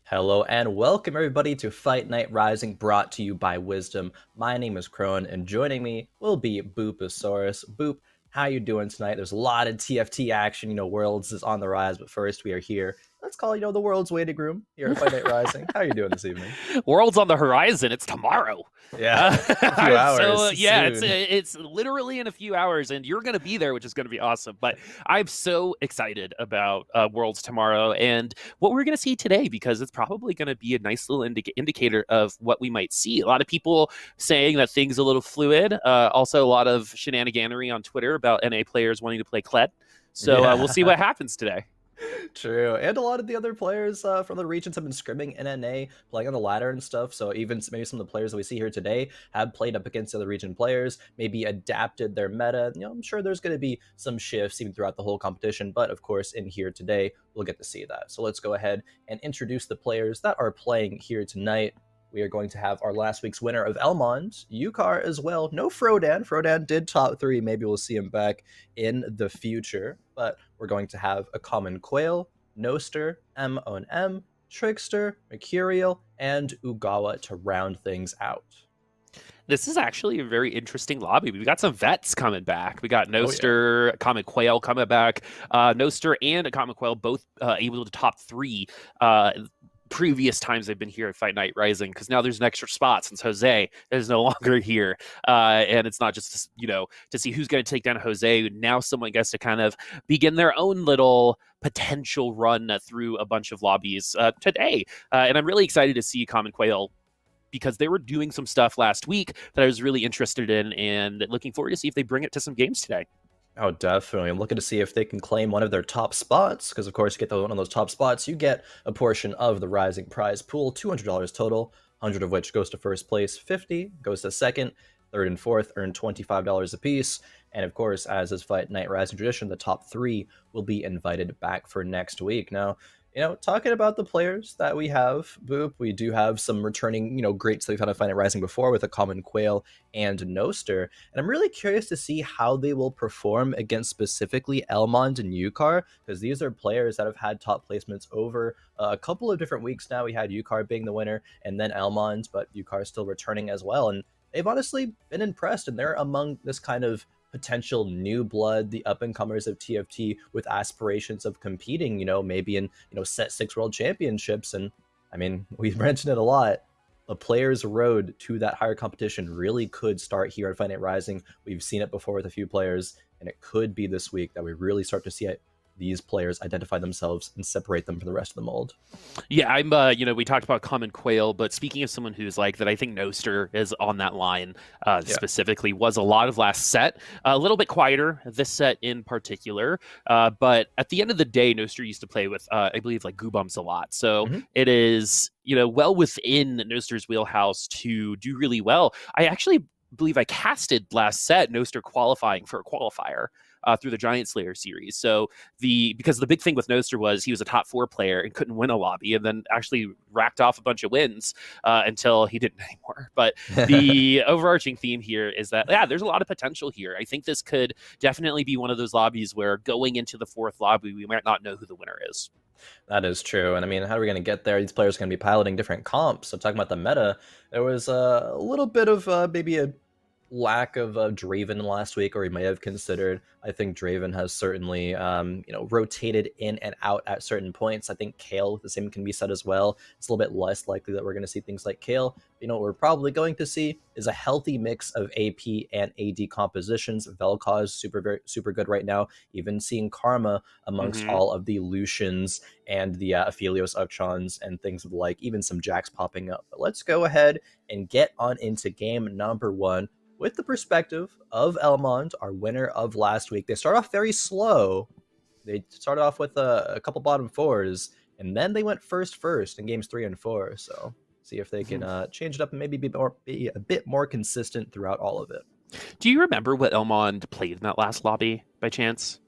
Hello and welcome everybody to Fight Night Rising, brought to you by Wisdom. My name is Khroen, and joining me will be Boopasaurus. Boop, how you doing tonight? There's a lot of TFT action. Worlds is on the rise, but first we are here. Let's call the world's waiting room here at Fight Night Rising. How are you doing this evening? World's on the horizon. It's tomorrow. Yeah, a few hours. Yeah, soon. it's literally in a few hours, and you're going to be there, which is going to be awesome. But I'm so excited about Worlds tomorrow and what we're going to see today, because it's probably going to be a nice little indicator of what we might see. A lot of people saying that things are a little fluid. Also, a lot of shenaniganery on Twitter about NA players wanting to play Kled. So we'll see what happens today. True, and a lot of the other players from the regions have been scrimming in NA, playing on the ladder and stuff, so even maybe some of the players that we see here today have played up against other region players, maybe adapted their meta. I'm sure there's going to be some shifts even throughout the whole competition, but of course in here today we'll get to see that. So let's go ahead and introduce the players that are playing here tonight. We are going to have our last week's winner of Elmond, Yukar as well. No Khroen. Khroen did top 3. Maybe we'll see him back in the future. But we're going to have a Common Quail, Noster, M, Trickster, Mercurial, and Ugawa to round things out. This is actually a very interesting lobby. We've got some vets coming back. We got Noster, Common Quail coming back. Noster and a Common Quail both able to top 3 previous times they've been here at Fight Night Rising, because now there's an extra spot since Jose is no longer here, and it's not just to see who's going to take down Jose. Now someone gets to kind of begin their own little potential run through a bunch of lobbies today, and I'm really excited to see Common Quail, because they were doing some stuff last week that I was really interested in, and looking forward to see if they bring it to some games today. Oh, definitely. I'm looking to see if they can claim one of their top spots, because of course you get one of those top spots, you get a portion of the Rising prize pool, $200 total, 100 of which goes to first place, 50 goes to second, third and fourth earn $25 apiece, and of course, as is Fight Night Rising tradition, the top 3 will be invited back for next week. Now, talking about the players that we have, Boop, we do have some returning, greats that we've had to Fight Night Rising before with a Common Quail and Noster. And I'm really curious to see how they will perform against specifically Elmond and Yukar, because these are players that have had top placements over a couple of different weeks now. We had Yukar being the winner and then Elmond, but Yukar still returning as well. And they've honestly been impressed, and they're among this kind of potential new blood, the up-and-comers of TFT with aspirations of competing, maybe in, Set 6 World Championships. And, I mean, we've mentioned it a lot. The player's road to that higher competition really could start here at Fight Night Rising. We've seen it before with a few players, and it could be this week that we really start to see these players identify themselves and separate them from the rest of the mold. Yeah, I'm we talked about Common Quail, but speaking of someone who's like that, I think Noster is on that line specifically. Was a lot of last set, a little bit quieter this set in particular, but at the end of the day, Noster used to play with I believe like Goobums a lot, so it is well within Noster's wheelhouse to do really well. I actually believe I casted last set Noster qualifying for a qualifier through the Giantslayer series. So because the big thing with Noster was he was a top 4 player and couldn't win a lobby, and then actually racked off a bunch of wins until he didn't anymore. But the overarching theme here is that, there's a lot of potential here. I think this could definitely be one of those lobbies where going into the 4th lobby, we might not know who the winner is. That is true. And I mean, how are we going to get there? These players are going to be piloting different comps. So talking about the meta, there was a little bit of maybe a lack of Draven last week, or he may have considered. I think Draven has certainly rotated in and out at certain points. I think Kale, the same can be said as well. It's a little bit less likely that we're going to see things like Kale. What we're probably going to see is a healthy mix of AP and AD compositions. Vel'Koz super good right now. Even seeing Karma amongst all of the Lucians and the Aphelios Uchons and things of the like, even some Jacks popping up. But let's go ahead and get on into game number 1 with the perspective of Elmond, our winner of last week. They start off very slow. They started off with a couple bottom 4s, and then they went first in games 3 and 4. So see if they can change it up and maybe be a bit more consistent throughout all of it. Do you remember what Elmond played in that last lobby by chance?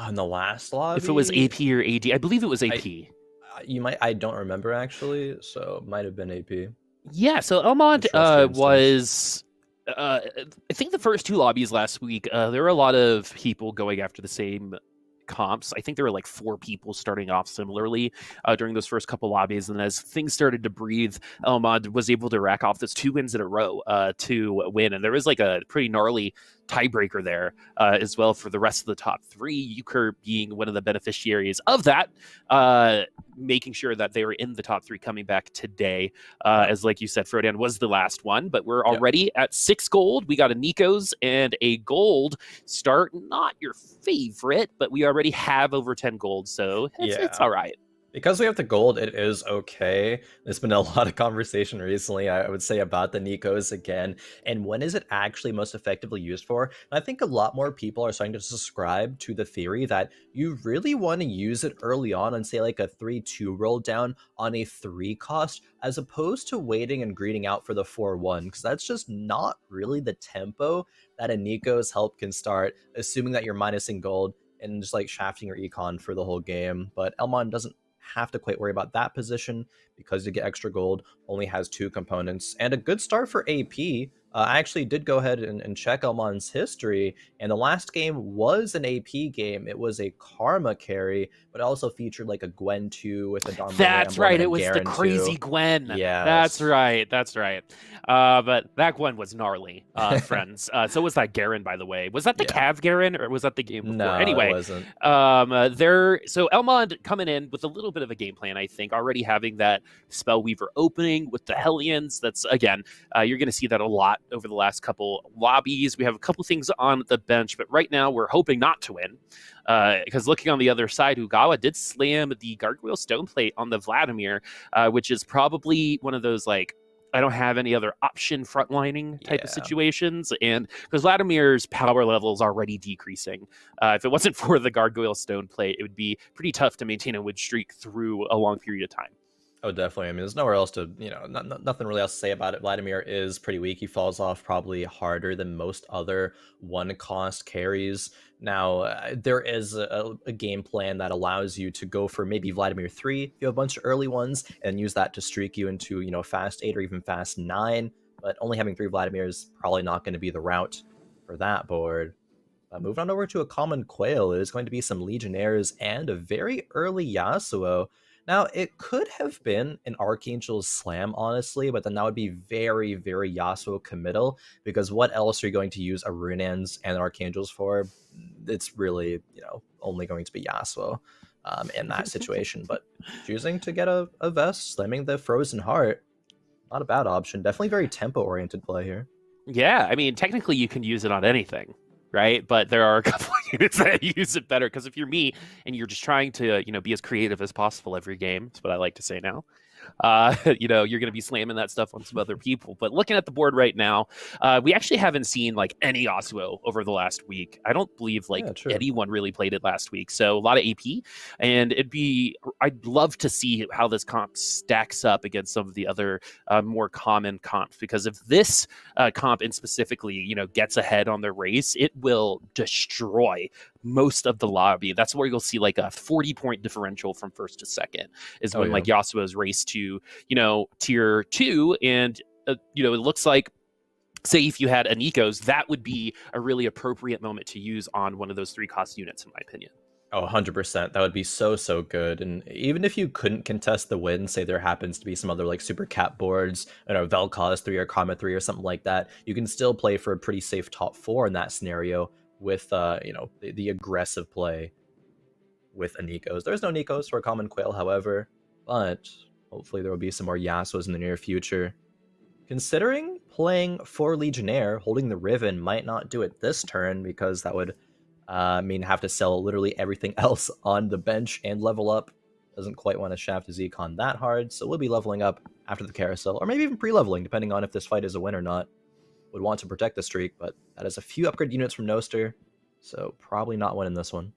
In the last lobby? If it was AP or AD, I believe it was AP. I don't remember actually, so it might have been AP. Yeah, so Elmond was I think the first 2 lobbies last week, there were a lot of people going after the same comps. I think there were like 4 people starting off similarly during those first couple lobbies, and as things started to breathe, Elmond was able to rack off those 2 wins in a row to win, and there was like a pretty gnarly tiebreaker there as well for the rest of the top 3. Euchre being one of the beneficiaries of that, making sure that they were in the top 3 coming back today. As like you said, Khroen was the last one, but we're already at 6 gold. We got a Nico's and a gold start. Not your favorite, but we already have over 10 gold, so it's all right. Because we have the gold, it is okay. There's been a lot of conversation recently, I would say, about the Nikos again, and when is it actually most effectively used for? And I think a lot more people are starting to subscribe to the theory that you really want to use it early on say, like a 3-2 roll down on a 3 cost, as opposed to waiting and greeting out for the 4-1, because that's just not really the tempo that a Nikos help can start, assuming that you're minusing gold and just like shafting your econ for the whole game. But Elmond doesn't have to quite worry about that position because you get extra gold, only has 2 components, and a good start for AP. I actually did go ahead and check Elmond's history, and the last game was an AP game. It was a Karma carry, but it also featured like a Gwen 2 with a Dharma. That's right, it was the crazy 2. Gwen. Yeah, that's right. But that Gwen was gnarly, friends. So was that Garen, by the way. Was that the Cav Garen, or was that the game before? No, anyway, it wasn't. So Elmond coming in with a little bit of a game plan, I think, already having that Spellweaver opening with the Hellions. That's, again, you're going to see that a lot over the last couple lobbies. We have a couple things on the bench, but right now we're hoping not to win. Because looking on the other side, Ugawa did slam the Gargoyle Stoneplate on the Vladimir, which is probably one of those, like, I don't have any other option frontlining type of situations. And because Vladimir's power level is already decreasing. If it wasn't for the Gargoyle Stoneplate, it would be pretty tough to maintain a win streak through a long period of time. Oh, definitely. I mean, there's nowhere else to, nothing really else to say about it. Vladimir is pretty weak. He falls off probably harder than most other 1-cost carries. Now, there is a game plan that allows you to go for maybe Vladimir 3 if you have a bunch of early ones, and use that to streak you into, fast 8 or even fast 9. But only having 3 Vladimirs is probably not going to be the route for that board. Moving on over to a common Quail, it is going to be some Legionnaires and a very early Yasuo. Now, it could have been an Archangel's Slam, honestly, but then that would be very, very Yasuo committal, because what else are you going to use a Runans and Archangels for? It's really, only going to be Yasuo in that situation. But choosing to get a vest, slamming the Frozen Heart, not a bad option. Definitely very tempo-oriented play here. Yeah, I mean, technically you can use it on anything, right? But there are a couple of units that use it better, because if you're me and you're just trying to, be as creative as possible every game, that's what I like to say now, you're going to be slamming that stuff on some other people. But looking at the board right now, we actually haven't seen like any Yasuo over the last week. I don't believe anyone really played it last week. So a lot of AP, and I'd love to see how this comp stacks up against some of the other more common comps, because if this comp in specifically, gets ahead on the race, it will destroy most of the lobby. That's where you'll see like a 40-point differential from first to second is when like Yasuo's race to, tier 2. And, it looks like, say if you had a Nikos, that would be a really appropriate moment to use on one of those 3-cost units, in my opinion. Oh, 100%. That would be so good. And even if you couldn't contest the win, say there happens to be some other like super cap boards, Vel'Koz 3 or Karma 3 or something like that, you can still play for a pretty safe top 4 in that scenario with, the aggressive play with a Nikos. There's no Nikos for a common Quail, however, but hopefully there will be some more Yasuos in the near future. Considering playing for Legionnaire, holding the Riven might not do it this turn, because that would have to sell literally everything else on the bench and level up. Doesn't quite want to shaft his econ that hard, so we'll be leveling up after the carousel, or maybe even pre-leveling, depending on if this fight is a win or not. Would want to protect the streak, but that is a few upgrade units from Noster, so probably not winning this one.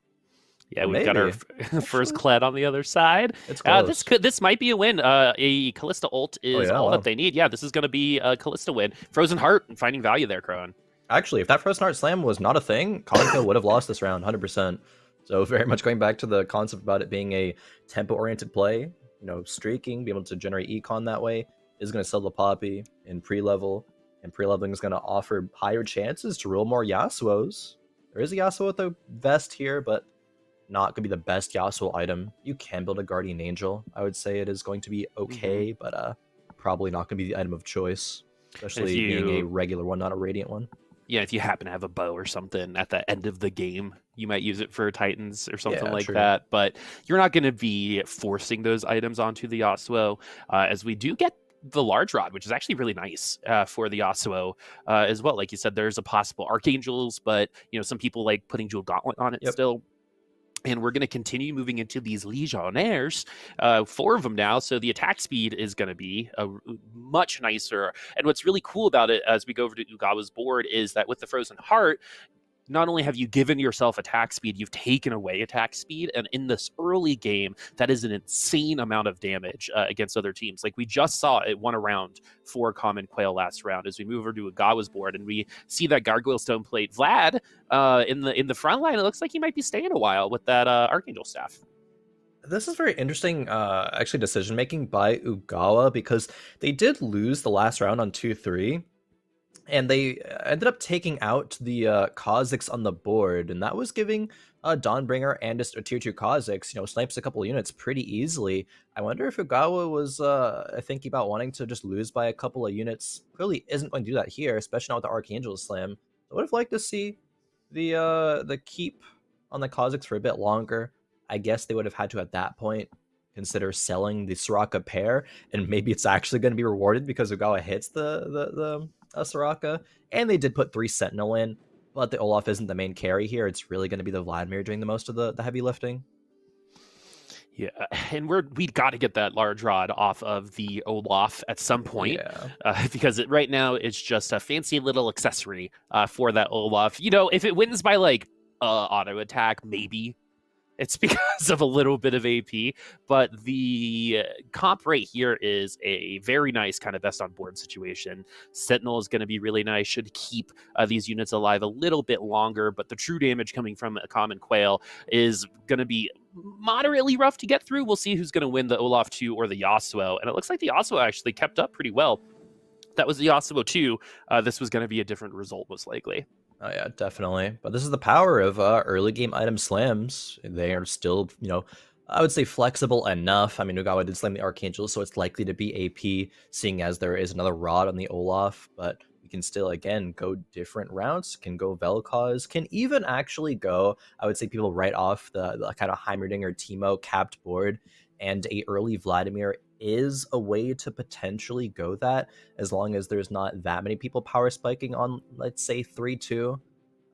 Yeah, we've got our first Kled on the other side. It's close. This might be a win. A Callista ult is all that they need. Yeah, this is going to be a Callista win. Frozen Heart and finding value there, Khroen. Actually, if that Frozen Heart Slam was not a thing, Konko would have lost this round, 100%. So very much going back to the concept about it being a tempo-oriented play, streaking, be able to generate econ that way, is going to sell the Poppy in pre-level, and pre-leveling is going to offer higher chances to roll more Yasuos. There is a Yasuo with a vest here, but not going to be the best Yasuo item. You can build a Guardian Angel. I would say it is going to be okay, but probably not going to be the item of choice, especially being a regular one, not a Radiant one. Yeah, if you happen to have a bow or something at the end of the game, you might use it for Titans or something like that. But you're not going to be forcing those items onto the Yasuo, as we do get the large rod, which is actually really nice for the Yasuo as well. Like you said, there's a possible Archangels, but some people like putting Jewel Gauntlet on it still. And we're going to continue moving into these Legionnaires, 4 of them now. So the attack speed is going to be much nicer. And what's really cool about it as we go over to Ugawa's board is that with the Frozen Heart, not only have you given yourself attack speed, you've taken away attack speed. And in this early game, that is an insane amount of damage against other teams. Like we just saw it won a round for Common Quail last round as we move over to Ugawa's board and we see that Gargoyle Stone Plate Vlad in the front line. It looks like he might be staying a while with that Archangel staff. This is very interesting, actually, decision making by Ugawa, because they did lose the last round on 2-3. And they ended up taking out the Kha'Zix on the board, and that was giving Dawnbringer and a tier 2 Kha'Zix, snipes a couple of units pretty easily. I wonder if Ugawa was thinking about wanting to just lose by a couple of units. Clearly isn't going to do that here, especially not with the Archangel Slam. I would have liked to see the keep on the Kha'Zix for a bit longer. I guess they would have had to, at that point, consider selling the Soraka pair, and maybe it's actually going to be rewarded because Ugawa hits the Soraka, and they did put 3 Sentinel in, but the Olaf isn't the main carry here. It's really going to be the Vladimir doing the most of the heavy lifting. Yeah, and we got to get that large rod off of the Olaf at some point, because right now it's just a fancy little accessory for that Olaf. If it wins by like auto attack, maybe it's because of a little bit of AP, but the comp right here is a very nice kind of best on board situation. Sentinel is going to be really nice, should keep these units alive a little bit longer, but the true damage coming from a Common Quail is going to be moderately rough to get through. We'll see who's going to win, the Olaf 2 or the Yasuo, and it looks like the Yasuo actually kept up pretty well. That was the Yasuo 2. This was going to be a different result, most likely. Oh yeah, definitely. But this is the power of early game item slams. They are still, I would say flexible enough. I mean, Ugawa did slam the Archangel, so it's likely to be AP, seeing as there is another rod on the Olaf. But we can still, again, go different routes, can go Vel'Koz, can even actually go, I would say, people right off the kind of Heimerdinger Teemo capped board, and a early Vladimir is a way to potentially go that, as long as there's not that many people power spiking on, let's say, 3-2.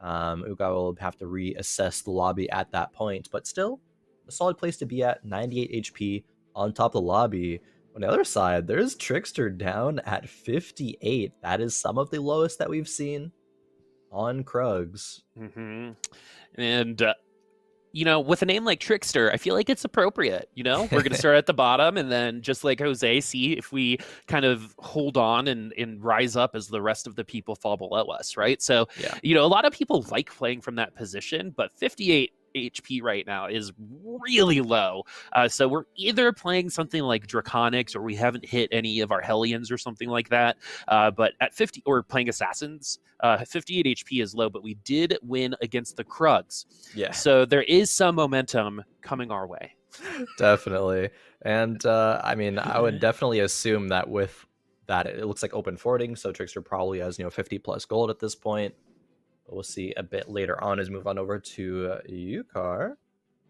Ugawa will have to reassess the lobby at that point, but still a solid place to be at. 98 HP on top of the lobby. On the other side, there's Trickster down at 58. That is some of the lowest that we've seen on Krugs. And with a name like Trickster, I feel like it's appropriate. We're going to start at the bottom, and then just like Jose, see if we kind of hold on and rise up as the rest of the people fall below us, right? So, a lot of people like playing from that position, but 58 HP right now is really low. So we're either playing something like Draconics, or we haven't hit any of our Hellions or something like that. But at 50, or playing Assassins, 58 HP is low, but we did win against the Krugs. Yeah. So there is some momentum coming our way. Definitely. And I would definitely assume that with that, it looks like open forwarding, so Trickster probably has 50 plus gold at this point. But we'll see a bit later on as we move on over to Yukar,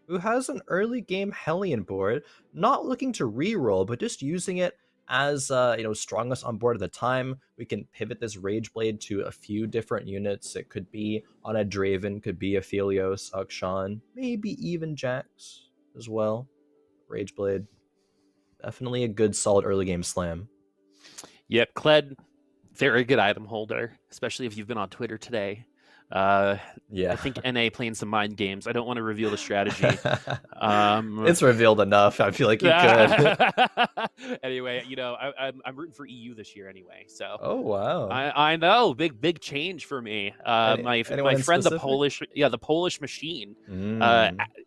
who has an early game Hellion board, not looking to reroll, but just using it as strongest on board at the time. We can pivot this Rage Blade to a few different units. It could be on a Draven, could be a Philios, Akshan, maybe even Jax as well. Rage Blade, definitely a good solid early game slam. Yep, Kled, very good item holder, especially if you've been on Twitter today. I think NA playing some mind games. I don't want to reveal the strategy. It's revealed enough. I feel like you could. Anyway, I'm rooting for EU this year anyway. So oh wow, I know, big change for me. My friend specific? the Polish Machine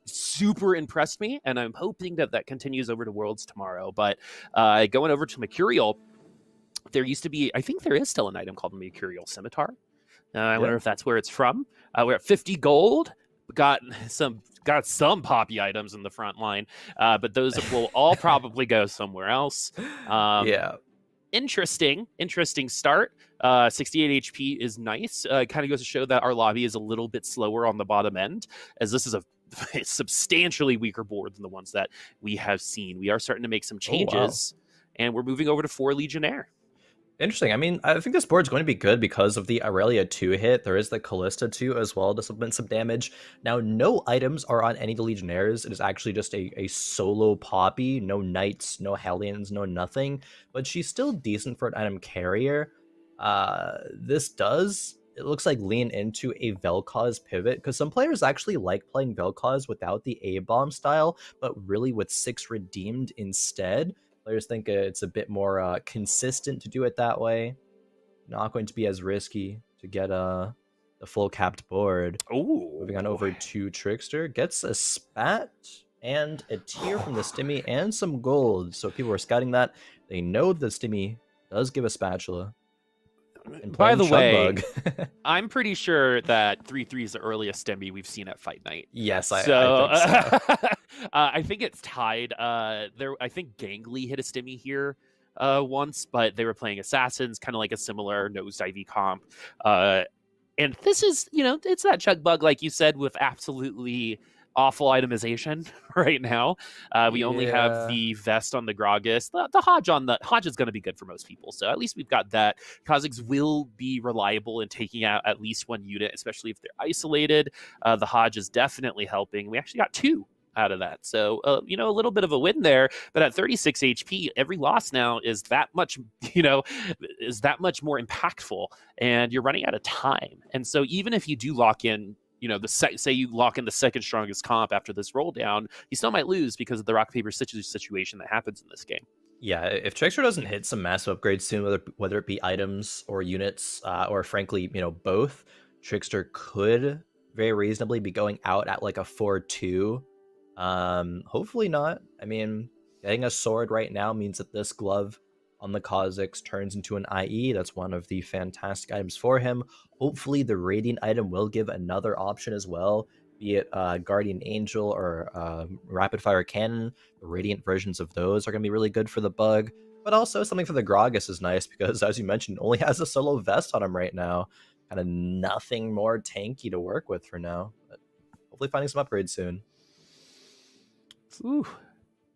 super impressed me, and I'm hoping that continues over to Worlds tomorrow. But going over to Mercurial, there used to be, I think there is still an item called the Mercurial Scimitar. I wonder if that's where it's from. We're at 50 gold. We got some got some poppy items in the front line, but those will all probably go somewhere else. Yeah. Interesting start. 68 HP is nice. Kind of goes to show that our lobby is a little bit slower on the bottom end, as this is a substantially weaker board than the ones that we have seen. We are starting to make some changes, and we're moving over to 4 Legionnaire. Interesting. I mean, I think this board's going to be good because of the Aurelia 2 hit. There is the Callista 2 as well to supplement some damage. Now, no items are on any of the Legionnaires. It is actually just a solo Poppy. No Knights, no Hellions, no nothing. But she's still decent for an item carrier. This does, it looks like, lean into a Vel'Koz pivot, because some players actually like playing Vel'Koz without the A-bomb style, but really with 6 redeemed instead. Players think it's a bit more consistent to do it that way. Not going to be as risky to get the full capped board. Ooh. Moving on over to Trickster. Gets a spat and a tier from the Stimmy and some gold. So if people are scouting that, they know the Stimmy does give a spatula. And by the way, Chugbug. I'm pretty sure that 3-3 is the earliest Stemby we've seen at Fight Night. Yes, I think so. I think it's tied. I think Gangly hit a Stemmy here once, but they were playing Assassins, kind of like a similar nosedive comp. And this is, it's that Chugbug, like you said, with absolutely awful itemization right now. We only have the vest on the Gragas. The Hodge is going to be good for most people, so at least we've got that. Kha'Zix will be reliable in taking out at least one unit, especially if they're isolated. The Hodge is definitely helping. We actually got 2 out of that, so a little bit of a win there. But at 36 HP, every loss now is that much more impactful, and you're running out of time. And so even if you do lock in, say you lock in the second strongest comp after this roll down, you still might lose because of the rock paper scissors situation that happens in this game. Yeah, if Trickster doesn't hit some massive upgrades soon, whether it be items or units, or frankly, both, Trickster could very reasonably be going out at like a 4-2. Hopefully not. I mean, getting a sword right now means that this glove on the Kha'Zix turns into an IE. That's one of the fantastic items for him. Hopefully the Radiant item will give another option as well, be it Guardian Angel or Rapid Fire Cannon. The Radiant versions of those are going to be really good for the bug. But also something for the Gragas is nice because, as you mentioned, only has a solo vest on him right now. Kind of nothing more tanky to work with for now. But hopefully finding some upgrades soon. Ooh.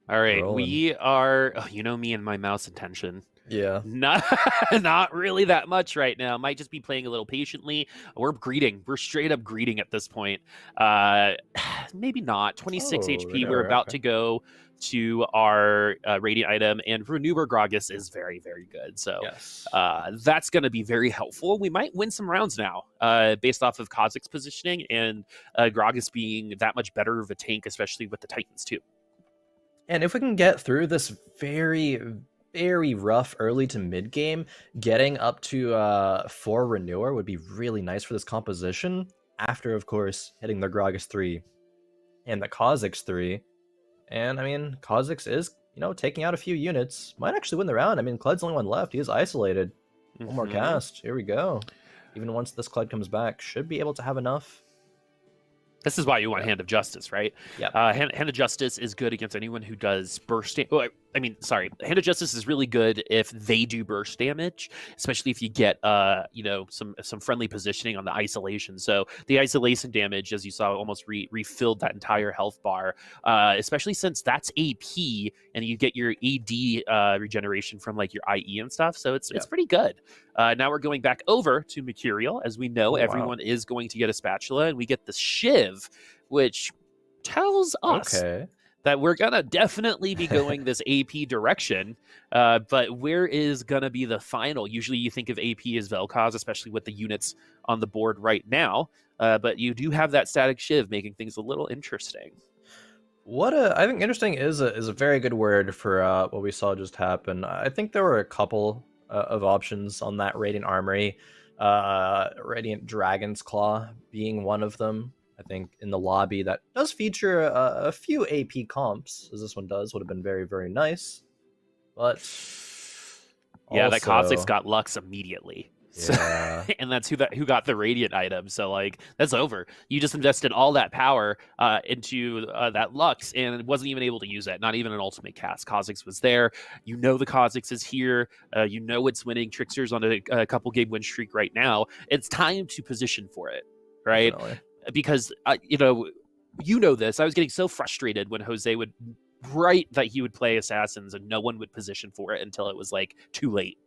All right, Rolling. we are, me and my mouse attention. Yeah. Not really that much right now. Might just be playing a little patiently. We're greeting. We're straight up greeting at this point. Maybe not. 26 HP. We're about to go to our Radiant item, and Renewer Gragas is very, very good. So yes. That's going to be very helpful. We might win some rounds now based off of Kha'Zix positioning and Gragas being that much better of a tank, especially with the Titans too. And if we can get through this very, very rough early to mid game, getting up to 4 Renewer would be really nice for this composition. After, of course, hitting the Gragas 3 and the Kha'Zix 3. And, I mean, Kha'Zix is, taking out a few units. Might actually win the round. I mean, Cled's the only one left. He is isolated. One more cast. Here we go. Even once this Cled comes back, should be able to have enough. This is why you want Hand of Justice, right? Yeah. Hand of Justice is good against anyone who does burst. Hand of Justice is really good if they do burst damage, especially if you get some friendly positioning on the isolation. So the isolation damage, as you saw, almost refilled that entire health bar, especially since that's AP and you get your AD regeneration from like your IE and stuff. So it's pretty good. Now we're going back over to Mercurial. As we know, everyone is going to get a spatula, and we get the Shiv, which tells us that we're going to definitely be going this AP direction. But where is going to be the final? Usually you think of AP as Vel'Koz, especially with the units on the board right now. But you do have that static Shiv, making things a little interesting. I think interesting is a very good word for what we saw just happen. I think there were a couple of options on that Radiant Armory. Radiant Dragon's Claw being one of them. I think in the lobby that does feature a few AP comps, as this one does, would have been very, very nice. But yeah, that Kha'Zix got Lux immediately. So, Yeah. and that's who got the Radiant item. So like that's over. You just invested all that power into that Lux and wasn't even able to use it. Not even an ultimate cast. Kha'Zix was there. You know the Kha'Zix is here. You know it's winning. Trickster's on a couple game win streak right now. It's time to position for it, right? Definitely. Because you know this. I was getting so frustrated when Jose would write that he would play assassins and no one would position for it until it was like too late.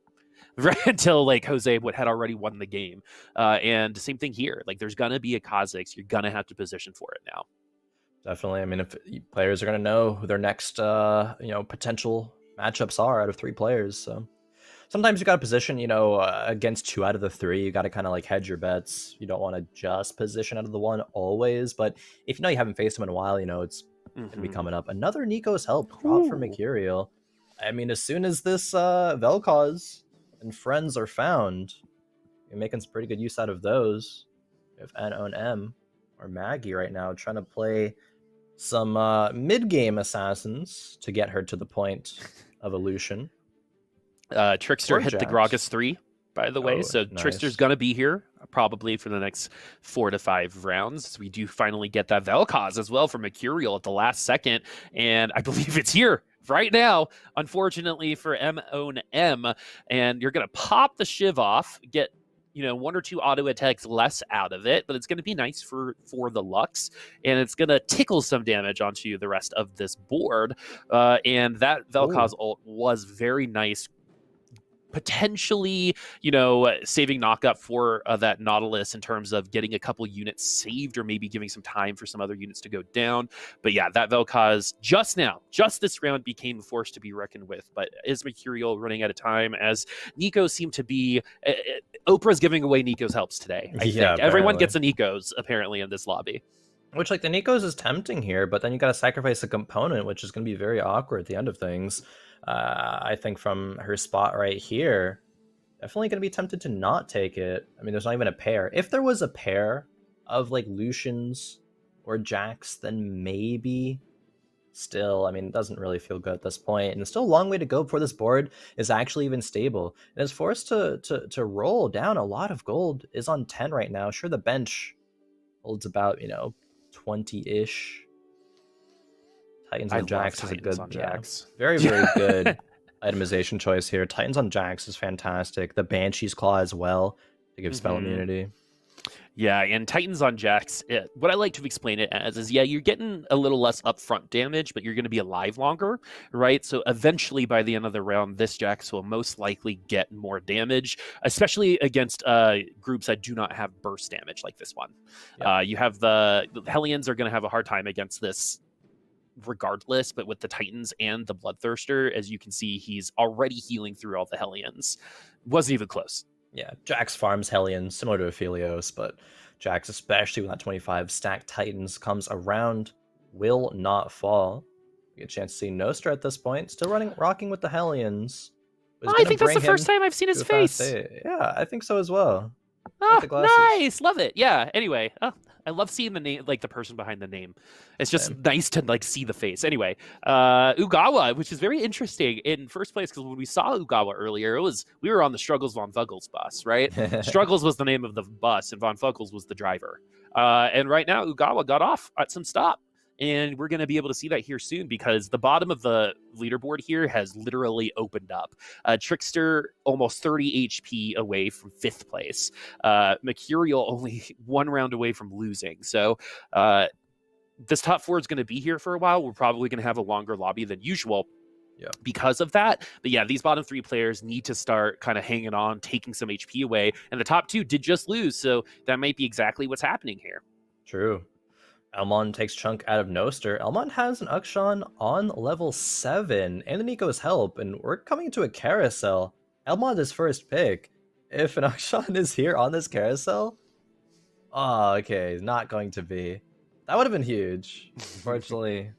Right until like Jose had already won the game, and same thing here. Like there's gonna be a Kha'Zix, you're gonna have to position for it now. Definitely. I mean, if players are gonna know who their next potential matchups are out of 3 players, so sometimes you got to position, against 2 out of the 3. You got to kind of like hedge your bets. You don't want to just position out of the 1 always, but if you haven't faced him in a while, it's gonna be coming up. Another Nico's help drop for Mercurial. I mean, as soon as this Vel'Koz and friends are found, you're making some pretty good use out of those. We have N-O-N-M or Maggie right now trying to play some mid-game assassins to get her to the point of Illusion. Trickster hit the Gragas 3, by the way, so nice. Trickster's gonna be here probably for the next 4 to 5 rounds. We do finally get that Vel'Koz as well from Mercurial at the last second, and I believe it's here right now, unfortunately for M-O-N-M, and you're gonna pop the Shiv off, get 1 or 2 auto attacks less out of it, but it's going to be nice for the Lux, and it's going to tickle some damage onto the rest of this board. And that Vel'Koz ult was very nice, potentially, saving knockup for that Nautilus in terms of getting a couple units saved or maybe giving some time for some other units to go down. But yeah, that Vel'Koz just this round became a force to be reckoned with. But is Mercurial running out of time as Nico seemed to be... Oprah's giving away Nico's helps today, I think. Apparently. Everyone gets a Nico's, apparently, in this lobby. Which, like, the Nico's is tempting here, but then you got to sacrifice a component, which is going to be very awkward at the end of things. I think from her spot right here, definitely going to be tempted to not take it. I mean, there's not even a pair. If there was a pair of, like, Lucians or Jax, then maybe. Still, I mean, it doesn't really feel good at this point, and it's still a long way to go before this board is actually even stable. And it's forced to roll down a lot of gold. Is on 10 right now. Sure, the bench holds about 20-ish. Titans on Jax is a good, very good itemization choice here. Titans on Jax is fantastic. The Banshee's Claw as well to give spell immunity. Yeah, and Titans on Jax, what I like to explain it as is, you're getting a little less upfront damage, but you're going to be alive longer, right? So eventually, by the end of the round, this Jax will most likely get more damage, especially against groups that do not have burst damage like this one. Yeah. You have the Hellions are going to have a hard time against this regardless, but with the Titans and the Bloodthirster, as you can see, he's already healing through all the Hellions. Wasn't even close. Yeah, Jax farms Hellions, similar to Aphelios, but Jax, especially when that 25 stack Titans comes around, will not fall. We get a chance to see Nostra at this point, still rocking with the Hellions. I think that's the first time I've seen his face. Yeah, I think so as well. Nice, love it. Yeah. Anyway, I love seeing the name, like the person behind the name. It's just nice to like see the face. Anyway, Ugawa, which is very interesting in first place because when we saw Ugawa earlier, we were on the Struggles Von Fuggles bus, right? Struggles was the name of the bus, and Von Fuggles was the driver. And right now, Ugawa got off at some stop. And we're going to be able to see that here soon because the bottom of the leaderboard here has literally opened up. Trickster almost 30 HP away from 5th place. Mercurial only 1 round away from losing. So this top 4 is going to be here for a while. We're probably going to have a longer lobby than usual. Yeah. Because of that. But yeah, these bottom 3 players need to start kind of hanging on, taking some HP away. And the top 2 did just lose. So that might be exactly what's happening here. True. Elmon takes chunk out of Noster. Elmon has an Ukshan on level 7 and the Nico's help, and we're coming to a carousel. Elmon is first pick. If an Ukshan is here on this carousel, okay, not going to be. That would have been huge. Unfortunately,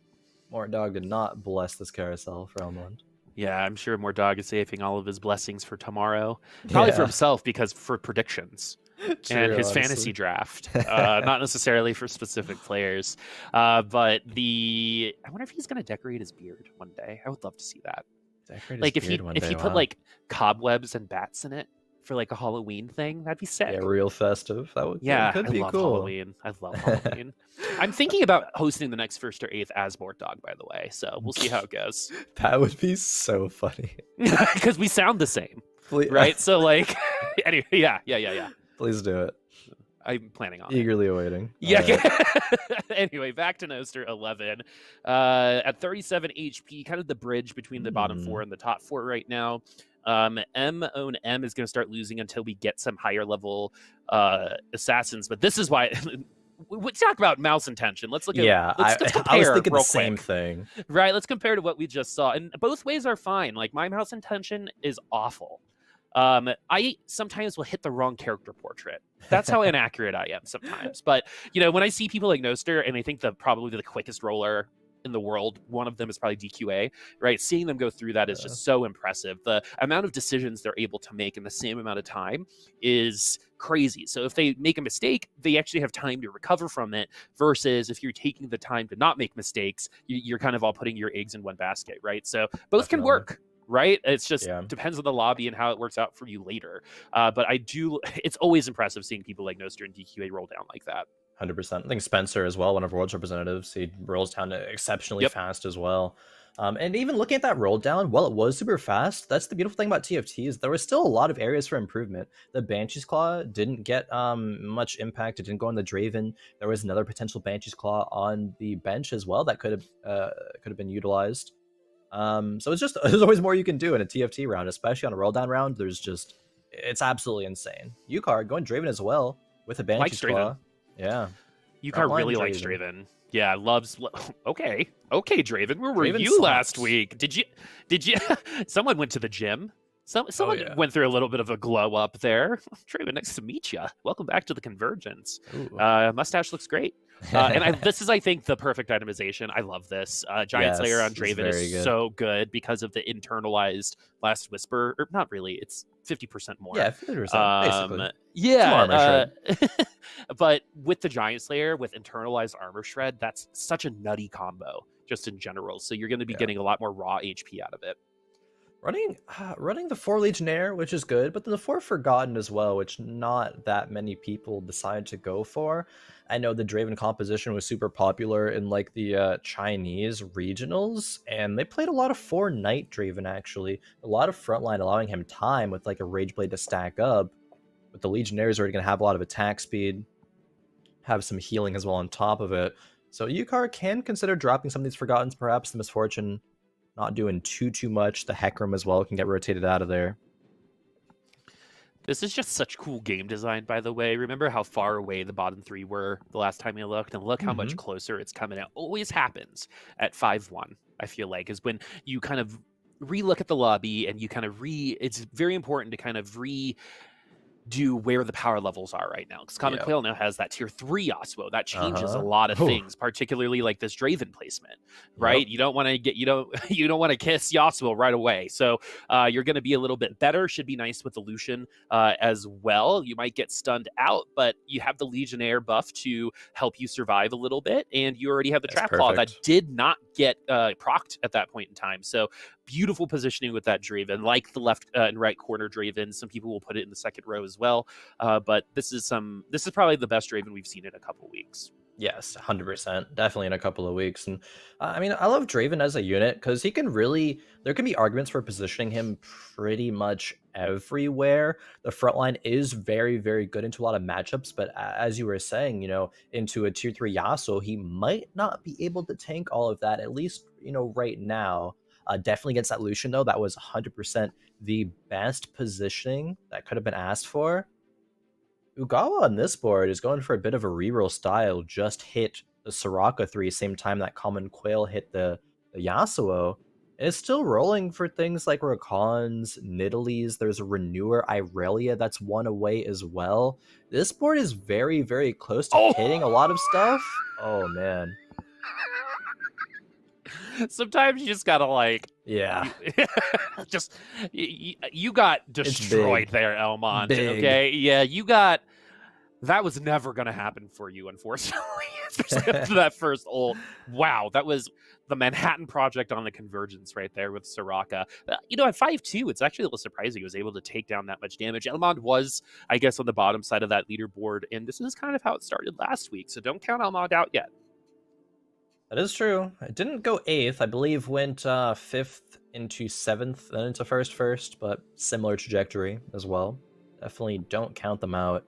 Mortdog did not bless this carousel for Elmon. Yeah, I'm sure Mortdog is saving all of his blessings for tomorrow. Probably for himself, because for predictions. True, and his fantasy draft, not necessarily for specific players, but I wonder if he's going to decorate his beard one day. I would love to see that. Like if he put like cobwebs and bats in it for like a Halloween thing. That'd be sick. Yeah, real festive. That could be I love cool. Halloween. I love Halloween. I'm thinking about hosting the next 1st or 8th Asmore Dog, by the way. So we'll see how it goes. That would be so funny. Because we sound the same, Please, right? So like, anyway, yeah. Please do it. I'm planning on Eagerly awaiting. Yeah. Anyway, back to Noster 11. At 37 HP, kind of the bridge between the bottom 4 and the top 4 right now. M is going to start losing until we get some higher level assassins. But this is why we talk about mouse intention. Let's look at let's compare I was thinking the real same quick. thing. Right, let's compare to what we just saw. And both ways are fine. Like my mouse intention is awful. I sometimes will hit the wrong character portrait. That's how inaccurate I am sometimes. But when I see people like Noster, and I think probably the quickest roller in the world, one of them is probably DQA, right? Seeing them go through that is just so impressive. The amount of decisions they're able to make in the same amount of time is crazy. So if they make a mistake, they actually have time to recover from it, versus if you're taking the time to not make mistakes, you're kind of all putting your eggs in one basket, right? So both can work. Right? It's just depends on the lobby and how it works out for you later. But it's always impressive seeing people like Noster and DQA roll down like that. 100%. I think Spencer as well, one of our world's representatives, he rolls down exceptionally fast as well. And even looking at that roll down, while it was super fast, that's the beautiful thing about TFT is there was still a lot of areas for improvement. The Banshee's Claw didn't get much impact. It didn't go on the Draven. There was another potential Banshee's Claw on the bench as well that could have been utilized. So there's always more you can do in a TFT round, especially on a roll down round. It's absolutely insane. Ucar going Draven as well with a Banshee's Claw. Yeah. Ucar really likes Draven. Yeah, loves. Okay, Draven. Where were you last week? Did you? Someone went to the gym. Someone went through a little bit of a glow up there. Draven, nice to meet you. Welcome back to the Convergence. Mustache looks great. And this is, I think, the perfect itemization. I love this. Giant Slayer on Draven is so good because of the internalized Last Whisper. Or not really. It's 50% more. Yeah, 50%, basically. Yeah. But with the Giant Slayer, with internalized armor shred, that's such a nutty combo, just in general. So you're going to be getting a lot more raw HP out of it. Running the 4 Legionnaire, which is good, but then the 4 Forgotten as well, which not that many people decide to go for. I know the Draven composition was super popular in like the Chinese regionals, and they played a lot of 4 Knight Draven actually. A lot of frontline, allowing him time with like a Rageblade to stack up. But the Legionnaires are already going to have a lot of attack speed, have some healing as well on top of it. So Ucar can consider dropping some of these Forgottens, perhaps the Misfortune not doing too much. The Hecarim as well can get rotated out of there. This is just such cool game design, by the way. Remember how far away the bottom 3 were the last time I looked? And look how much closer it's coming out. Always happens at 5-1, I feel like, is when you kind of re-look at the lobby and you kind of it's very important to kind of do where the power levels are right now, because Common Quail now has that tier 3 Yasuo. That changes a lot of things, particularly like this Draven placement, right? You don't want to you don't want to kiss Yasuo right away. So you're going to be a little bit better. Should be nice with the Lucian as well. You might get stunned out, but you have the Legionnaire buff to help you survive a little bit, and you already have the Trap Claw that did not get procced at that point in time. So beautiful positioning with that Draven, like the left and right corner Draven. Some people will put it in the second row as well. But this is probably the best Draven we've seen in a couple weeks. Yes, 100%. Definitely in a couple of weeks. And I mean, I love Draven as a unit because there can be arguments for positioning him pretty much everywhere. The frontline is very, very good into a lot of matchups, but as you were saying, into a tier 3 Yasuo, he might not be able to tank all of that, at least, right now. Definitely against that Lucian, though, that was 100% the best positioning that could have been asked for. Ugawa on this board is going for a bit of a reroll style, just hit the Soraka 3 same time that Common Quail hit the Yasuo. And it's still rolling for things like Rakons, Nidalees, there's a Renewer, Irelia that's 1 away as well. This board is very, very close to hitting a lot of stuff. Oh, man. Sometimes you just gotta just you got destroyed there, Elmont. Okay, yeah, you got That was never going to happen for you, unfortunately, especially after that first ult. Wow, that was the Manhattan Project on the convergence right there with Soraka. At 5-2, it's actually a little surprising he was able to take down that much damage. Elmond was, I guess, on the bottom side of that leaderboard, and this is kind of how it started last week, so don't count Elmond out yet. That is true. It didn't go 8th. I believe went 5th into 7th, then into first, but similar trajectory as well. Definitely don't count them out.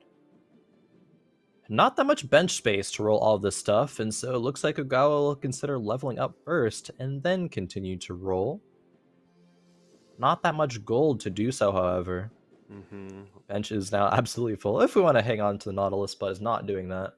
Not that much bench space to roll all this stuff, and so it looks like Ogawa will consider leveling up first and then continue to roll. Not that much gold to do so, however. Bench is now absolutely full. If we want to hang on to the Nautilus, but is not doing that.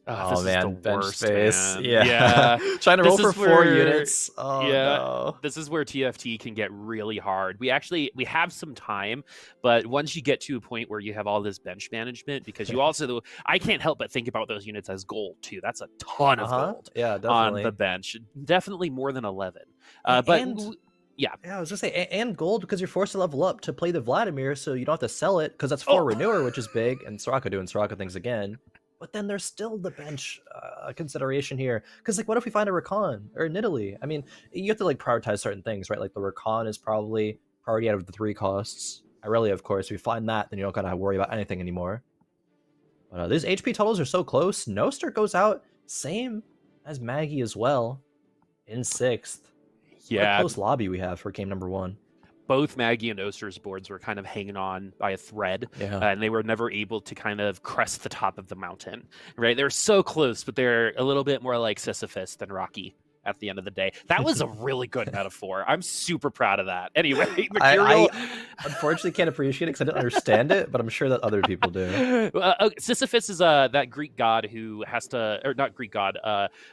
Oh man, bench worst, space. man. Yeah. Trying to roll for 4 units. Oh, yeah, no. This is where TFT can get really hard. We have some time, but once you get to a point where you have all this bench management, because you also, I can't help but think about those units as gold too. That's a ton of gold on the bench. Definitely more than 11. Yeah, I was gonna say, and gold because you're forced to level up to play the Vladimir, so you don't have to sell it because that's 4 Renewer, which is big, and Soraka doing Soraka things again. But then there's still the bench consideration here, because like, what if we find a Rakan or an Italy? I mean, you have to like prioritize certain things, right? Like the Rakan is probably priority out of the 3 costs. Irelia, of course, if you find that, then you don't gotta worry about anything anymore. But these HP totals are so close. Noster goes out, same as Maggie as well, in 6th. Yeah, what a close lobby we have for game number 1. Both Maggie and Oster's boards were kind of hanging on by a thread, and they were never able to kind of crest the top of the mountain, right? They're so close, but they're a little bit more like Sisyphus than Rocky at the end of the day. That was a really good metaphor. I'm super proud of that. Anyway, Mercurial... I unfortunately can't appreciate it because I didn't understand it, but I'm sure that other people do. Sisyphus is that Greek god who has to, or not Greek god,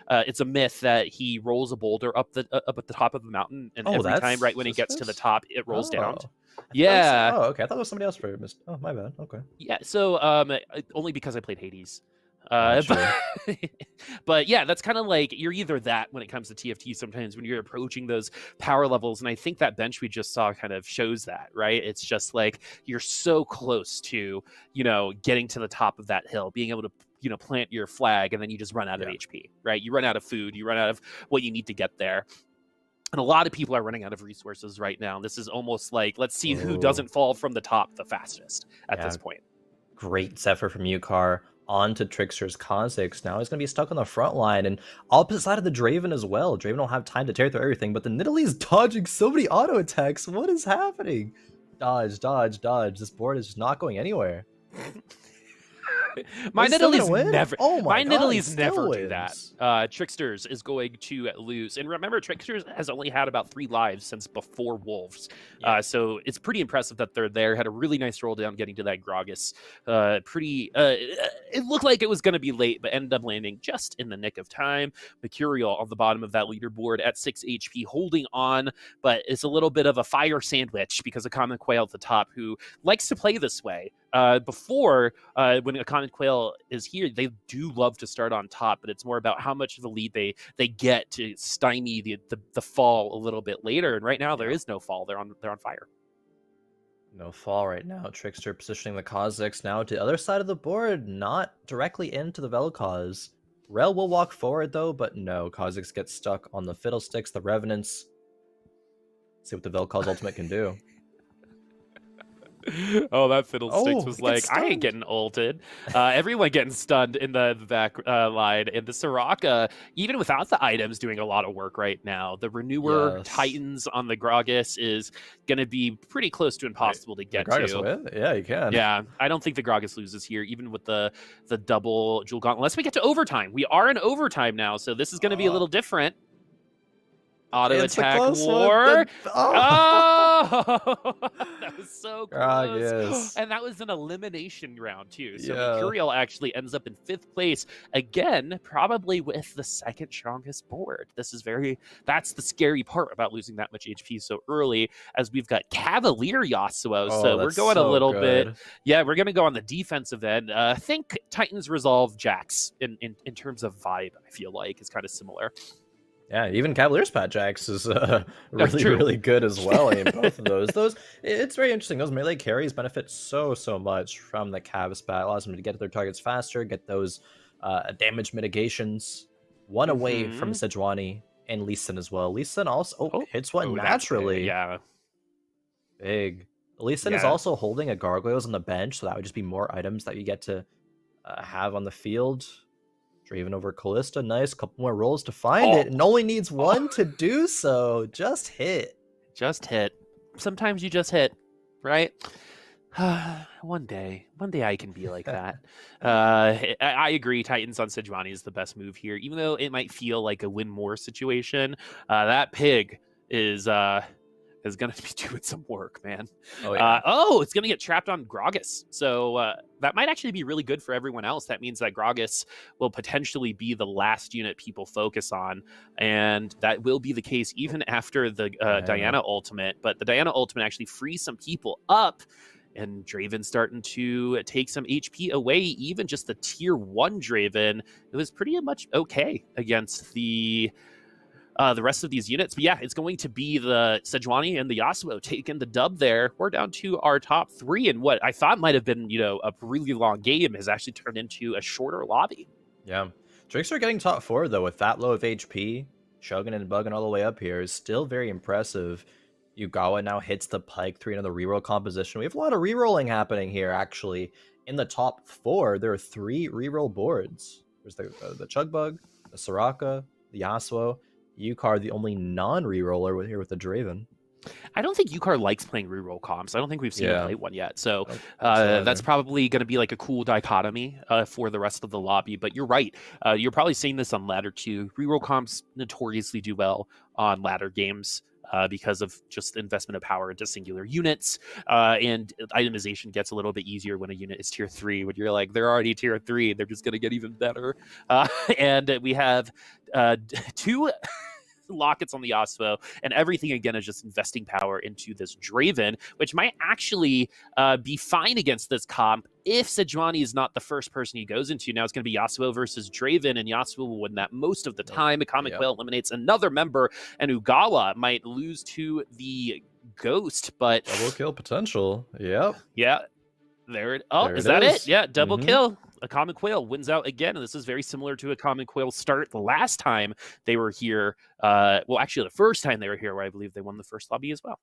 it's a myth that he rolls a boulder up at the top of the mountain, and every time right when he gets to the top, it rolls down. Yeah. Oh, okay. I thought it was somebody else for it. Oh, my bad. Okay. Yeah, so only because I played Hades. But yeah, that's kind of like, you're either that when it comes to TFT sometimes when you're approaching those power levels, and I think that bench we just saw kind of shows that, right? It's just like you're so close to, getting to the top of that hill, being able to plant your flag, and then you just run out of HP, right? You run out of food, you run out of what you need to get there. And a lot of people are running out of resources right now. This is almost like, let's see who doesn't fall from the top the fastest at this point. Great Zephyr from Yukar. On to Trickster's Kha'Zix. Now he's going to be stuck on the front line, and opposite side of the Draven as well. Draven don't have time to tear through everything, but the Nidalee's dodging so many auto attacks. What is happening? Dodge, dodge, dodge. This board is just not going anywhere. My Nidalee's never. Oh my God, Nidalee's never do that. Tricksters is going to lose, and remember, Tricksters has only had about 3 lives since before Wolves, so it's pretty impressive that they're there. Had a really nice roll down getting to that Gragas. It looked like it was going to be late, but ended up landing just in the nick of time. Mercurial on the bottom of that leaderboard at 6 HP, holding on, but it's a little bit of a fire sandwich because of Common Quail at the top, who likes to play this way. When a Common Quail is here, they do love to start on top, but it's more about how much of the lead they get to stymie the fall a little bit later. And right now there is no fall; they're on fire. No fall right now. Trickster positioning the Kha'Zix now to the other side of the board, not directly into the Vel'Koz. Rel will walk forward though, but no, Kha'Zix gets stuck on the Fiddlesticks, the Revenants. See what the Vel'Koz ultimate can do. Oh, that Fiddlesticks was like, I ain't getting ulted. Everyone getting stunned in the back line. And the Soraka, even without the items, doing a lot of work right now. The Renewer Titans on the Gragas is going to be pretty close to impossible to get to. Win? Yeah, you can. Yeah, I don't think the Gragas loses here, even with the double Jewel Gauntlet, unless we get to overtime. We are in overtime now, so this is going to be a little different. Auto attack war. That was so close. And that was an elimination round too. So Mercurial actually ends up in 5th place again, probably with the 2nd strongest board. That's the scary part about losing that much HP so early, as we've got Cavalier Yasuo. So we're going a little bit. Yeah, we're gonna go on the defensive end. I think Titans Resolve Jax in terms of vibe, I feel like is kind of similar. Yeah, even Cavalier's Pat Jacks is really, True. really good as well. I mean, both of those, it's very interesting. Those melee carries benefit so much from the Cav spat. Allows them to get to their targets faster, get those damage mitigations. One away from Sejuani and Lee Sin as well. Lee Sin also hits one naturally. Yeah. Big. Lee Sin is also holding a Gargoyles on the bench, so that would just be more items that you get to have on the field. Draven over Callista, nice. Couple more rolls to find it, and only needs one to do so. Just hit. Just hit. Sometimes you just hit, right? One day I can be like that. I agree. Titans on Sejuani is the best move here, even though it might feel like a win more situation. That pig is going to be doing some work, man. Oh, yeah. It's going to get trapped on Gragas. So that might actually be really good for everyone else. That means that Gragas will potentially be the last unit people focus on. And that will be the case even after the Diana ultimate. But the Diana ultimate actually frees some people up. And Draven starting to take some HP away. Even just the tier 1 Draven, it was pretty much okay against the rest of these units. But yeah, it's going to be the Sejuani and the Yasuo taking the dub there. We're down to our top 3, and what I thought might have been, a really long game has actually turned into a shorter lobby. Yeah. Drakes are getting top 4, though, with that low of HP. Chugging and bugging all the way up here is still very impressive. Yugawa now hits the Pike 3 into the reroll composition. We have a lot of rerolling happening here, actually. In the top 4, there are 3 reroll boards. There's the Chugbug, the Soraka, the Yasuo. Yukar, the only non-reroller here with the Draven. I don't think Yukar likes playing reroll comps. I don't think we've seen him play one yet. So that's probably going to be like a cool dichotomy for the rest of the lobby. But you're right. You're probably seeing this on ladder too. Reroll comps notoriously do well on ladder games. Because of just the investment of power into singular units, and itemization gets a little bit easier when a unit is tier 3. When you're like, they're already tier 3, they're just going to get even better. And we have 2 lockets on the Yasuo, and everything again is just investing power into this Draven, which might actually be fine against this comp if Sejuani is not the first person he goes into. Now it's going to be Yasuo versus Draven, and Yasuo will win that most of the time. A Comic Quail eliminates another member, and Ugawa might lose to the Ghost, but double kill potential. Yep. Yeah. There is that it? Yeah, double kill. A Common Quail wins out again, and this is very similar to a Common Quail start the last time they were here. Well, actually, the first time they were here, where I believe they won the first lobby as well.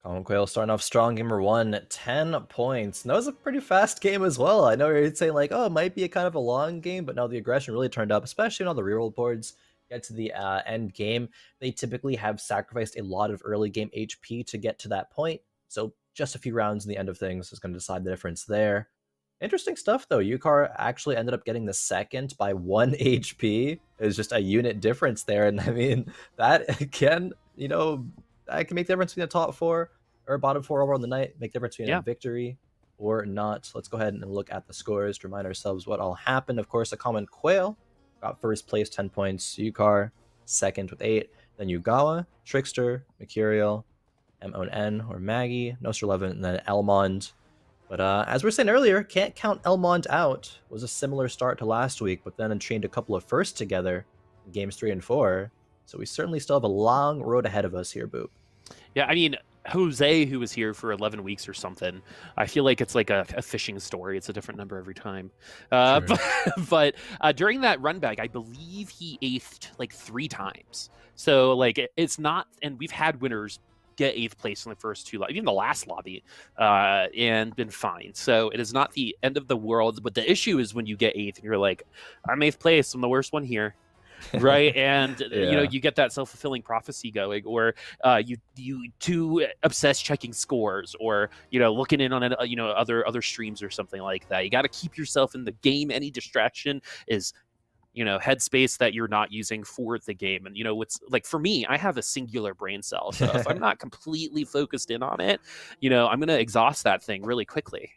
Common Quail starting off strong, gamer 1, 10 points. And that was a pretty fast game as well. I know you're saying like, oh, it might be a kind of a long game, but no, the aggression really turned up, especially on the reroll boards. Get to the end game, they typically have sacrificed a lot of early game HP to get to that point. So just a few rounds in the end of things is going to decide the difference there. Interesting stuff, though. Yukar actually ended up getting the second by 1 HP. It was just a unit difference there. And I mean, that can, that can make the difference between a top 4 or a bottom 4 overall in the night. Make the difference between a victory or not. So let's go ahead and look at the scores to remind ourselves what all happened. Of course, a Common Quail got first place, 10 points. Yukar, second with 8. Then Yugawa, Trickster, Mercurial, MON or Maggie, Noster 11, and then Elmond. But as we were saying earlier, can't count Elmond out. It was a similar start to last week, but then chained a couple of firsts together in games 3 and 4. So we certainly still have a long road ahead of us here, Boop. Yeah, I mean, Jose, who was here for 11 weeks or something, I feel like it's like a fishing story. It's a different number every time. But during that run back, I believe he eighth like 3 times. So like it's not, and we've had winners get 8th place in the first 2, even the last lobby, and been fine. So it is not the end of the world. But the issue is when you get 8th and you're like, I'm 8th place, I'm the worst one here. Right. And you get that self-fulfilling prophecy going, or you too obsessed checking scores, or looking in on other streams or something like that. You got to keep yourself in the game. Any distraction is headspace that you're not using for the game. And what's like, for me, I have a singular brain cell, so if I'm not completely focused in on it, I'm gonna exhaust that thing really quickly.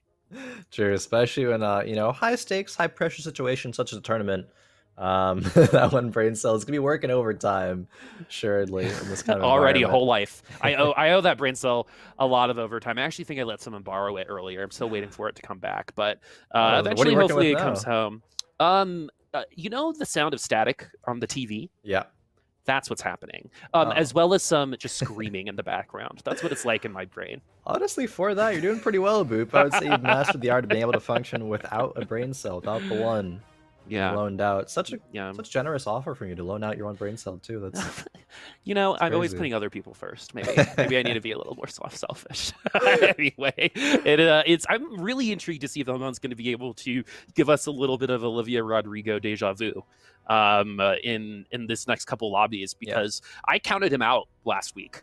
True, especially in high stakes, high pressure situations such as a tournament. That one brain cell is gonna be working overtime, assuredly, in this kind of already a whole life. I owe that brain cell a lot of overtime. I actually think I let someone borrow it earlier. I'm still waiting for it to come back, but eventually, hopefully, it comes home. The sound of static on the TV? Yeah. That's what's happening. Oh. As well as some just screaming in the background. That's what it's like in my brain. Honestly, for that, you're doing pretty well, Boop. I would say you've mastered the art of being able to function without a brain cell, without the one Yeah. loaned out. Such generous offer for you to loan out your one brain cell too. That's I'm always crazy. putting other people first. Maybe I need to be a little more selfish. Anyway, I'm really intrigued to see if Elmon's going to be able to give us a little bit of Olivia Rodrigo deja vu in this next couple lobbies, because I counted him out last week.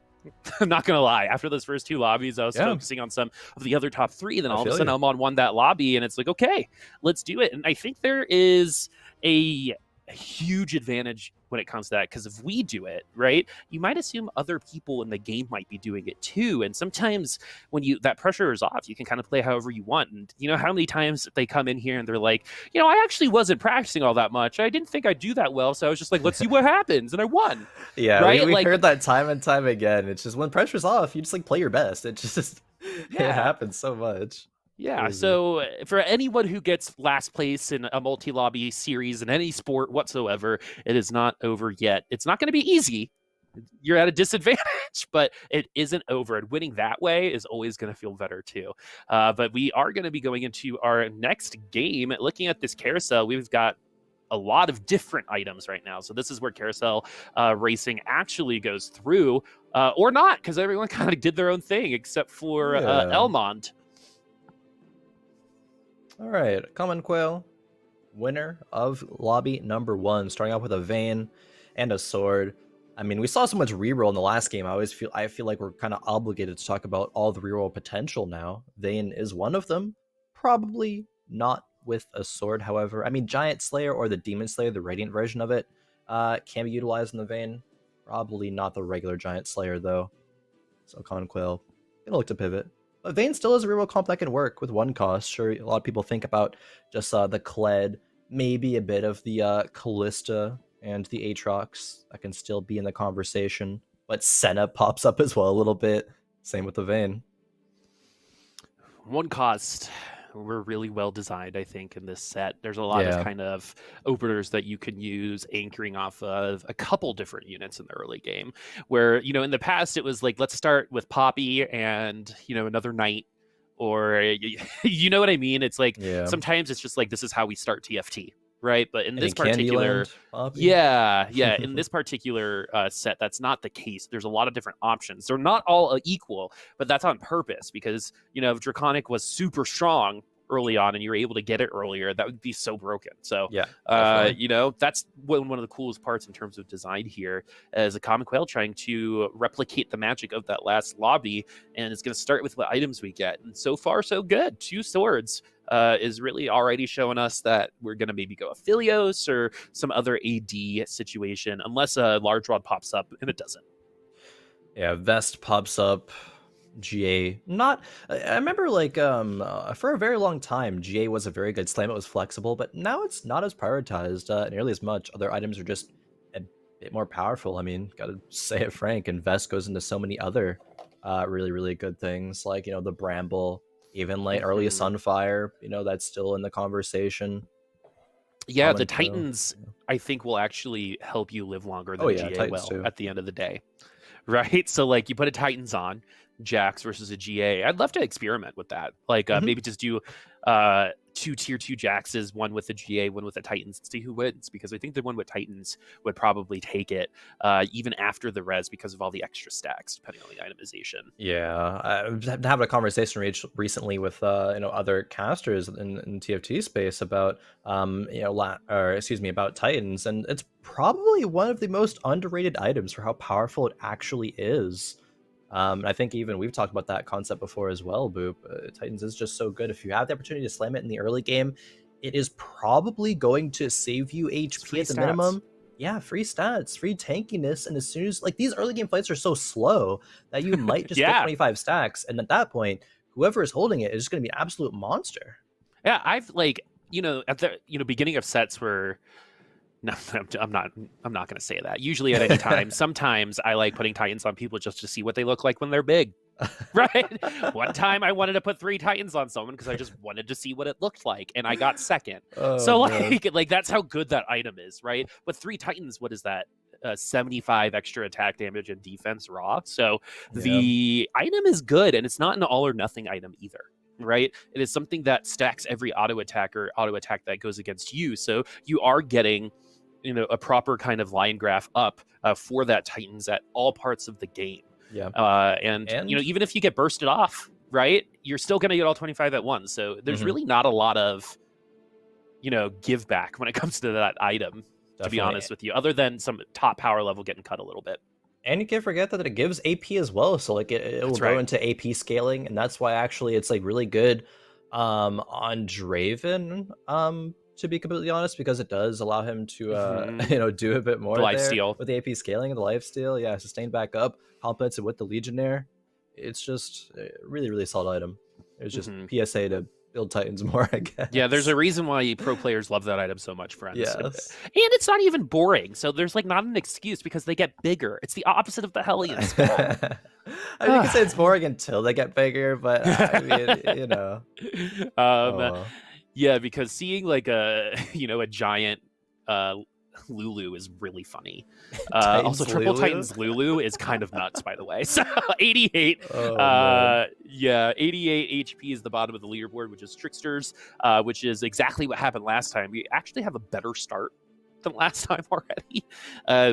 I'm not gonna lie. After those first 2 lobbies, I was focusing on some of the other top 3. Then all of a sudden, Elmon won that lobby, and it's like, okay, let's do it. And I think there is a huge advantage when it comes to that, because if we do it right, you might assume other people in the game might be doing it too. And sometimes when that pressure is off, you can kind of play however you want. And you know how many times they come in here and they're like, I actually wasn't practicing all that much. I didn't think I'd do that well, so I was just like, let's see what happens, and I won. Yeah, right? we heard that time and time again. It's just when pressure's off, you just like play your best. It just it happens so much. Yeah, Crazy. so for anyone who gets last place in a multi-lobby series in any sport whatsoever, it is not over yet. It's not going to be easy. You're at a disadvantage, but it isn't over. And winning that way is always going to feel better too. But we are going to be going into our next game. Looking at this carousel, we've got a lot of different items right now. So this is where carousel racing actually goes through, or not, because everyone kind of did their own thing except for Elmond. All right, Common Quail, winner of lobby number 1, starting off with a Vayne and a sword. I mean, we saw so much reroll in the last game. I feel like we're kind of obligated to talk about all the reroll potential now. Vayne is one of them. Probably not with a sword, however. I mean, Giant Slayer or the Demon Slayer, the Radiant version of it, can be utilized in the Vayne. Probably not the regular Giant Slayer, though. So Common Quail, gonna look to pivot. But Vayne still is a reroll comp that can work with 1 cost. Sure, a lot of people think about just the Kled, maybe a bit of the Callista and the Aatrox that can still be in the conversation. But Senna pops up as well a little bit. Same with the Vayne. 1 cost. We're really well designed, I think, in this set. There's a lot of kind of openers that you can use anchoring off of a couple different units in the early game, where, in the past it was like, let's start with Poppy and, another knight, or you know what I mean? It's like, sometimes it's just like, this is how we start TFT. Right, but in this particular, in this particular set, that's not the case. There's a lot of different options. They're not all equal, but that's on purpose, because if Draconic was super strong early on and you're able to get it earlier, that would be so broken. So that's one of the coolest parts in terms of design here, as a Common Quail trying to replicate the magic of that last lobby, and it's going to start with what items we get. And so far, so good. 2 swords. Is really already showing us that we're going to maybe go Aphelios or some other AD situation, unless a large rod pops up, and it doesn't. Yeah, Vest pops up. GA, I remember for a very long time, GA was a very good slam. It was flexible, but now it's not as prioritized nearly as much. Other items are just a bit more powerful. I mean, gotta say it frank, and Vest goes into so many other really, really good things, like, the Bramble, even like early Sunfire, that's still in the conversation. Yeah, the Titans, I think, will actually help you live longer than GA Titans will at the end of the day. Right? So, like, you put a Titans on, Jax versus a GA. I'd love to experiment with that. Like, maybe just do 2 tier 2 Jaxes, one with a GA, one with a Titans, see who wins, because I think the one with Titans would probably take it even after the res, because of all the extra stacks, depending on the itemization. Yeah, I've been having a conversation recently with other casters in TFT space about about Titans, and it's probably one of the most underrated items for how powerful it actually is. I think even we've talked about that concept before as well, Boop. Titans is just so good. If you have the opportunity to slam it in the early game, it is probably going to save you HP at the minimum. Yeah, free stats, free tankiness, and as soon as, like, these early game fights are so slow that you might just get 25 stacks, and at that point, whoever is holding it is just going to be an absolute monster. Yeah, I've at the beginning of sets where. No, I'm not going to say that. Usually at any time. Sometimes I like putting Titans on people just to see what they look like when they're big. Right? One time I wanted to put 3 Titans on someone because I just wanted to see what it looked like, and I got second. So like that's how good that item is, right? But 3 Titans, what is that? 75 extra attack damage and defense raw. So Yeah. the item is good, and it's not an all or nothing item either. Right, it is something that stacks every auto attack that goes against you. So you are getting, a proper kind of line graph up for that Titans at all parts of the game. Yeah. And even if you get bursted off, right, you're still going to get all 25 at once. So there's really not a lot of, give back when it comes to that item. Definitely. To be honest with you, other than some top power level getting cut a little bit. And you can't forget that it gives AP as well, so like it will go into AP scaling, and that's why actually it's like really good on Draven, to be completely honest, because it does allow him to do a bit more the lifesteal with the AP scaling and the lifesteal. Yeah, sustain back up, complements it with the Legionnaire. It's just a really, really solid item. It's just PSA to build Titans more, I guess. Yeah, there's a reason why pro players love that item so much, friends. Yes. And it's not even boring, so there's like not an excuse because they get bigger. It's the opposite of the Hellions. I mean, you can say it's boring until they get bigger, but I mean, Yeah, because seeing like a giant Lulu is really funny. Also, Triple Lulu? Titans Lulu is kind of nuts, by the way. So 88, 88 HP is the bottom of the leaderboard, which is Tricksters, which is exactly what happened last time. We actually have a better start than last time already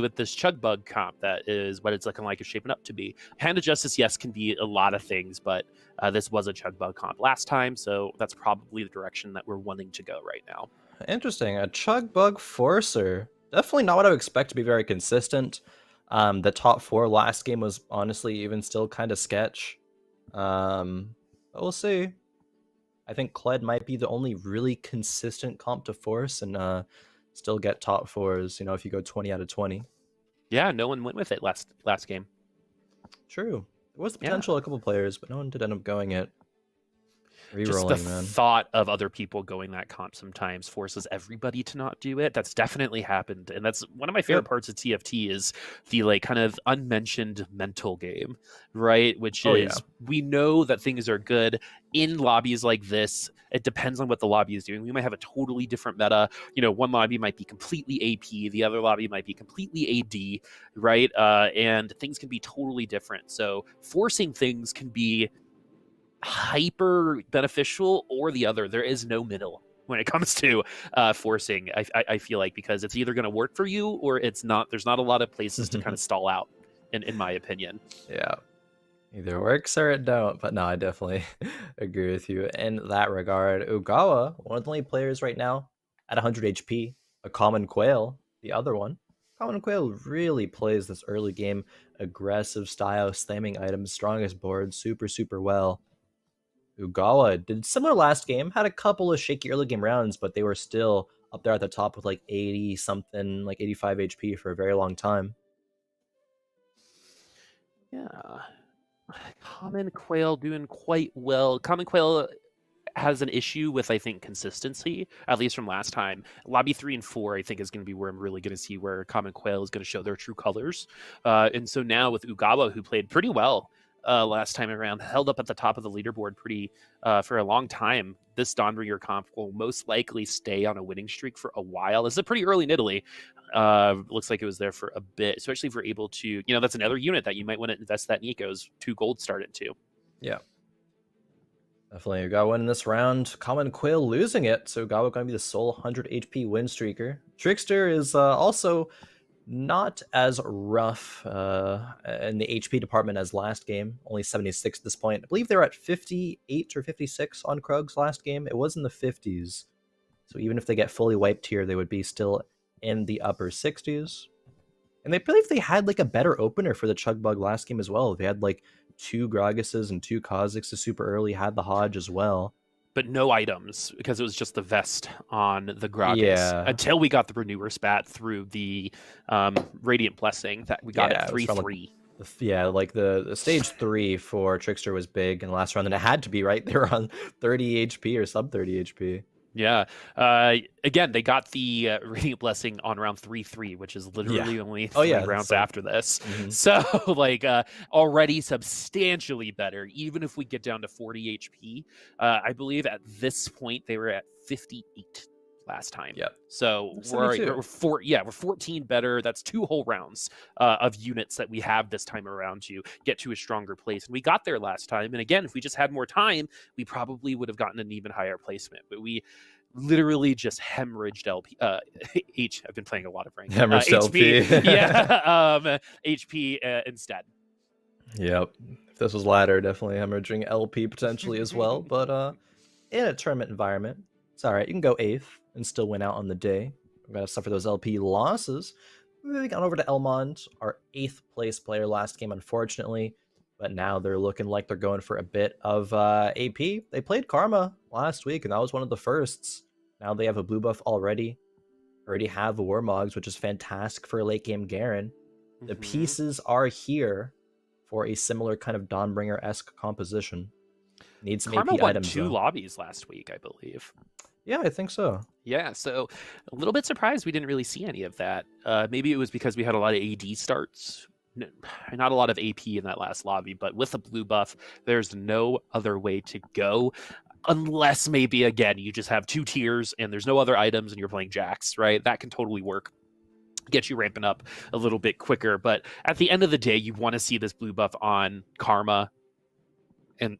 with this Chug Bug comp. That is what it's looking like it's shaping up to be. Hand of Justice, yes, can be a lot of things, but this was a Chug Bug comp last time, so that's probably the direction that we're wanting to go right now. Interesting. A Chug Bug Forcer. Definitely not what I would expect to be very consistent. The top 4 last game was honestly even still kind of sketch. But we'll see. I think Kled might be the only really consistent comp to force and still get top 4s, if you go 20 out of 20. Yeah, no one went with it last game. True. There was the potential a couple players, but no one did end up going it. Just the thought of other people going that comp sometimes forces everybody to not do it. That's definitely happened, and that's one of my favorite parts of TFT is the like kind of unmentioned mental game, right? Which is we know that things are good in lobbies like this. It depends on what the lobby is doing. We might have a totally different meta. One lobby might be completely AP, the other lobby might be completely AD, right? And things can be totally different. So forcing things can be hyper beneficial or the other. There is no middle when it comes to forcing. I feel like, because it's either going to work for you or it's not. There's not a lot of places to kind of stall out, in my opinion. Yeah, either works or it don't. But no, I definitely agree with you in that regard. Ugawa, one of the only players right now at 100 HP. A Common Quail, the other one. Common Quail really plays this early game aggressive style, slamming items, strongest board, super well. Ugawa did similar last game, had a couple of shaky early game rounds, but they were still up there at the top with like 80 something, like 85 HP for a very long time. Yeah. Common Quail doing quite well. Common Quail has an issue with, I think, consistency, at least from last time. Lobby 3 and 4, I think, is going to be where I'm really going to see where Common Quail is going to show their true colors. And so now with Ugawa, who played pretty well last time around, held up at the top of the leaderboard pretty for a long time. This Dawnbringer comp will most likely stay on a winning streak for a while. This is pretty early in Italy. Looks like it was there for a bit, especially if we're able to, that's another unit that you might want to invest that Nico's 2 gold start into. Yeah. Definitely Ugawa winning this round. Common Quail losing it, so Ugawa going to be the sole 100 HP win streaker. Trickster is also not as rough in the HP department as last game. Only 76 at this point. I believe they were at 58 or 56 on Krug's last game. It was in the 50s. So even if they get fully wiped here, they would be still in the upper 60s. And they believe they had like a better opener for the Chug Bug last game as well. They had like 2 Graguses and 2 Kha'Zix super early, had the Hodge as well. But no items, because it was just the vest on the Gragas until we got the Renewer Spat through the Radiant Blessing that we got at 3-3. Yeah, like the stage 3 for Trickster was big in the last round, and it had to be, right? They were on 30 HP or sub 30 HP. Yeah. Again, they got the Radiant Blessing on round 3-3, which is literally only 3 rounds after this. So, already substantially better, even if we get down to 40 HP. I believe at this point they were at 58. last time. Yep. So we're 14 better. That's 2 whole rounds of units that we have this time around to get to a stronger place. And we got there last time. And again, if we just had more time, we probably would have gotten an even higher placement. But we literally just hemorrhaged LP. I've been playing a lot of rank. Hemorrhaged HP, LP. yeah, HP instead. Yep. If this was ladder, definitely hemorrhaging LP potentially as well. But in a tournament environment, it's all right. You can go 8th and still win out on the day. We're going to suffer those LP losses. Moving on over to Elmond, our 8th place player last game, unfortunately. But now they're looking like they're going for a bit of AP. They played Karma last week, and that was one of the firsts. Now they have a blue buff already. Already have Warmogs, which is fantastic for a late game Garen. The pieces are here for a similar kind of Dawnbringer-esque composition. Needs some Karma AP won items, 2 though. lobbies last week, I believe. Yeah, I think so. Yeah, so a little bit surprised we didn't really see any of that. Maybe it was because we had a lot of AD starts. Not a lot of AP in that last lobby, but with a blue buff, there's no other way to go. Unless maybe, again, you just have 2 tiers and there's no other items and you're playing Jax, right? That can totally work. Get you ramping up a little bit quicker. But at the end of the day, you want to see this blue buff on Karma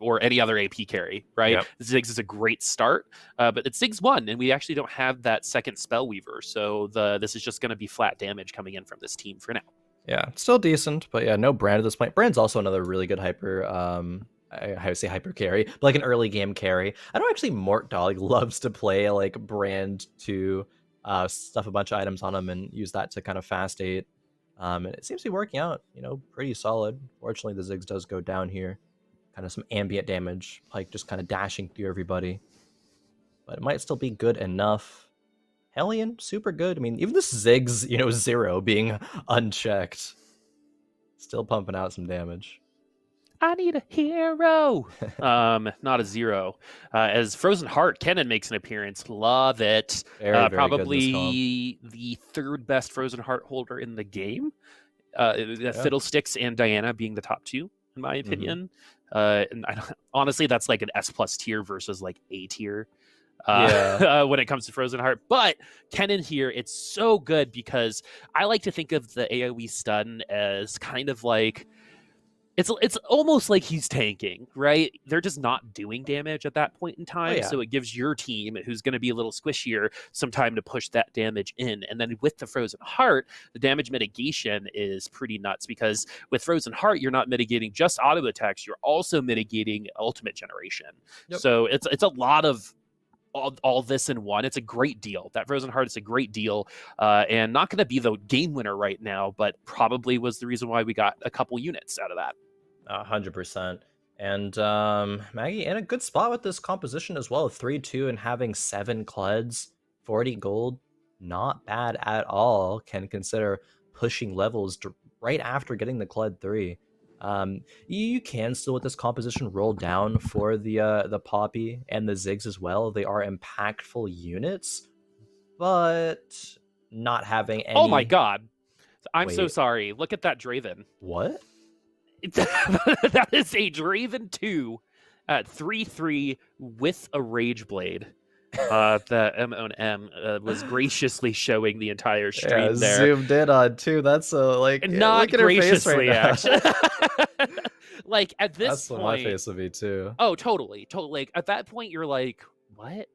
or any other AP carry, right? Yep. Ziggs is a great start, but it's Ziggs 1, and we actually don't have that second Spell Weaver, so this is just going to be flat damage coming in from this team for now. Yeah, still decent, but yeah, no Brand at this point. Brand's also another really good hyper, I would say hyper carry, but like an early game carry. I know actually Mort Dog loves to play like Brand to stuff a bunch of items on him and use that to kind of fast 8. And it seems to be working out, pretty solid. Fortunately, the Ziggs does go down here. Kind of some ambient damage, Pike just kind of dashing through everybody. But it might still be good enough. Hellion, super good. I mean, even this Ziggs, 0 being unchecked. Still pumping out some damage. I need a hero. Not a 0. As Frozen Heart, Kennen makes an appearance. Love it. Very probably the 3rd best Frozen Heart holder in the game. Fiddlesticks and Diana being the top 2, in my opinion. And honestly, that's like an S+ tier versus like A tier. When it comes to Frozen Heart. But Kennen here, it's so good because I like to think of the AoE stun as kind of like it's almost like he's tanking, right? They're just not doing damage at that point in time. So it gives your team, who's going to be a little squishier, some time to push that damage in. And then with the Frozen Heart, the damage mitigation is pretty nuts because with Frozen Heart, you're not mitigating just auto attacks, you're also mitigating ultimate generation. So it's a lot of all this in one. It's a great deal. That Frozen Heart is a great deal, and not going to be the game winner right now, but probably was the reason why we got a couple units out of that. 100%. And Maggie in a good spot with this composition as well. 3-2 and having 7 Cluds, 40 gold. Not bad at all. Can consider pushing levels right after getting the Clud 3. You can still with this composition roll down for the Poppy and the Ziggs as well. They are impactful units, but not having any... Oh my god. I'm so sorry. Look at that Draven. What? That is a Draven 2 at 3-3 with a Rage Blade. The M was graciously showing the entire stream there. Zoomed in on too. That's like not look at her face graciously, right now. actually. Like at this that's point, what my face would be too. Oh, totally. Like at that point, you're like, what?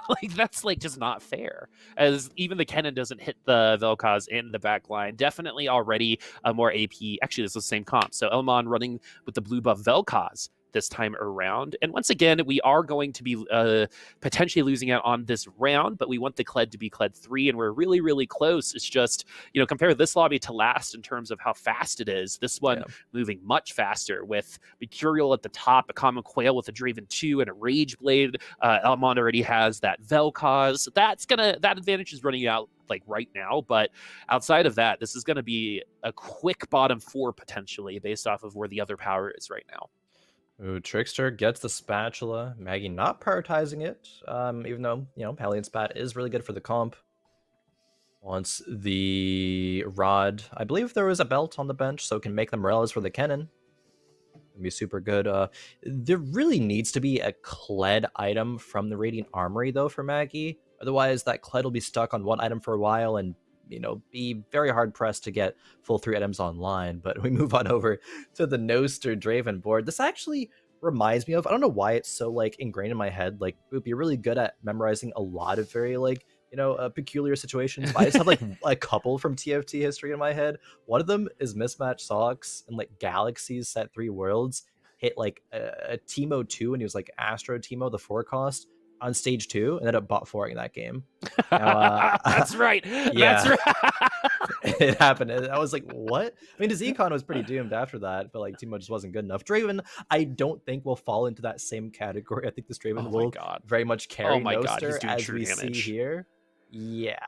Like that's like just not fair. As even the Kennen doesn't hit the Vel'Koz in the back line. Definitely already a more AP. Actually, this is the same comp. So Elmon running with the blue buff Vel'Koz this time around. And once again, we are going to be potentially losing out on this round, but we want the Kled to be Kled 3, and we're really, really close. It's just, compare this lobby to last in terms of how fast it is. This one moving much faster with Mercurial at the top, a Common Quail with a Draven 2 and a Rage Blade. Elmon already has that Vel'Koz. That advantage is running out like right now, but outside of that, this is going to be a quick bottom 4 potentially based off of where the other power is right now. Ooh, Trickster gets the spatula. Maggie not prioritizing it, even though, Hellion Spat is really good for the comp. Wants the Rod. I believe there was a belt on the bench, so can make them Morellas for the Kennen. Gonna be super good. There really needs to be a Kled item from the Radiant Armory though for Maggie. Otherwise, that Kled will be stuck on one item for a while and be very hard pressed to get full 3 items online. But we move on over to the Noster Draven board. This actually reminds me of, I don't know why it's so like ingrained in my head. Like, Boop, you're really good at memorizing a lot of very like peculiar situations. But I just have like a couple from TFT history in my head. One of them is Mismatch Socks and like Galaxies Set 3 Worlds hit like a Teemo 2, and he was like Astro Teemo, the 4 cost on stage 2, and ended up bot 4ing that game. Now, That's right. Yeah. That's right. It happened. And I was like, what? I mean, his econ was pretty doomed after that, but like Teemo just wasn't good enough. Draven, I don't think will fall into that same category. I think this Draven will very much carry Noster as we see here. Yeah,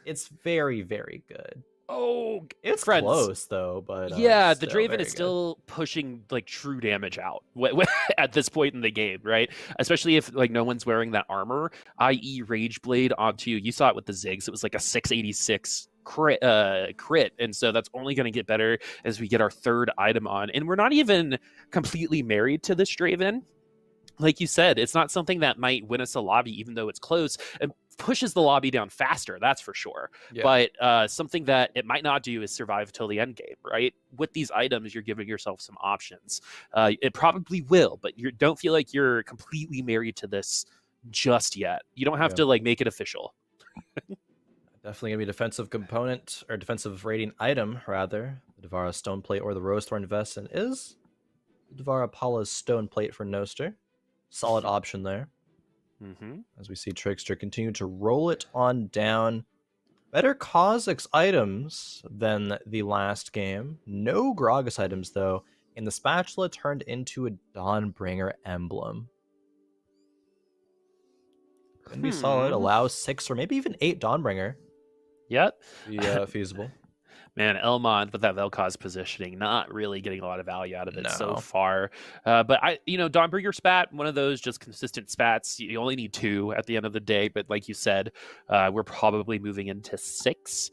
it's very, very good. Oh, it's close though, but yeah, the Draven is still pushing like true damage out at this point in the game, right? Especially if like no one's wearing that armor, i.e. Rage Blade onto you. Saw it with the Ziggs. It was like a 686 crit, and so that's only going to get better as we get our 3rd item on. And we're not even completely married to this Draven. Like you said, it's not something that might win us a lobby, even though it's close. It pushes the lobby down faster, that's for sure. Yeah. But something that it might not do is survive till the end game, right? With these items, you're giving yourself some options. It probably will, but you don't feel like you're completely married to this just yet. You don't have to like make it official. Definitely gonna be a defensive component, or defensive rating item rather. The Devara Stone Plate or the Rose Thorn Vest, and is the Devara Paula's Stone Plate for Noster. Solid option there. As we see Trickster continue to roll it on down. Better Kha'Zix items than the last game. No Gragas items though, and the spatula turned into a Dawnbringer emblem. Gonna be solid. Allow 6 or maybe even 8 Dawnbringer. Yep. Be feasible. Man, Elmond with that Vel'Koz positioning, not really getting a lot of value out of it so far. But Dawnbringer spat, one of those just consistent spats. You only need 2 at the end of the day. But like you said, we're probably moving into 6.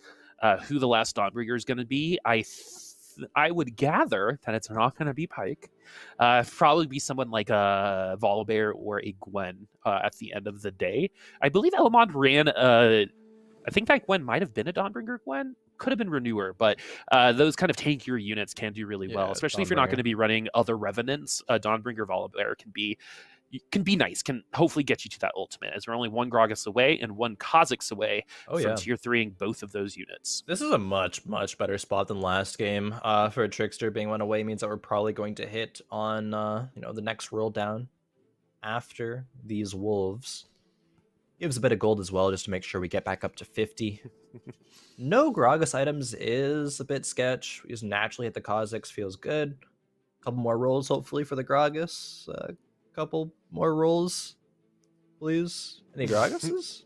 Who the last Dawnbringer is going to be, I would gather that it's not going to be Pyke. Probably be someone like a Volibear or a Gwen at the end of the day. I believe Elmond ran I think that Gwen might have been a Dawnbringer Gwen. Could have been Renewer, but those kind of tankier units can do really well, especially if you're not going to be running other Revenants. Dawnbringer Volibear can be nice, can hopefully get you to that ultimate, as we're only 1 Gragas away and 1 Kha'Zix away from tier 3ing both of those units. This is a much, much better spot than last game. For a Trickster being 1 away means that we're probably going to hit on the next roll down after these Wolves. Gives a bit of gold as well, just to make sure we get back up to 50. No Gragas items is a bit sketch. We just naturally hit the Kha'Zix, feels good. A couple more rolls, hopefully, for the Gragas. A couple more rolls, please. Any Gragases?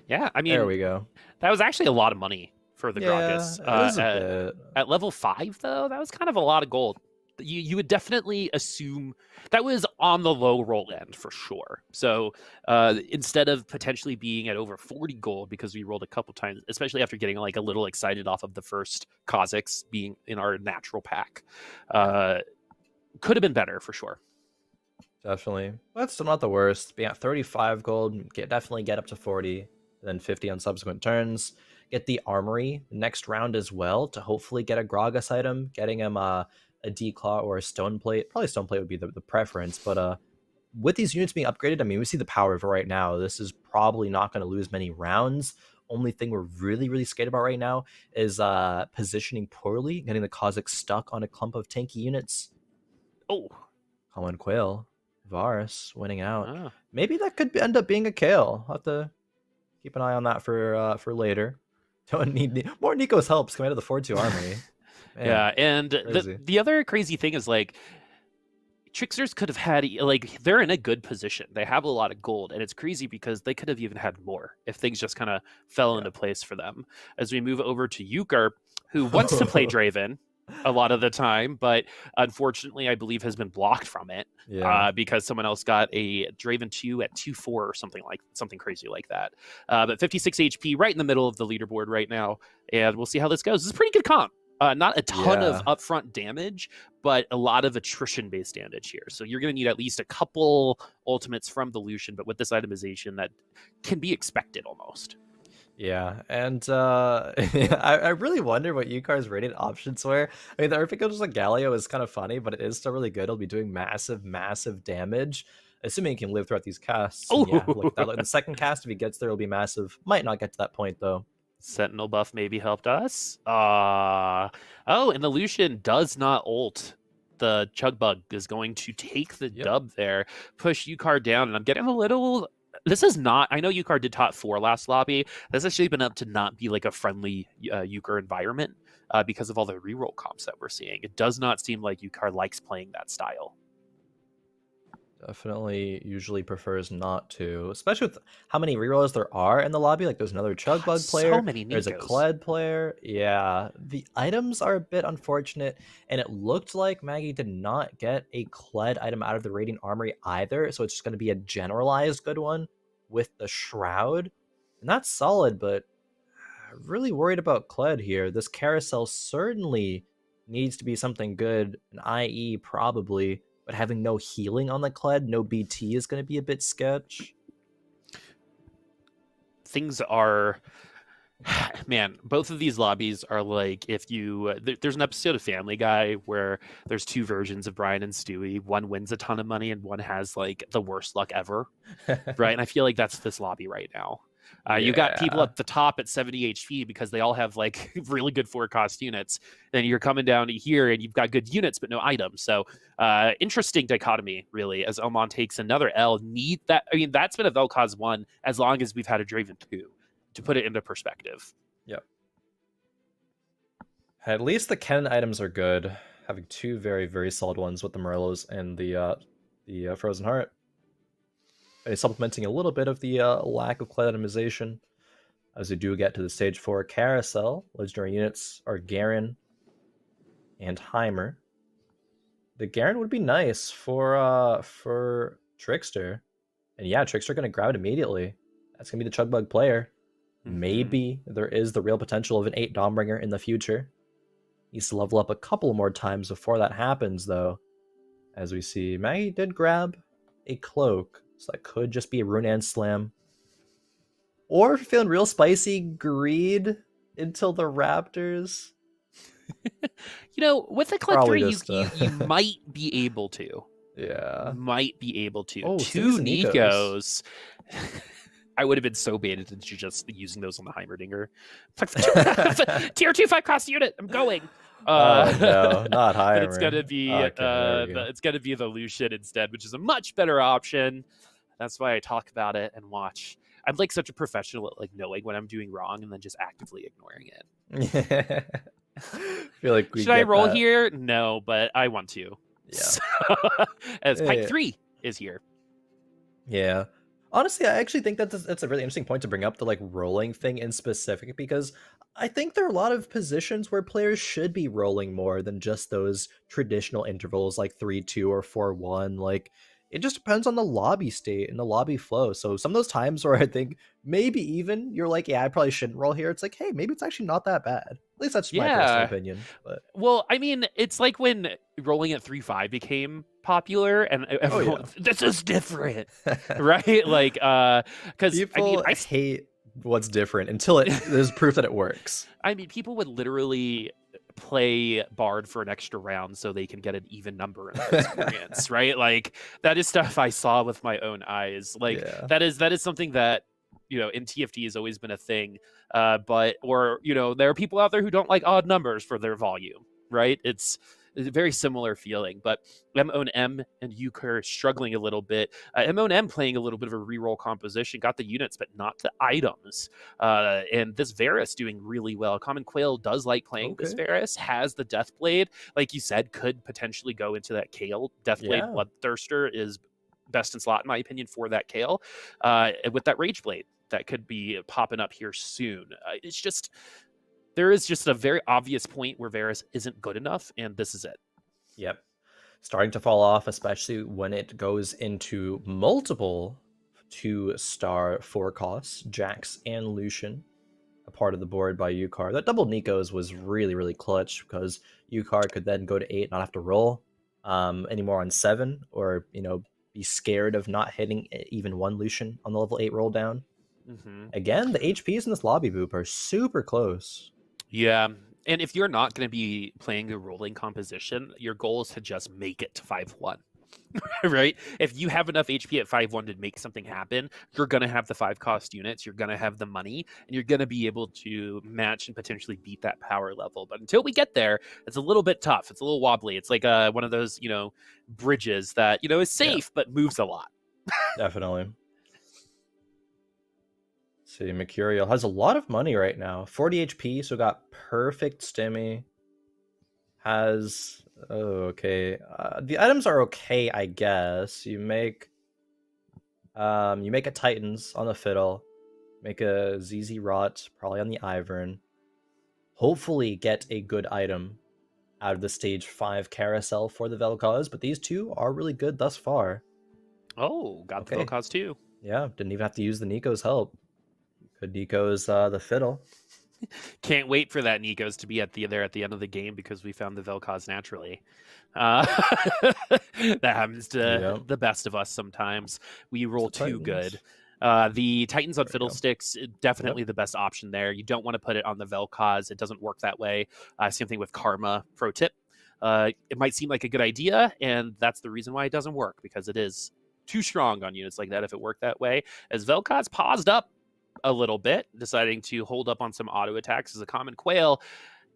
Yeah, I mean, there we go. That was actually a lot of money for the Gragas. At level 5, though, that was kind of a lot of gold. You would definitely assume that was on the low roll end for sure. So instead of potentially being at over 40 gold because we rolled a couple times, especially after getting like a little excited off of the first Kha'Zix being in our natural pack, could have been better for sure. Definitely. That's still not the worst. Being at 35 gold, definitely get up to 40, then 50 on subsequent turns. Get the Armory next round as well to hopefully get a Gragas item, getting him a D-Claw or a Stone Plate. Probably Stone Plate would be the preference, but with these units being upgraded, I mean, we see the power of it right now. This is probably not going to lose many rounds. Only thing we're really, really scared about right now is positioning poorly, getting the Kha'Zix stuck on a clump of tanky units. Oh. Common Quail. Varus winning out. Maybe that could end up being a Kale. I'll have to keep an eye on that for later. Don't need more Nico's helps coming out of the 4-2 Armory. Man, yeah, and the other crazy thing is like Tricksters could have had like they're in a good position. They have a lot of gold, and it's crazy because they could have even had more if things just kind of fell into place for them. As we move over to Euchre, who wants to play Draven a lot of the time, but unfortunately I believe has been blocked from it because someone else got a Draven 2 at 2-4 or something crazy like that. But 56 HP right in the middle of the leaderboard right now, and we'll see how this goes. This is a pretty good comp. Not a ton of Yeah. upfront damage, but a lot of attrition-based damage here. So you're going to need at least a couple ultimates from the Lucian, but with this itemization, that can be expected almost. Yeah, and I really wonder what Yukar's rated options were. I mean, the Earthquake just like Galio is kind of funny, but it is still really good. It'll be doing massive damage, assuming he can live throughout these casts. And yeah, look at that. Look, in the second cast, if he gets there, it'll be massive. Might not get to that point though. Sentinel buff maybe helped us. Oh, and the Lucian does not ult. The Chugbug is going to take the dub there, push Yukar down, and I'm getting a little. This is not. I know Yukar did top 4 last lobby. This has shaping up to not be like a friendly Yukar environment because of all the reroll comps that we're seeing. It does not seem like Yukar likes playing that style. Definitely usually prefers not to, especially with how many rerollers there are in the lobby. Like there's another Chugbug player, so many there's a Kled player. Yeah, the items are a bit unfortunate, and it looked like Maggie did not get a Kled item out of the Radiant Armory either, so it's just going to be a generalized good one with the Shroud, and that's solid, but really worried about Kled here. This carousel certainly needs to be something good, an IE probably, but having no healing on the Kled, no BT is going to be a bit sketch. Things are, man, both of these lobbies are like, if you, there's an episode of Family Guy where there's 2 versions of Brian and Stewie. One wins a ton of money and one has like the worst luck ever, right? And I feel like that's this lobby right now. You got people at the top at 70 HP because they all have like really good 4-cost units. Then you're coming down to here and you've got good units but no items. So interesting dichotomy, really, as Oman takes another L. I mean, that's been a Vel'Koz 1 as long as we've had a Draven 2, to put it into perspective. Yep. At least the Ken items are good. Having 2 very solid ones with the Morellos and the Frozen Heart. Supplementing a little bit of the lack of Kled itemization. As we do get to the stage 4 carousel, legendary units are Garen and Heimer. The Garen would be nice for Trickster. And yeah, Trickster going to grab it immediately. That's going to be the Chugbug player. Maybe there is the real potential of an 8 Dawnbringer in the future. Needs to level up a couple more times before that happens, though. As we see, Maggie did grab a cloak. So that could just be a Runan Slam. Or if you're feeling real spicy, Greed until the Raptors. You know, with the Click 3, you might be able to. Yeah. Might be able to. Oh, 2 Nikos. I would have been so baited into just using those on the Heimerdinger. Tier 2 5-cost unit. I'm going. No, not Heimer. But it's gonna be it's gonna be the Lucian instead, which is a much better option. That's why I talk about it and watch. I'm like such a professional at like knowing when I'm doing wrong and then just actively ignoring it. Feel like should I roll here? No, but I want to. Yeah. So, as Pipe 3 is here. Yeah. Honestly, I actually think that's a really interesting point to bring up, the like rolling thing in specific, because I think there are a lot of positions where players should be rolling more than just those traditional intervals like 3-2 or 4-1. Like, it just depends on the lobby state and the lobby flow. So some of those times where I think maybe even you're like, yeah, I probably shouldn't roll here. It's like, hey, maybe it's actually not that bad. At least that's my personal opinion. But well, I mean, it's like when rolling at 3-5 became popular and everyone, this is different, right? Like, because I hate what's different until there's proof that it works. I mean, people would literally play Bard for an extra round so they can get an even number in experience, right? Like, that is stuff I saw with my own eyes. Like, that is something that, you know, in TFT has always been a thing. But there are people out there who don't like odd numbers for their volume, right? It's a very similar feeling, but M and Yukar struggling a little bit. M playing a little bit of a reroll composition, got the units, but not the items. And this Varus doing really well. Common Quail does like playing this Varus, has the Deathblade, like you said, could potentially go into that Kale. Deathblade Bloodthirster is best in slot, in my opinion, for that Kale. With that Rageblade, that could be popping up here soon. It's just... there is just a very obvious point where Varus isn't good enough, and this is it. Yep. Starting to fall off, especially when it goes into multiple 2-star 4 costs, Jax and Lucian. part of the board by Yukar. That double Nikos was really, really clutch because Yukar could then go to 8, not have to roll anymore on 7, or, be scared of not hitting even one Lucian on the level 8 roll down. Again, the HPs in this lobby, Boop, are super close. Yeah. And if you're not going to be playing a rolling composition, your goal is to just make it to 5-1. Right? If you have enough HP at 5-1 to make something happen, you're going to have the 5 cost units, you're going to have the money, and you're going to be able to match and potentially beat that power level. But until we get there, it's a little bit tough. It's a little wobbly. It's like one of those, bridges that, is safe, but moves a lot. Definitely. See, Mercurial has a lot of money right now. 40 HP, so got perfect stimmy. Has... Oh, okay. The items are okay, I guess. You make a Titans on the Fiddle. Make a ZZ Rot, probably on the Ivern. Hopefully get a good item out of the stage 5 carousel for the Vel'Koz, but these two are really good thus far. Oh, got the Vel'Koz too. Yeah, didn't even have to use the Nico's help. Could Nico's the Fiddle. Can't wait for that Nikos to be at the end of the game because we found the Vel'Koz naturally. That happens to the best of us sometimes. We roll too good. The Titans on Fiddlesticks, definitely the best option there. You don't want to put it on the Vel'Koz. It doesn't work that way. Same thing with Karma. Pro tip. It might seem like a good idea, and that's the reason why it doesn't work, because it is too strong on units like that if it worked that way. As Vel'Koz paused up a little bit, deciding to hold up on some auto attacks as a common quail,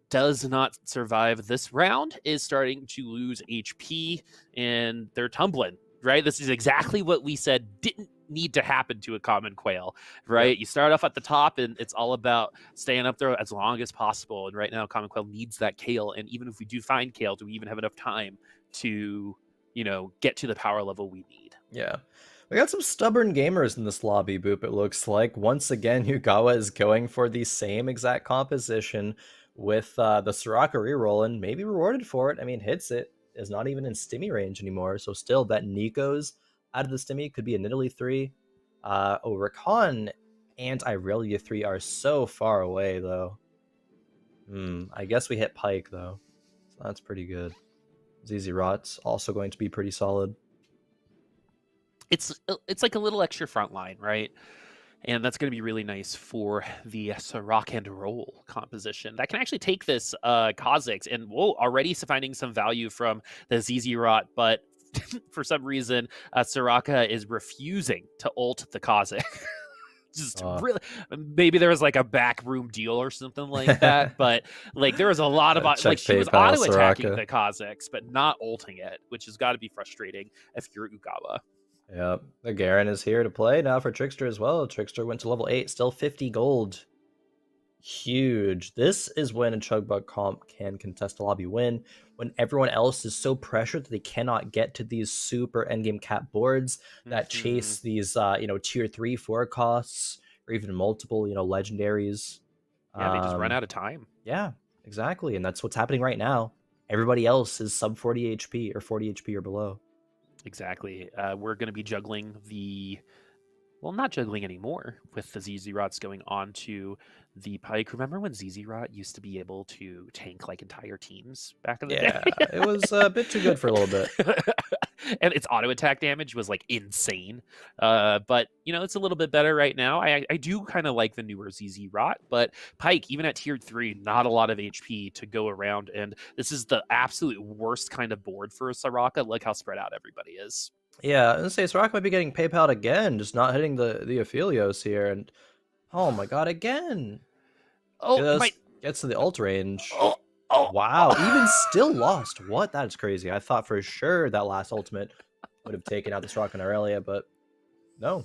does not survive this round, is starting to lose HP, and they're tumbling, right? This is exactly what we said didn't need to happen to a common quail, right? Yep. You start off at the top, and it's all about staying up there as long as possible, and right now common quail needs that kale, and even if we do find kale, do we even have enough time to, get to the power level we need? Yeah. We got some stubborn gamers in this lobby, Boop, it looks like. Once again, Yugawa is going for the same exact composition with the Soraka reroll, and maybe rewarded for it. I mean, hits it, is not even in stimmy range anymore, so still that Nico's out of the stimmy could be a Nidalee 3. Rakan and Irelia 3 are so far away, though. I guess we hit Pike, though, so that's pretty good. ZZ Rot's also going to be pretty solid. It's like a little extra front line, right? And that's going to be really nice for the Rock and Roll composition. That can actually take this Kha'Zix, and already finding some value from the ZZ Rot, but for some reason, Soraka is refusing to ult the Kha'Zix. Just really, maybe there was like a backroom deal or something like that, but like there was a lot of like she was auto attacking the Kha'Zix, but not ulting it, which has got to be frustrating if you're Ugawa. Yep, the Garen is here to play now for Trickster as well. Trickster went to level 8, still 50 gold. Huge. This is when a Chugbug comp can contest a lobby win, when everyone else is so pressured that they cannot get to these super endgame cap boards that chase these, tier 3, 4 costs, or even multiple, legendaries. Yeah, they just run out of time. Yeah, exactly. And that's what's happening right now. Everybody else is sub 40 HP or 40 HP or below. Exactly. We're going to be juggling not juggling anymore with the ZZ Rots going on to the Pike. Remember when ZZ Rot used to be able to tank like entire teams back in the day? Yeah, it was a bit too good for a little bit. And its auto attack damage was like insane. But it's a little bit better right now. I do kind of like the newer ZZ Rot, but Pike, even at tier 3, not a lot of HP to go around. And this is the absolute worst kind of board for a Soraka. Look how spread out everybody is. Yeah, I was gonna say Soraka might be getting PayPal again, just not hitting the Aphelios here, and oh my god, again! Gets to the ult range. Wow, even still lost. What? That's crazy. I thought for sure that last ultimate would have taken out the Soraka and Aurelia, but no.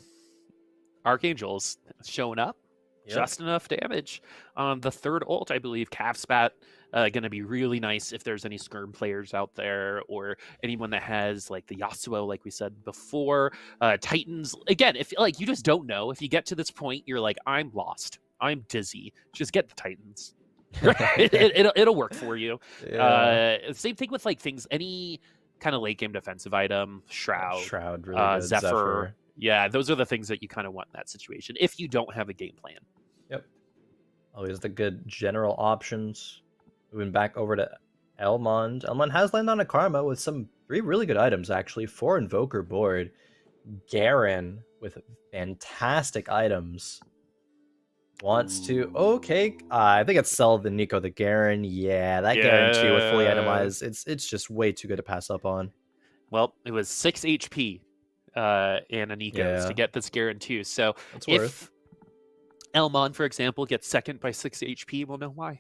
Archangel's showing up. Yep. Just enough damage on the third ult, I believe. Calf Spat going to be really nice if there's any Skirm players out there, or anyone that has like the Yasuo, like we said before. Titans, again, if like you just don't know, if you get to this point, you're like, I'm lost, I'm dizzy. Just get the Titans. It'll work for you. Yeah. Same thing with like things, any kind of late game defensive item, Shroud, really good. Zephyr. Yeah, those are the things that you kind of want in that situation if you don't have a game plan. Yep. Always the good general options. Moving back over to Elmond. Elmond has landed on a Karma with some 3 really good items, actually. 4 Invoker board. Garen with fantastic items. Wants to... Okay, I think it's sell the Nico the Garen. Yeah, that Garen 2 with fully itemized. It's just way too good to pass up on. Well, it was 6 HP and a Nico's to get this Garen 2. So that's if worth. Elmon, for example, gets second by 6 HP, we'll know why.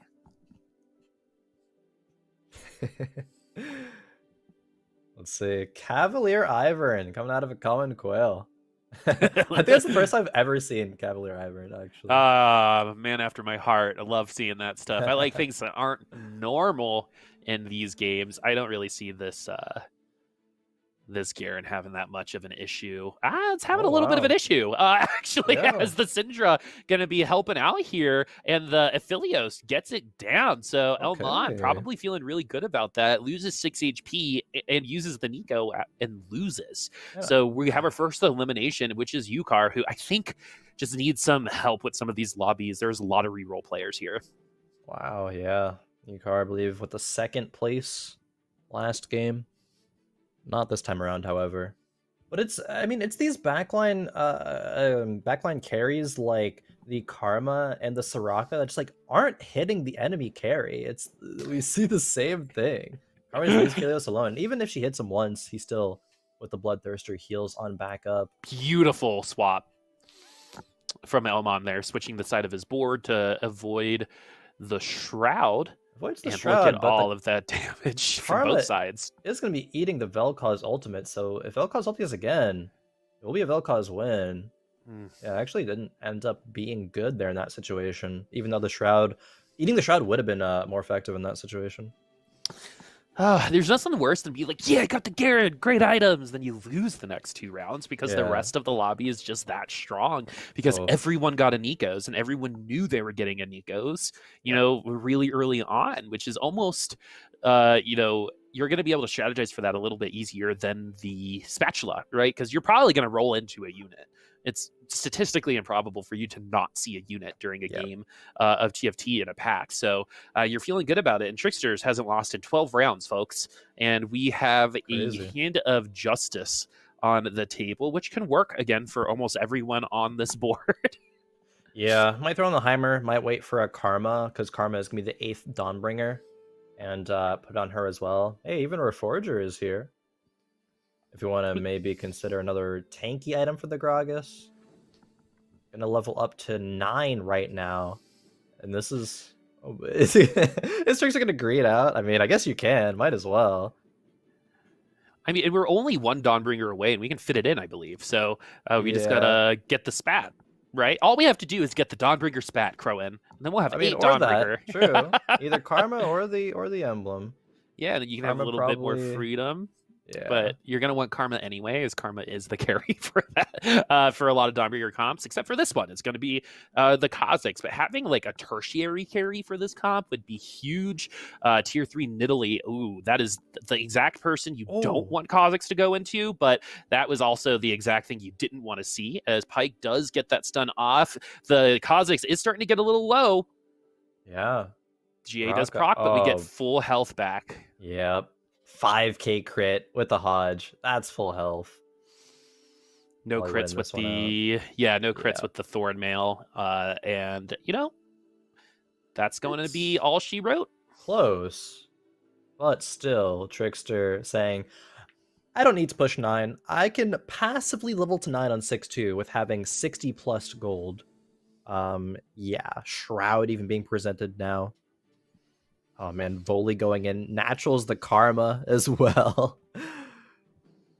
Let's see. Cavalier Ivern coming out of a common quail. I think that's the first I've ever seen Cavalier Ivern, actually. Man after my heart. I love seeing that stuff. I like things that aren't normal in these games. I don't really see this this Garen having that much of an issue. It's having a little bit of an issue. Actually, as the Syndra going to be helping out here, and the Aphelios gets it down. So Elmon probably feeling really good about that. Loses 6 HP and uses the Nico and loses. So we have our first elimination, which is Yukar, who I think just needs some help with some of these lobbies. There's a lot of reroll players here. Wow, yeah. Yukar, I believe, with the 2nd place last game. Not this time around, however. But it's, I mean, it's these backline carries like the Karma and the Soraka that just like aren't hitting the enemy carry. We see the same thing. Karma just leaves Kalios alone. Even if she hits him once, he still, with the Bloodthirster, heals on backup. Beautiful swap from Elmon there, switching the side of his board to avoid the Shroud. Avoids the and Shroud, look at all of that damage from both sides. It's going to be eating the Vel'Koz ultimate, so if Vel'Koz ultimates again, it will be a Vel'Koz win. Yeah, actually didn't end up being good there in that situation, even though eating the Shroud would have been more effective in that situation. There's nothing worse than be like, yeah, I got the Garen, great items. Then you lose the next 2 rounds because the rest of the lobby is just that strong because everyone got a Nikos and everyone knew they were getting a Nikos, you know, really early on, which is almost, you know, you're going to be able to strategize for that a little bit easier than the spatula, right? Because you're probably going to roll into a unit. It's statistically improbable for you to not see a unit during a game of TFT in a pack. So you're feeling good about it. And Tricksters hasn't lost in 12 rounds, folks. And we have a Hand of Justice on the table, which can work, again, for almost everyone on this board. Yeah, might throw on the Heimer, might wait for a Karma, because Karma is going to be the 8th Dawnbringer, and put on her as well. Hey, even Reforger is here. If you want to maybe consider another tanky item for the Gragas. Gonna level up to 9 right now. And this is... is Tricks gonna green out? I mean, I guess you can. Might as well. I mean, we're only 1 Dawnbringer away, and we can fit it in, I believe. So we just gotta get the spat, right? All we have to do is get the Dawnbringer spat, Khroen, and then we'll have 8 Dawnbringer. True. Either Karma or the emblem. Yeah, and you can have a little bit more freedom. Yeah. But you're going to want Karma anyway, as Karma is the carry for that, for a lot of Dawnbringer comps, except for this one. It's going to be the Kha'Zix. But having like a tertiary carry for this comp would be huge. Tier 3 Nidalee, ooh, that is the exact person you don't want Kha'Zix to go into, but that was also the exact thing you didn't want to see, as Pyke does get that stun off. The Kha'Zix is starting to get a little low. Yeah. GA does proc, but we get full health back. Yep. 5k crit with the Hodge. That's full health. No crits with the crits with the Thorn Mail. And you know, that's going to be all she wrote. Close. But still, Trickster saying, I don't need to push 9. I can passively level to 9 on 6-2 with having 60 plus gold. Yeah, Shroud even being presented now. Oh man, Volley going in. Natural's the Karma as well.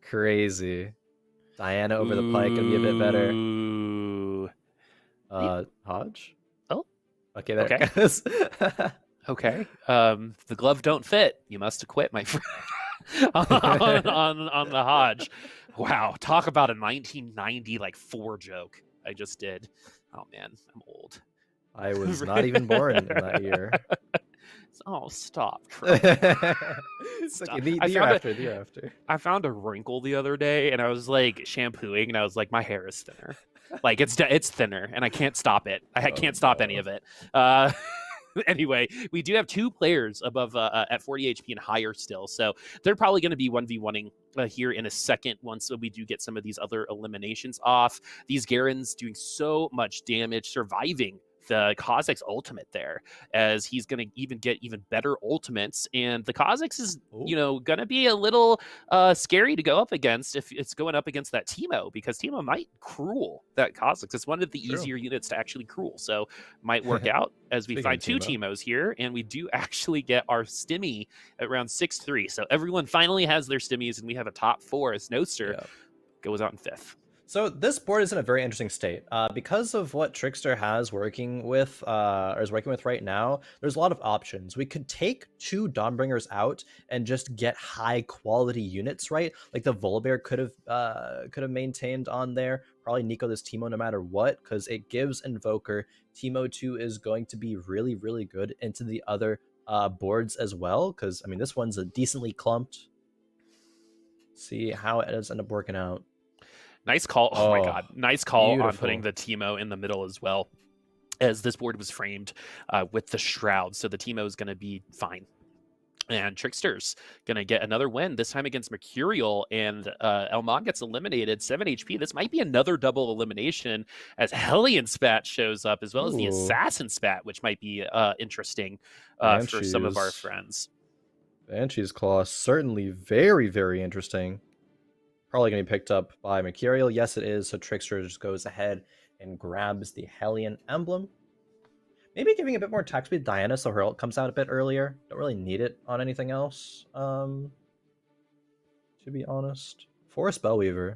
Crazy. Diana over the Pyke gonna be a bit better. Hodge? Oh. Okay, there it goes. Okay. The glove don't fit. You must have quit, my friend. on the Hodge. Wow. Talk about a 1990 like 4 joke I just did. Oh man, I'm old. I was not even born in that year. Oh, stop. Stop. Okay, the year after. I found a wrinkle the other day, and I was like shampooing, and I was like, my hair is thinner. Like it's thinner, and I can't stop it. I can't stop any of it. Anyway, we do have 2 players above at 40 HP and higher still, so they're probably going to be 1v1ing here in a second once we do get some of these other eliminations off. These Garens doing so much damage, surviving the Kha'Zix ultimate there, as he's going to even get even better ultimates, and the Kha'Zix is going to be a little scary to go up against if it's going up against that Teemo, because Teemo might cruel that Kha'Zix. It's one of the easier units to actually cruel, so might work out as we find 2 Teemos here, and we do actually get our Stimmy at around 6-3. So everyone finally has their Stimmies, and we have a top 4 as Noster goes out in 5th. So this board is in a very interesting state because of what Trickster has working with, or is working with right now. There's a lot of options. We could take 2 Dawnbringers out and just get high quality units, right? Like the Volibear could have maintained on there. Probably Nico this Teemo no matter what, because it gives Invoker. Teemo 2 is going to be really, really good into the other boards as well, because I mean this one's a decently clumped. See how it does end up working out. Nice call. Oh my god. Nice call beautiful. On putting the Teemo in the middle as well, as this board was framed with the Shroud. So the Teemo is going to be fine. And Trickster's going to get another win, this time against Mercurial, and Elmon gets eliminated, 7 HP. This might be another double elimination as Hellion Spat shows up, as well as the Assassin Spat, which might be interesting for some of our friends. Banshee's Claw, certainly very, very interesting. Probably going to be picked up by Mercurial. Yes, it is. So Trickster just goes ahead and grabs the Hellion Emblem. Maybe giving a bit more attack speed to Diana so her ult comes out a bit earlier. Don't really need it on anything else, to be honest. Forest Bellweaver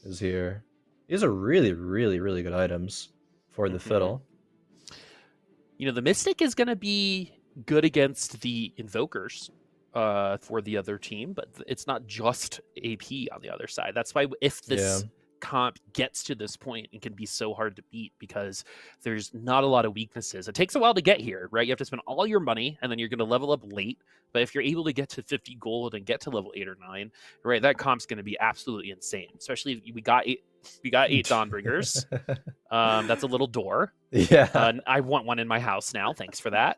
is here. These are really, really, really good items for the Fiddle. The Mystic is going to be good against the Invokers. For the other team, but it's not just AP on the other side. That's why if this comp gets to this point, it can be so hard to beat, because there's not a lot of weaknesses. It takes a while to get here, right? You have to spend all your money, and then you're going to level up late. But if you're able to get to 50 gold and get to level 8 or 9, right, that comp's going to be absolutely insane. Especially if we got 8 Dawnbringers. That's a little door. Yeah. I want one in my house now. Thanks for that.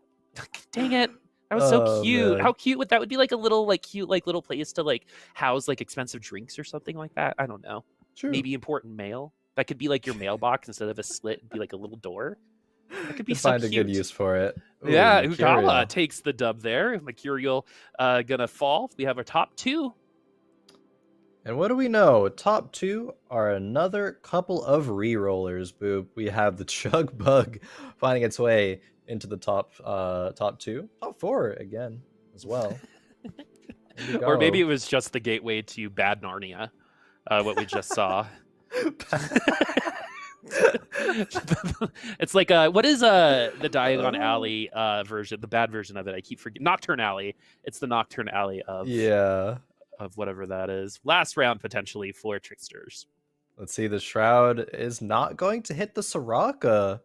Dang it. That was so cute. Man. How cute would that would be, like a little cute little place to house expensive drinks or something like that. I don't know. True. Maybe important mail. That could be your mailbox instead of a slit. It'd be a little door. That could be so find cute. A good use for it. Ooh, yeah, Ugala takes the dub there. Mercurial gonna fall. We have our top 2. And what do we know? Top 2 are another couple of rerollers, Boop. We have the Chug Bug finding its way into the top 2, top 4 again as well. Or maybe it was just the gateway to Bad Narnia, what we just saw. It's what is the Diagon Alley version, the bad version of it? I keep forgetting. Nocturne Alley. It's the Nocturne Alley of whatever that is. Last round potentially for Tricksters. Let's see. The Shroud is not going to hit the Soraka.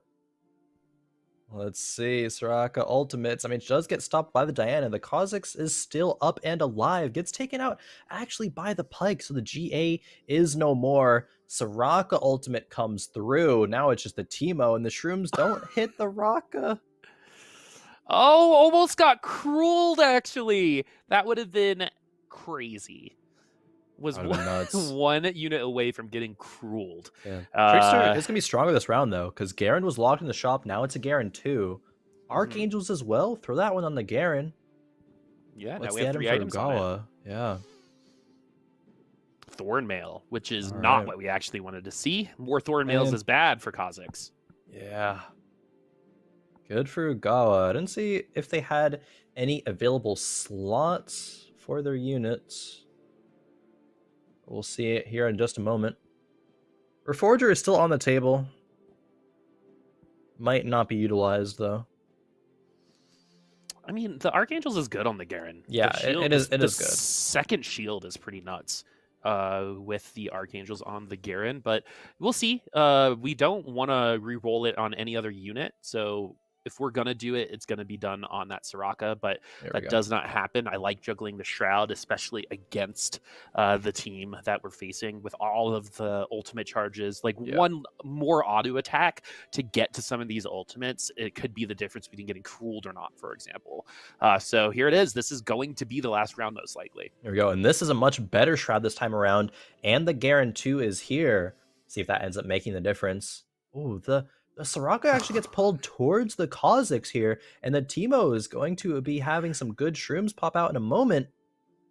Let's see, Soraka ultimates. I mean, it does get stopped by the Diana. The Kha'Zix is still up and alive. Gets taken out actually by the Pike. So the GA is no more. Soraka ultimate comes through. Now it's just the Teemo, and the Shrooms don't hit the Raka. Oh, almost got crueled, actually. That would have been crazy. Was one unit away from getting crueled. Yeah. Trickster is going to be stronger this round, though, because Garen was locked in the shop. Now it's a Garen 2. Archangels as well. Throw that one on the Garen. Yeah, now we have 3 items on it. Yeah. Thornmail, which is not what we actually wanted to see. More Thornmails is bad for Kha'Zix. Yeah. Good for Ugawa. I didn't see if they had any available slots for their units. We'll see it here in just a moment. Reforger is still on the table. Might not be utilized, though. I mean, the Archangels is good on the Garen. Yeah, it is good. Second shield is pretty nuts with the Archangels on the Garen, but we'll see. We don't want to re-roll it on any other unit, so if we're gonna do it, it's gonna be done on that Soraka, but that go. does not happen. I like juggling the Shroud, especially against the team that we're facing with all of the ultimate charges. Like one more auto attack to get to some of these ultimates, it could be the difference between getting cooled or not, for example. So here it is. This is going to be the last round, most likely. There we go. And this is a much better Shroud this time around. And the Garen 2 is here. See if that ends up making the difference. Ooh, the Soraka actually gets pulled towards the Kha'Zix here. And the Teemo is going to be having some good shrooms pop out in a moment.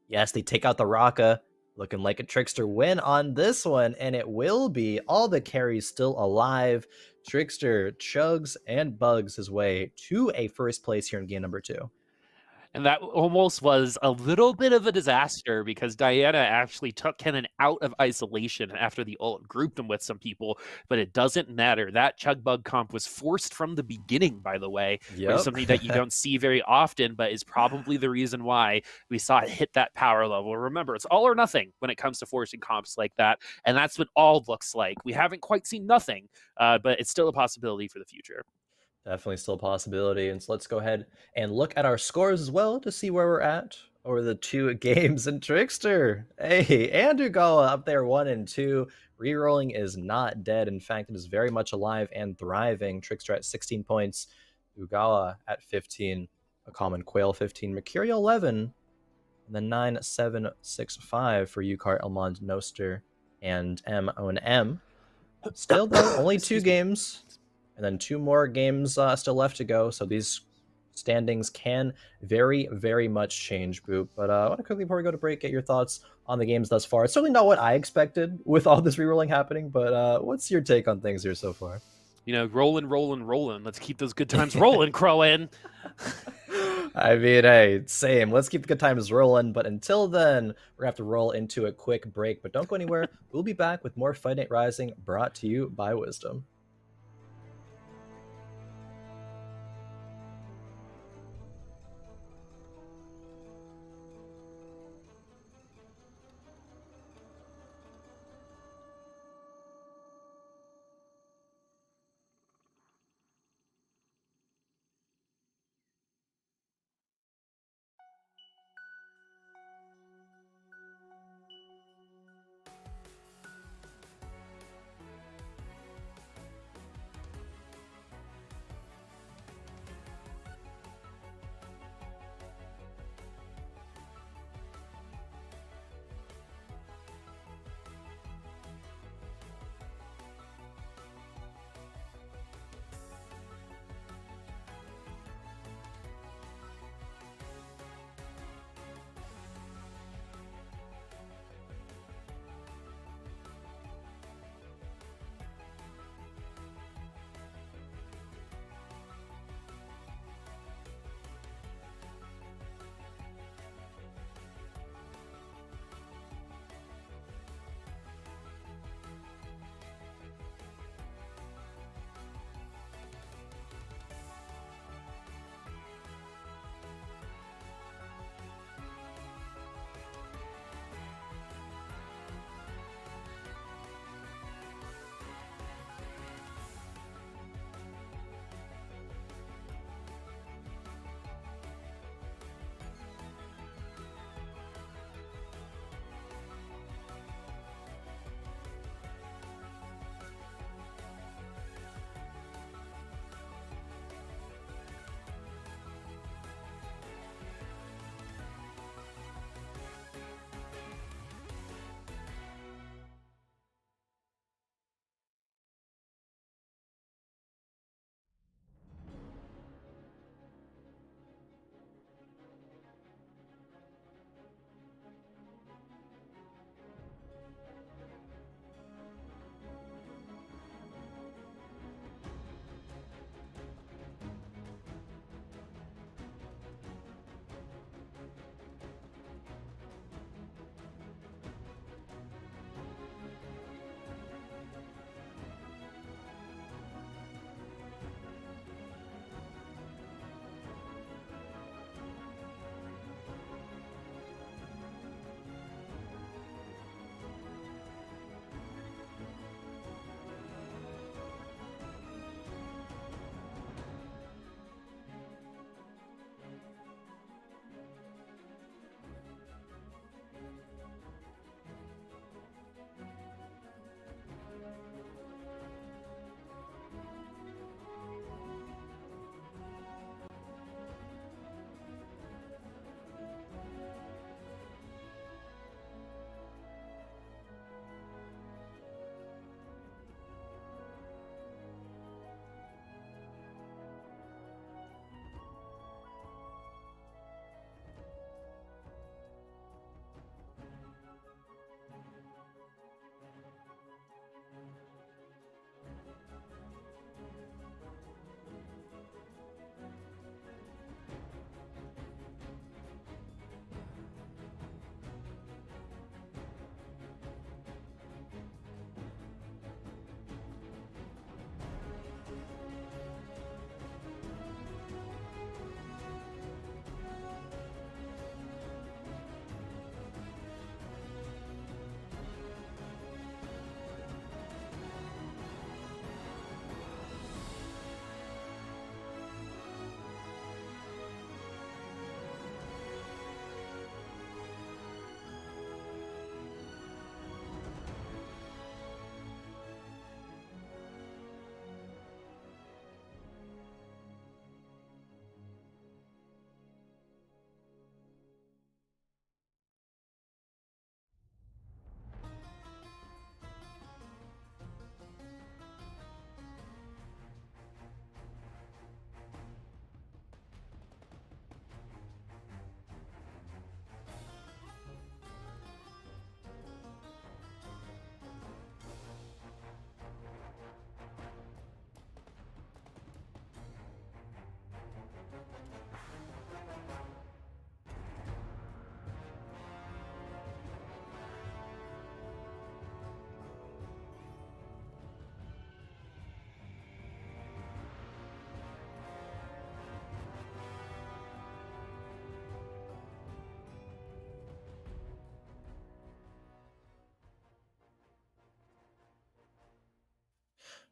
Yes, they take out the Raka. Looking like a Trickster win on this one. And it will be. All the carries still alive. Trickster chugs and bugs his way to a first place here in game number 2. And that almost was a little bit of a disaster because Diana actually took Kennen out of isolation after the ult, grouped him with some people, but it doesn't matter. That chug bug comp was forced from the beginning, by the way, which is something that you don't see very often, but is probably the reason why we saw it hit that power level. Remember, it's all or nothing when it comes to forcing comps like that, and that's what all looks like. We haven't quite seen nothing, but it's still a possibility for the future. Definitely still a possibility. And so let's go ahead and look at our scores as well to see where we're at over the 2 games. And Trickster, hey, and Ugawa up there 1 and 2. Rerolling is not dead. In fact, it is very much alive and thriving. Trickster at 16 points, Ugawa at 15, a common Quail 15, Mercurial 11, and then 9-7-6-5 for Ukart, Elmond, Noster, and M. Still though, only 2 games. And then 2 more games still left to go. So these standings can very, very much change, Boop. But I want to quickly, before we go to break, get your thoughts on the games thus far. It's certainly not what I expected with all this rerolling happening, but what's your take on things here so far? You know, rolling. Let's keep those good times rolling, Khroen. I mean, hey, same. Let's keep the good times rolling. But until then, we're going to have to roll into a quick break. But don't go anywhere. We'll be back with more Fight Night Rising brought to you by Wisdom.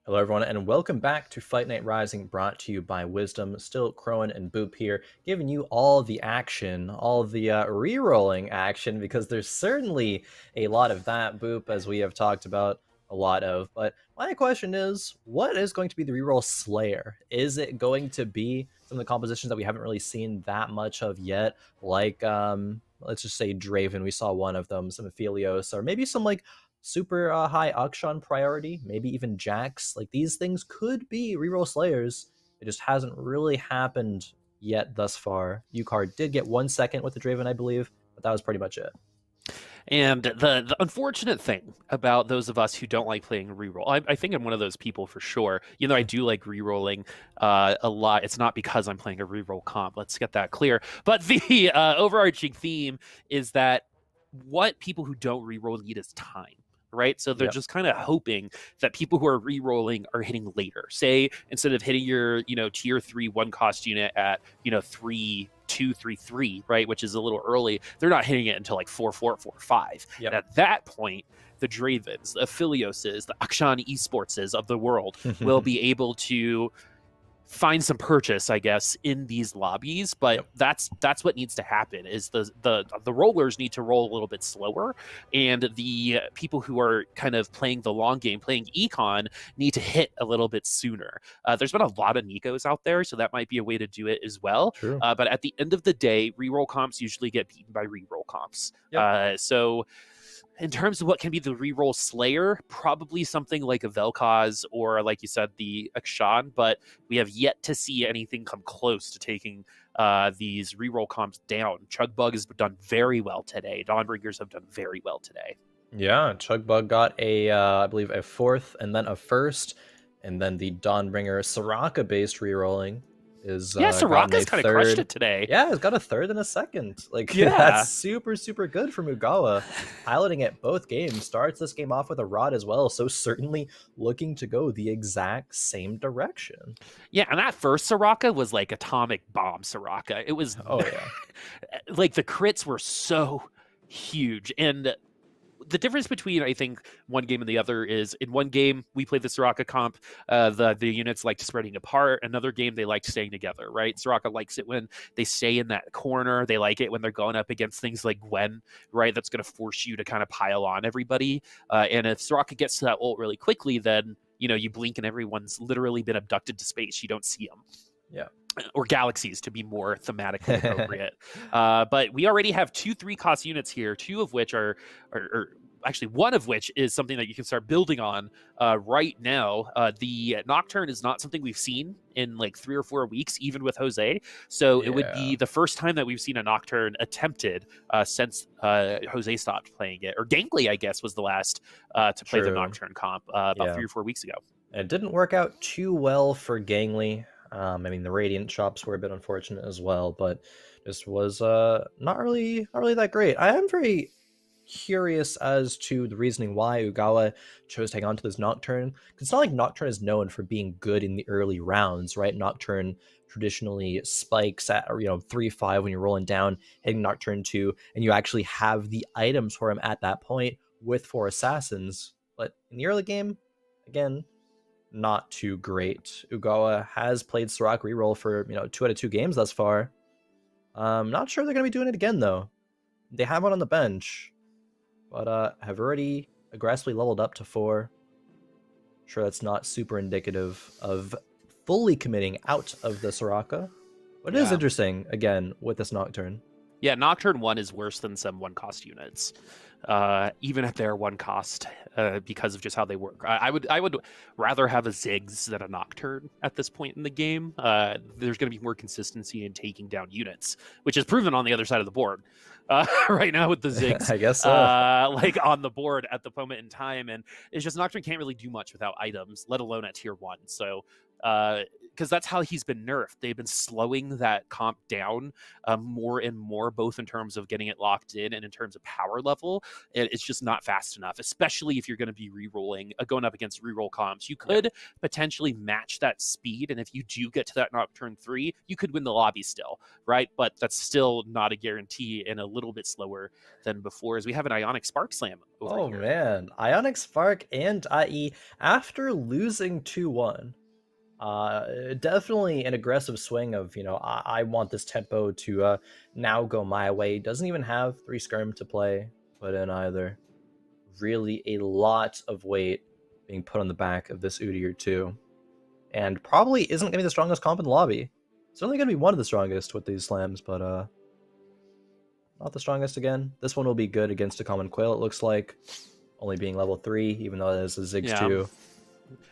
Hello, everyone, and welcome back to Fight Night Rising, brought to you by Wisdom. Still Khroen and Boop here, giving you all the action, all the re-rolling action, because there's certainly a lot of that, Boop, as we have talked about a lot of. But my question is, what is going to be the reroll Slayer? Is it going to be some of the compositions that we haven't really seen that much of yet, like, let's just say Draven, we saw one of them, some Aphelios, or maybe some, like, super high Akshan priority, maybe even Jax. Like, these things could be reroll Slayers. It just hasn't really happened yet thus far. UCard did get 1 second with the Draven, I believe, but that was pretty much it. And the unfortunate thing about those of us who don't like playing reroll, I think I'm one of those people for sure. You know, I do like rerolling a lot. It's not because I'm playing a reroll comp. Let's get that clear. But the overarching theme is that what people who don't reroll need is time. Right. So they're just kind of hoping that people who are re-rolling are hitting later. Say, instead of hitting your, tier 3 1-cost unit at, 3-2-3-3, right, which is a little early, they're not hitting it until like 4-4, 4-5. And at that point, the Dravens, the Aphelioses, the Akshan Esportses of the world will be able to find some purchase, I guess, in these lobbies. But that's what needs to happen. Is the rollers need to roll a little bit slower, and the people who are kind of playing the long game, playing econ, need to hit a little bit sooner. There's been a lot of Nikos out there, so that might be a way to do it as well. But at the end of the day, reroll comps usually get beaten by reroll comps. So in terms of what can be the reroll Slayer, probably something like a Vel'Koz or, like you said, the Akshan, but we have yet to see anything come close to taking these reroll comps down. Chugbug has done very well today. Dawnbringers have done very well today. Yeah, Chugbug got I believe, a 4th and then a 1st, and then the Dawnbringer Soraka-based rerolling is Soraka's kind of crushed it today. Yeah, it's got a 3rd and a 2nd. Like, that's super, super good from Ugawa. Piloting it both games. Starts this game off with a rod as well, so certainly looking to go the exact same direction. Yeah, and that first Soraka was like atomic bomb Soraka. It was like the crits were so huge. And the difference between, I think, one game and the other is, in one game we played the Soraka comp, the units liked spreading apart. Another game they liked staying together, right? Soraka likes it when they stay in that corner. They like it when they're going up against things like Gwen, right? That's going to force you to kind of pile on everybody. And if Soraka gets to that ult really quickly, then you blink and everyone's literally been abducted to space. You don't see them. Yeah. Or galaxies, to be more thematically appropriate. But we already have 2 3-cost units here, 2 of which are actually, one of which is something that you can start building on right now. The Nocturne is not something we've seen in like 3 or 4 weeks, even with Jose. So it would be the first time that we've seen a Nocturne attempted since Jose stopped playing it. Or Gangly, I guess, was the last to play the Nocturne comp about 3 or 4 weeks ago. It didn't work out too well for Gangly. I mean, the Radiant chops were a bit unfortunate as well, but this was not really that great. I am very curious as to the reasoning why Ugawa chose to hang on to this Nocturne. It's not like Nocturne is known for being good in the early rounds, right? Nocturne traditionally spikes at 3-5 when you're rolling down, hitting Nocturne 2, and you actually have the items for him at that point with 4 assassins. But in the early game, again, not too great. Ugawa has played Soraka reroll for 2 out of 2 games thus far. Not sure they're going to be doing it again, though. They have one on the bench, but have already aggressively leveled up to 4. Sure, that's not super indicative of fully committing out of the Soraka, but it is interesting, again, with this Nocturne. Yeah, Nocturne 1 is worse than some 1-cost units, even at their 1 cost, because of just how they work. I would rather have a Ziggs than a Nocturne at this point in the game. There's going to be more consistency in taking down units, which is proven on the other side of the board right now with the Ziggs. I guess so. Like on the board at the moment in time, and it's just Nocturne can't really do much without items, let alone at tier 1. So because that's how he's been nerfed. They've been slowing that comp down more and more, both in terms of getting it locked in and in terms of power level. It's just not fast enough, especially if you're going to be re-rolling, going up against reroll comps. You could potentially match that speed, and if you do get to that Nocturne 3, you could win the lobby still, right? But that's still not a guarantee, and a little bit slower than before, as we have an Ionic Spark Slam over here. Man, Ionic Spark and IE after losing 2-1. Definitely an aggressive swing of, I want this tempo to now go my way. Doesn't even have 3 skirm to play put in either. Really a lot of weight being put on the back of this Udyr too. And probably isn't going to be the strongest comp in the lobby. It's only going to be one of the strongest with these slams, but not the strongest again. This one will be good against a common quail, it looks like. Only being level 3, even though it is a Ziggs 2.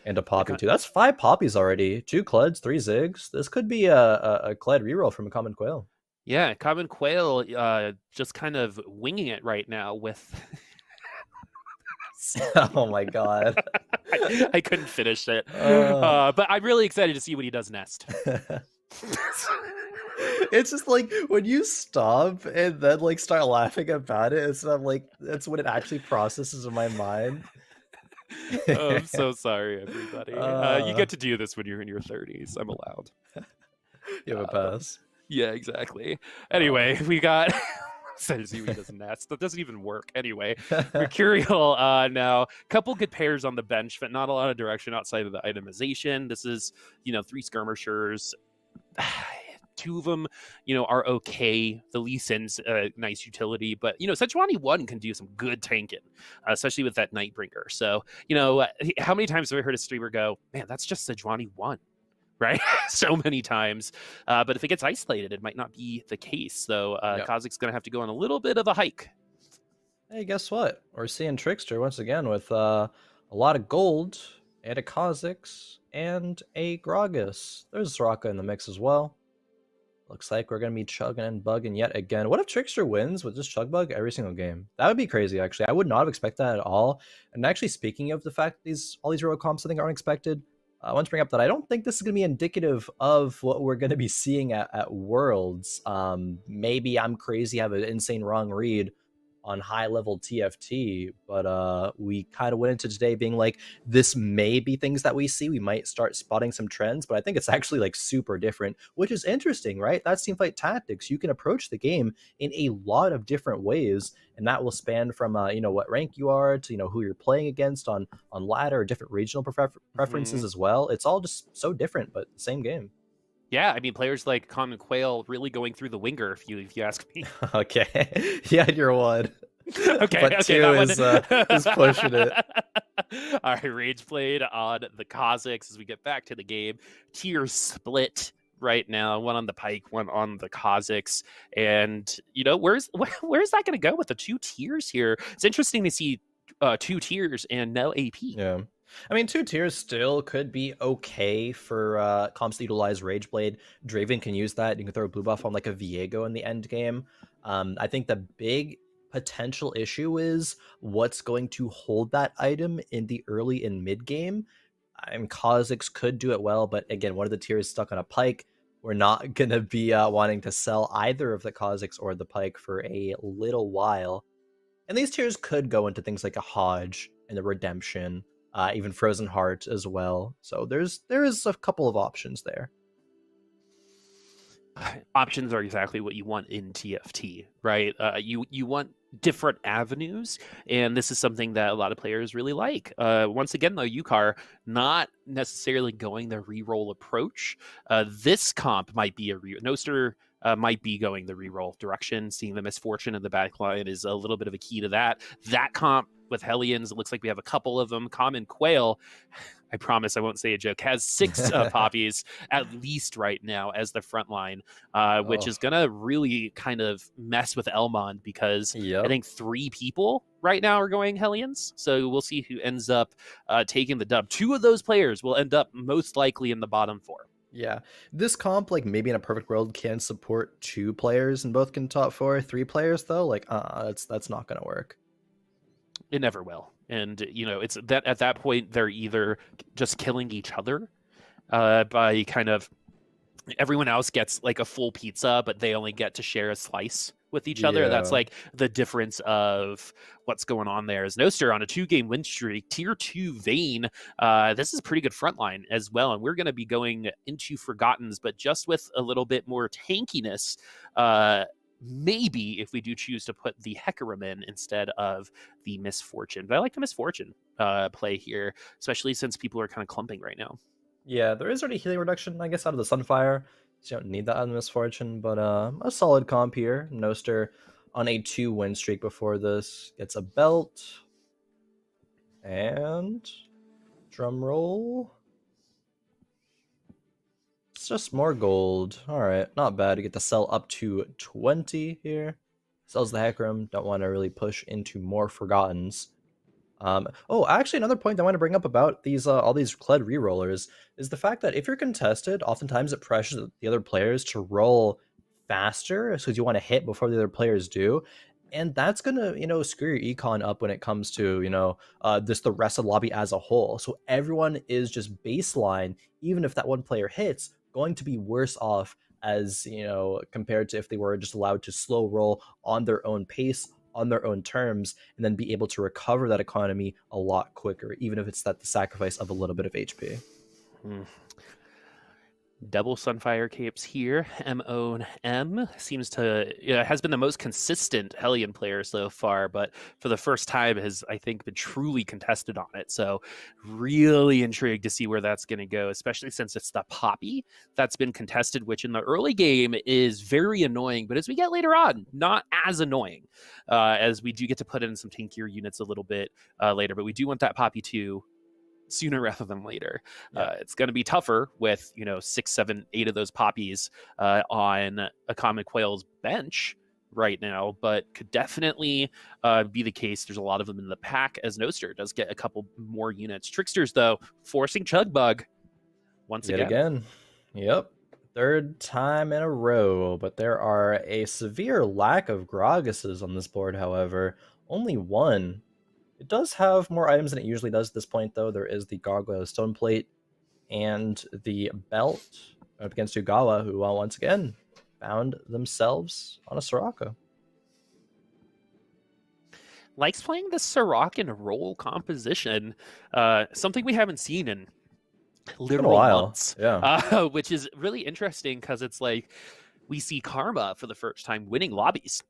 And a Poppy too. That's 5 Poppies already. 2 Kleds, 3 Ziggs. This could be a Kled reroll from a Common Quail. Yeah, Common Quail just kind of winging it right now with... Oh my god. I couldn't finish it. But I'm really excited to see what he does next. It's just like when you stop and then like start laughing about it, it's not like that's when it actually processes in my mind. Oh, I'm so sorry, everybody. You get to do this when you're in your 30s. I'm allowed. You have a pass. Yeah, exactly. Anyway, we got... So see what he does next. That doesn't even work. Anyway, Mercurial now. Couple good pairs on the bench, but not a lot of direction outside of the itemization. This is, 3 skirmishers. 2 of them, are okay. The Lee Sin's nice utility, but Sejuani 1 can do some good tanking, especially with that Nightbringer. So, how many times have I heard a streamer go, "Man, that's just Sejuani 1," right? So many times. But if it gets isolated, it might not be the case. So Kha'Zix's gonna have to go on a little bit of a hike. Hey, guess what? We're seeing Trickster once again with a lot of gold and a Kha'Zix and a Gragas. There's Soraka in the mix as well. Looks like we're going to be chugging and bugging yet again. What if Trickster wins with just chug bug every single game? That would be crazy, actually. I would not have expected that at all. And actually, speaking of the fact that all these road comps I think are unexpected, I want to bring up that I don't think this is going to be indicative of what we're going to be seeing at Worlds. Maybe I'm crazy, have an insane wrong read on high-level TFT, but we kind of went into today being like, this may be things that we see. We might start spotting some trends, but I think it's actually like super different, which is interesting, right? That's Teamfight Tactics. You can approach the game in a lot of different ways, and that will span from what rank you are to who you're playing against on ladder, different regional preferences as well. It's all just so different, but same game. Yeah, I mean, players like Common Quail really going through the winger, if you ask me. Okay, yeah, you're 1. Okay, but 2 is pushing it. All right, Rage Blade on the Kha'Zix as we get back to the game. Tiers split right now, 1 on the Pike, 1 on the Kha'Zix, and where's that going to go with the 2 tiers here? It's interesting to see 2 tiers and no AP. Yeah. I mean, 2 tiers still could be okay for comps that utilize Rageblade. Draven can use that. You can throw a blue buff on like a Viego in the end game. I think the big potential issue is what's going to hold that item in the early and mid game. Kha'Zix could do it well, but again, one of the tiers stuck on a Pike. We're not going to be wanting to sell either of the Kha'Zix or the Pike for a little while. And these tiers could go into things like a Hodge and the Redemption. Even Frozen Heart as well. So there is a couple of options there. Options are exactly what you want in TFT, right? You want different avenues, and this is something that a lot of players really like. Once again, though, Yukar not necessarily going the reroll approach. This comp might be Noster might be going the reroll direction. Seeing the misfortune of the backline is a little bit of a key to that. That comp with Hellions, it looks like we have a couple of them. Common Quail, I promise I won't say a joke, has 6 Poppies at least right now as the front line, which is going to really kind of mess with Elmon because I think 3 people right now are going Hellions. So we'll see who ends up taking the dub. 2 of those players will end up most likely in the bottom 4. Yeah, this comp, like maybe in a perfect world, can support 2 players and both can top 4. 3 players though, like that's not going to work. It never will. And it's that at that point they're either just killing each other by kind of everyone else gets like a full pizza, but they only get to share a slice with each other. That's Yeah. like the difference of what's going on there. Is Noster on a 2-game win streak, tier 2 Vayne. This is a pretty good front line as well. And we're going to be going into Forgottens, but just with a little bit more tankiness. Maybe if we do choose to put the Hecarim in instead of the Misfortune. But I like the Misfortune play here, especially since people are kind of clumping right now. Yeah, there is already healing reduction, I guess, out of the Sunfire. So you don't need that out of the Misfortune, but a solid comp here. Noster on a 2-win streak before this gets a belt. And drum roll. It's just more gold. Alright, not bad to get to sell up to 20 here. Sells the Hecarim, don't want to really push into more Forgottens. Actually, another point I want to bring up about these all these Kled rerollers is the fact that if you're contested, oftentimes it pressures the other players to roll faster because you want to hit before the other players do, and that's gonna screw your econ up when it comes to the rest of the lobby as a whole. So everyone is just baseline, even if that one player hits, going to be worse off as compared to if they were just allowed to slow roll on their own pace, on their own terms, and then be able to recover that economy a lot quicker, even if it's at the sacrifice of a little bit of HP. Double Sunfire capes here. M seems to has been the most consistent Hellion player so far, but for the first time has, I think, been truly contested on it. So really intrigued to see where that's going to go, especially since it's the Poppy that's been contested, which in the early game is very annoying, but as we get later on, not as annoying, as we do get to put in some tankier units a little bit later, but we do want that Poppy too sooner rather than later. It's going to be tougher with 6, 7, 8 of those poppies on a common quail's bench right now, but could definitely be the case. There's a lot of them in the pack, as Noster does get a couple more units. Tricksters, though, forcing Chugbug once again. Yep, third time in a row, but there are a severe lack of Gragas's on this board. However, only one. It does have more items than it usually does at this point, though. There is the Gargoyle Stone Plate and the belt up against Ugawa, who once again found themselves on a Soraka. Likes playing the Sorokin role composition, something we haven't seen in literal months, which is really interesting because it's like we see Karma for the first time winning lobbies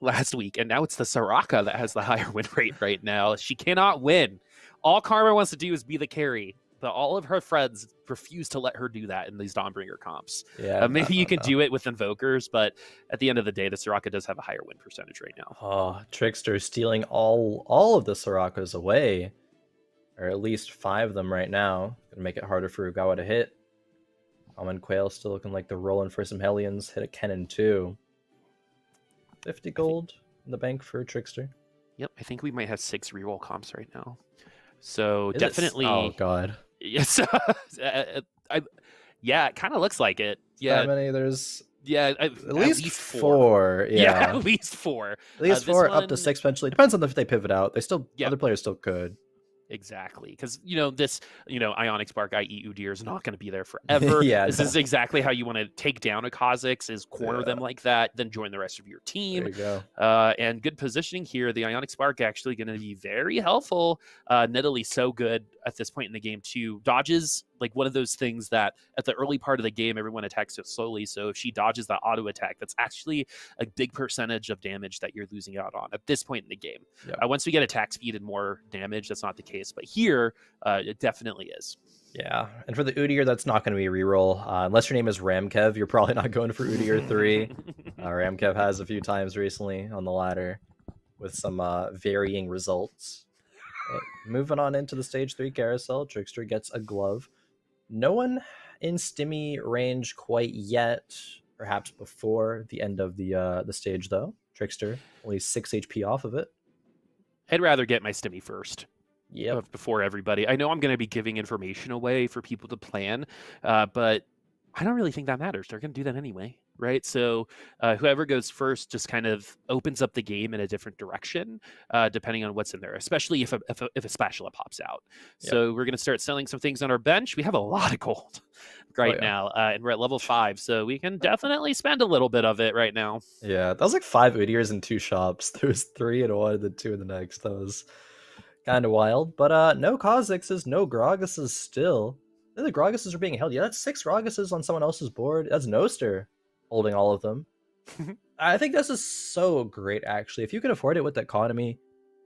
last week, and now it's the Soraka that has the higher win rate right now. She cannot win. All Karma wants to do is be the carry, but all of her friends refuse to let her do that in these Dawnbringer comps. Maybe you can do it with Invokers, but at the end of the day, the Soraka does have a higher win percentage right now. Oh, Trickster stealing all of the Sorakas away, or at least 5 of them right now. Gonna make it harder for Ugawa to hit. Common Quail still looking like they're rolling for some Hellions. Hit a Kennen too. 50 gold in the bank for Trickster. Yep, I think we might have 6 reroll comps right now. So Is definitely. Oh god. Yes. Yeah, it kind of looks like it. Yeah. That many? There's at least 4. Yeah, at least 4. At least 4, up to 6 eventually. Depends on if they pivot out. They still other players still could. Exactly, because this Ionic Spark, i.e. Udyr, is not going to be there forever. This is exactly how you want to take down a Kha'Zix, is corner them like that, then join the rest of your team. There you go. And good positioning here. The Ionic Spark actually going to be very helpful. Nidalee so good at this point in the game too. Dodges like one of those things that at the early part of the game everyone attacks it slowly. So if she dodges that auto attack, that's actually a big percentage of damage that you're losing out on at this point in the game. Once we get attack speed and more damage, that's not the case. But here, it definitely is. Yeah, and for the Udyr, that's not going to be a reroll. Unless your name is Ramkev, you're probably not going for Udyr 3. Ramkev has a few times recently on the ladder with some varying results. Moving on into the stage 3 carousel, Trickster gets a glove. No one in stimmy range quite yet, perhaps before the end of the stage, though. Trickster, only 6 HP off of it. I'd rather get my stimmy first. Yep. Before everybody. I know I'm going to be giving information away for people to plan, but I don't really think that matters. They're going to do that anyway, right? So whoever goes first just kind of opens up the game in a different direction, depending on what's in there, especially if a spatula pops out. Yep. So we're going to start selling some things on our bench. We have a lot of gold right now, and we're at level 5, so we can definitely spend a little bit of it right now. Yeah, that was like 5 Udyrs in 2 shops. There was 3 in one and then 2 in the next. That was kind of wild. But no Kha'Zixes, no Gragas's still. The Gragas's are being held. Yeah, that's 6 Gragas's on someone else's board. That's Noster holding all of them. I think this is so great, actually. If you can afford it with the economy,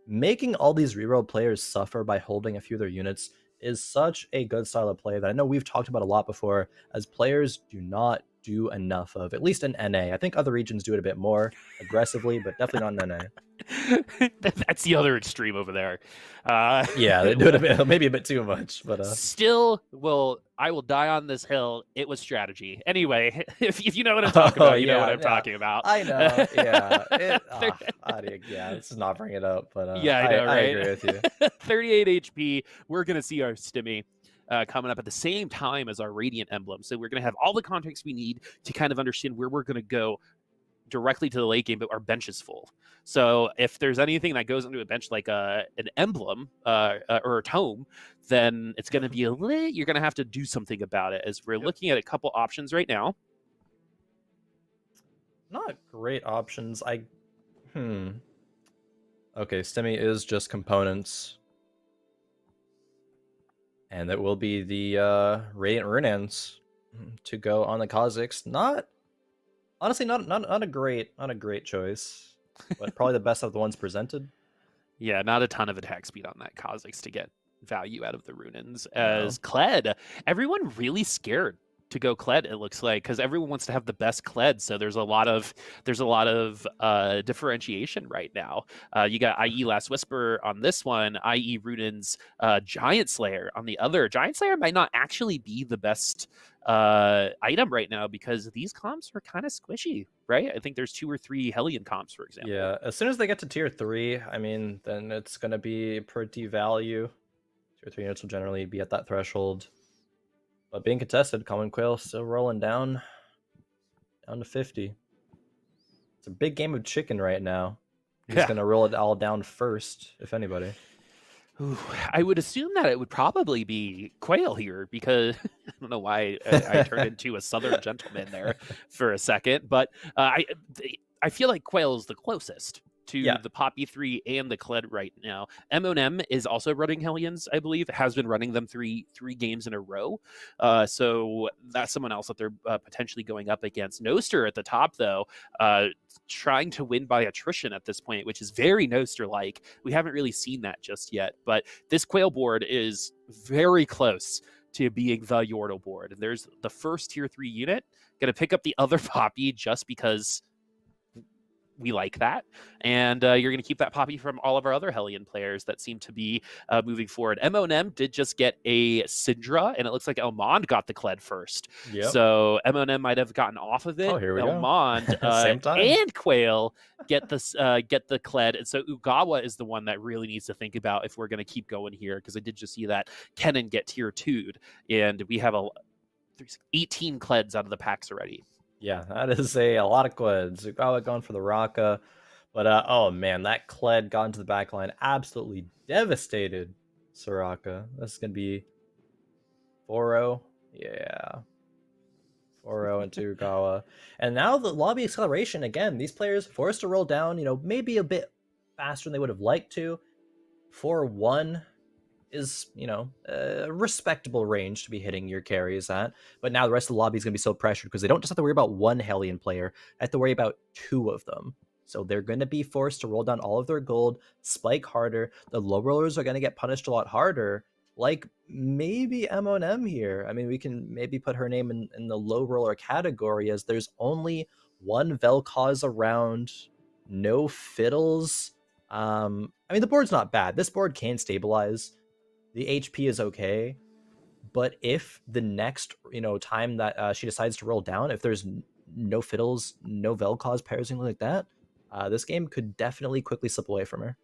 making all these reroll players suffer by holding a few of their units is such a good style of play that I know we've talked about a lot before, as players do not do enough of, at least in NA. I think other regions do it a bit more aggressively, but definitely not in NA. That's the other extreme over there. Yeah, they do it maybe a bit too much, but still, I will die on this hill. It was strategy. Anyway, if you know what I'm talking about, you know what I'm talking about. I know. Yeah. Yeah, let's just not bring it up. But yeah, I know, right? I agree with you. 38 HP. We're gonna see our Stimmy coming up at the same time as our Radiant Emblem. So we're gonna have all the context we need to kind of understand where we're gonna go directly to the late game, but our bench is full. So if there's anything that goes into a bench like an emblem or a tome, then it's going to be you're going to have to do something about it, as we're looking at a couple options right now. Not great options. Okay, Stimmy is just components. And it will be the Radiant Runeans to go on the Kha'Zix. Honestly, not a great choice, but probably the best of the ones presented. Yeah, not a ton of attack speed on that Kha'Zix to get value out of the Runeans. As Kled, everyone really scared to go Kled, it looks like, because everyone wants to have the best Kled. So there's a lot of differentiation right now. You got IE Last Whisper on this one, IE Runeans Giant Slayer on the other. Giant Slayer might not actually be the best item right now, because these comps are kind of squishy, right? I think there's 2 or 3 Hellion comps, for example. Yeah, as soon as they get to tier 3, I mean, then it's going to be pretty value. Tier 3 units will generally be at that threshold. But being contested, Common Quail still rolling down to 50. It's a big game of chicken right now. He's going to roll it all down first, if anybody. Ooh, I would assume that it would probably be Quail here, because I don't know why I turned into a Southern gentleman there for a second, but I feel like Quail is the closest to the Poppy 3 and the Kled right now. M&M is also running Hellions, I believe, has been running them three games in a row. So that's someone else that they're potentially going up against. Noster at the top, though, trying to win by attrition at this point, which is very Noster-like. We haven't really seen that just yet, but this Quail board is very close to being the Yordle board. There's the first tier 3 unit, going to pick up the other Poppy just because we like that, and you're going to keep that Poppy from all of our other Hellion players that seem to be moving forward. M&M did just get a Syndra, and it looks like Elmond got the Kled first. Yep. So M&M might have gotten off of it. Oh, here we Elmond and Quail get the Kled, and so Ugawa is the one that really needs to think about if we're going to keep going here, because I did just see that Kennen get tier 2'd, and we have 18 Kleds out of the packs already. Yeah, that is a lot of Kleds. Ugawa going for the Raka. But, oh man, that Kled got into the back line. Absolutely devastated Soraka. This is going to be 4-0. Yeah. 4-0 into Ugawa. And now the lobby acceleration, again, these players forced to roll down, maybe a bit faster than they would have liked to. 4-1 is, a respectable range to be hitting your carries at. But now the rest of the lobby is going to be so pressured, because they don't just have to worry about one Hellion player. They have to worry about 2 of them. So they're going to be forced to roll down all of their gold, spike harder. The low rollers are going to get punished a lot harder. Like maybe M&M here. I mean, we can maybe put her name in the low roller category, as there's only 1 Vel'Koz around, no fiddles. I mean, the board's not bad. This board can stabilize. The HP is okay, but if the next, time that she decides to roll down, if there's no fiddles, no Vel'Koz pairs, anything like that, this game could definitely quickly slip away from her.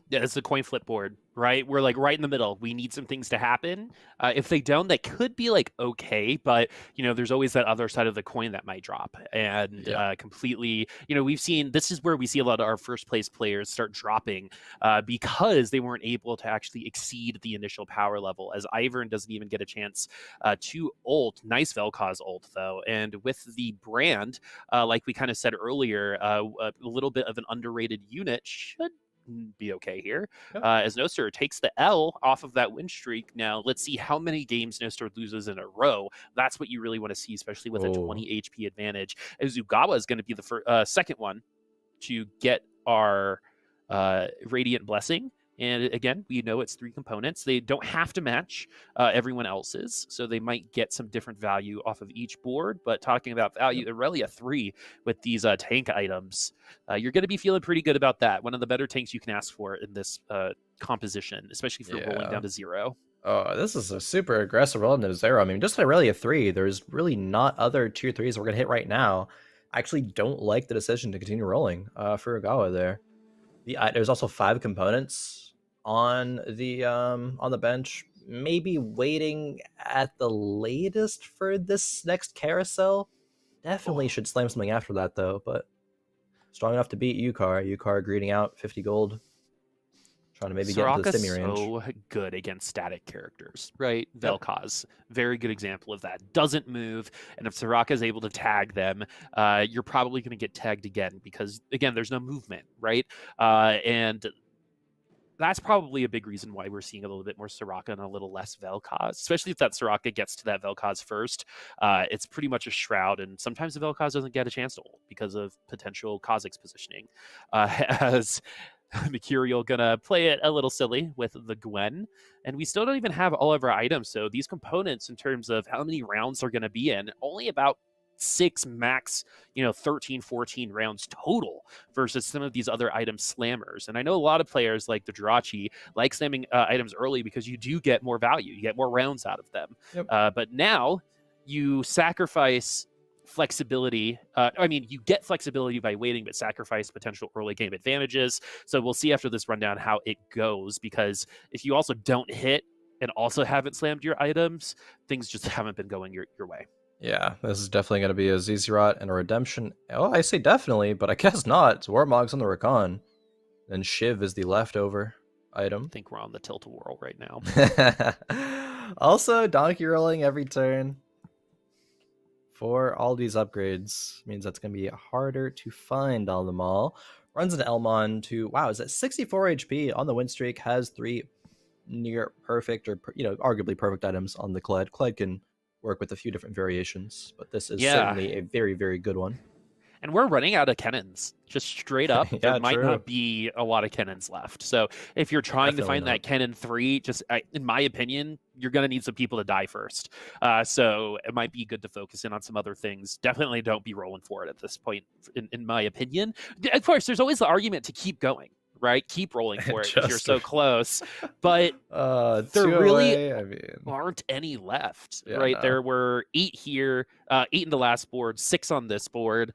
Yeah, it's the coin flip board, right? We're like right in the middle. We need some things to happen. If they don't, that could be like okay, but there's always that other side of the coin that might drop. And Yeah. completely, we've seen this is where we see a lot of our first place players start dropping because they weren't able to actually exceed the initial power level. As Ivern doesn't even get a chance to ult. Nice Vel'Koz ult though, and with the brand, like we kind of said earlier, a little bit of an underrated unit should be okay here. Yep. As Nostr takes the L off of that win streak. Now, let's see how many games Nostr loses in a row. That's what you really want to see, especially with a 20 HP advantage. As Ugawa is going to be the second one to get our Radiant Blessing. And again, we know it's 3 components. They don't have to match everyone else's, so they might get some different value off of each board. But talking about value, Aurelia 3 with these tank items, you're going to be feeling pretty good about that. One of the better tanks you can ask for in this composition, especially if you're rolling down to 0. Oh, this is a super aggressive roll into 0. I mean, just Aurelia 3, there's really not other tier 3s we're going to hit right now. I actually don't like the decision to continue rolling for Ugawa there. There's also 5 components on the bench. Maybe waiting at the latest for this next carousel. Definitely should slam something after that though, but strong enough to beat Yukar. Yukar greeting out 50 gold. Trying to maybe get into the stimmy range. So good against static characters, right? Vel'Koz, very good example of that. Doesn't move, and if Soraka is able to tag them, you're probably going to get tagged again because, again, there's no movement, right? And that's probably a big reason why we're seeing a little bit more Soraka and a little less Vel'Koz, especially if that Soraka gets to that Vel'Koz first. It's pretty much a shroud, and sometimes the Vel'Koz doesn't get a chance to ult because of potential Kha'Zix positioning. As Mercurial gonna play it a little silly with the Gwen, and we still don't even have all of our items. So these components, in terms of how many rounds they're gonna be in, only about 6 max, 13, 14 rounds total versus some of these other item slammers. And I know a lot of players like the Jirachi like slamming items early because you do get more value, you get more rounds out of them. But now you sacrifice flexibility. You get flexibility by waiting, but sacrifice potential early game advantages. So we'll see after this rundown how it goes, because if you also don't hit and also haven't slammed your items, things just haven't been going your way. Yeah, this is definitely going to be a Zizirot and a Redemption. Oh, I say definitely, but I guess not. It's Warmog's on the Rakan. And Shiv is the leftover item. I think we're on the tilt-a-whirl right now. Also, donkey rolling every turn for all these upgrades means that's going to be harder to find on them all. Runs into Elmon to, wow, is that 64 HP on the win streak, has 3 near perfect or, arguably perfect items on the Kled. Kled can work with a few different variations, but this is certainly a very, very good one. And we're running out of cannons. Just straight up, there might not be a lot of cannons left. So if you're trying to find that cannon 3, just in my opinion, you're going to need some people to die first. So it might be good to focus in on some other things. Definitely don't be rolling for it at this point, in my opinion. Of course, there's always the argument to keep going. Right? Keep rolling for it because you're so close. But there really aren't any left, right? No. There were 8 here, 8 in the last board, 6 on this board.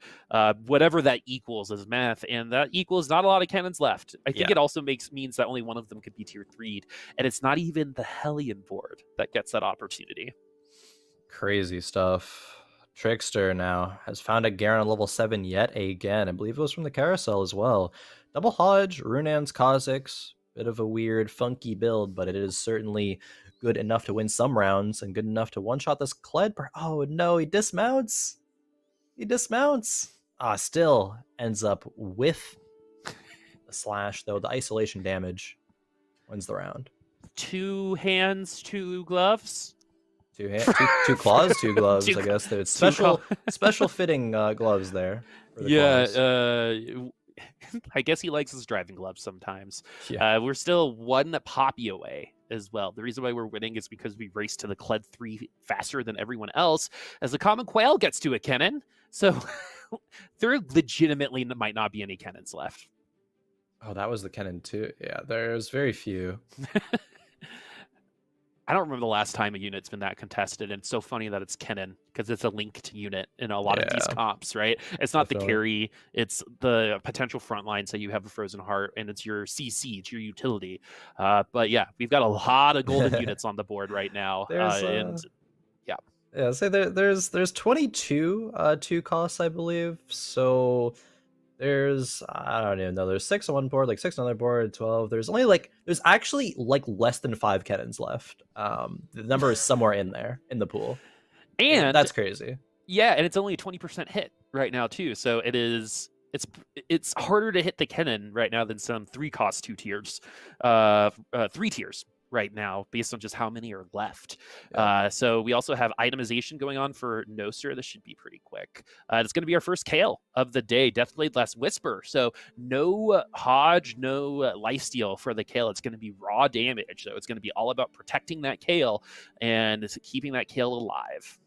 Whatever that equals is math, and that equals not a lot of cannons left. I think it also means that only one of them could be tier 3'd, and it's not even the Hellion board that gets that opportunity. Crazy stuff. Trickster now has found a Garen on level 7 yet again. I believe it was from the carousel as well. Double Hodge, Runan's Kha'Zix. Bit of a weird, funky build, but it is certainly good enough to win some rounds and good enough to one-shot this Kled. Oh no, he dismounts. Still ends up with the slash, though. The isolation damage wins the round. 2 hands, 2 gloves. 2 claws, 2 gloves. I guess there's special fitting gloves there. For the I guess he likes his driving gloves sometimes. We're still 1 poppy away as well. The reason why we're winning is because we race to the Kled 3 faster than everyone else, as the common quail gets to a cannon. So there legitimately might not be any cannons left. Oh, that was the cannon too. Yeah, there's very few. I don't remember the last time a unit's been that contested, and it's so funny that it's Kennen, because it's a linked unit in a lot of these comps, right? It's not Definitely. the carry, it's the potential front line, so you have a Frozen Heart, and it's your CC, it's your utility. But yeah, we've got a lot of golden units on the board right now, There's and yeah. Yeah, so there's 22 two costs, I believe. So there's, I don't even know, there's 6 on one board, like 6 on another board, 12. There's actually like less than 5 cannons left. The number is somewhere in there in the pool. And That's crazy. yeah, and it's only a 20% hit right now too. So it's harder to hit the Kennen right now than some 3-cost 2 tiers, 3 tiers right now, based on just how many are left. Yeah. So we also have itemization going on for Noster. This should be pretty quick. It's going to be our first Kale of the day, Deathblade Last Whisper. So no Hodge, no lifesteal for the Kale. It's going to be raw damage. So it's going to be all about protecting that Kale and keeping that Kale alive.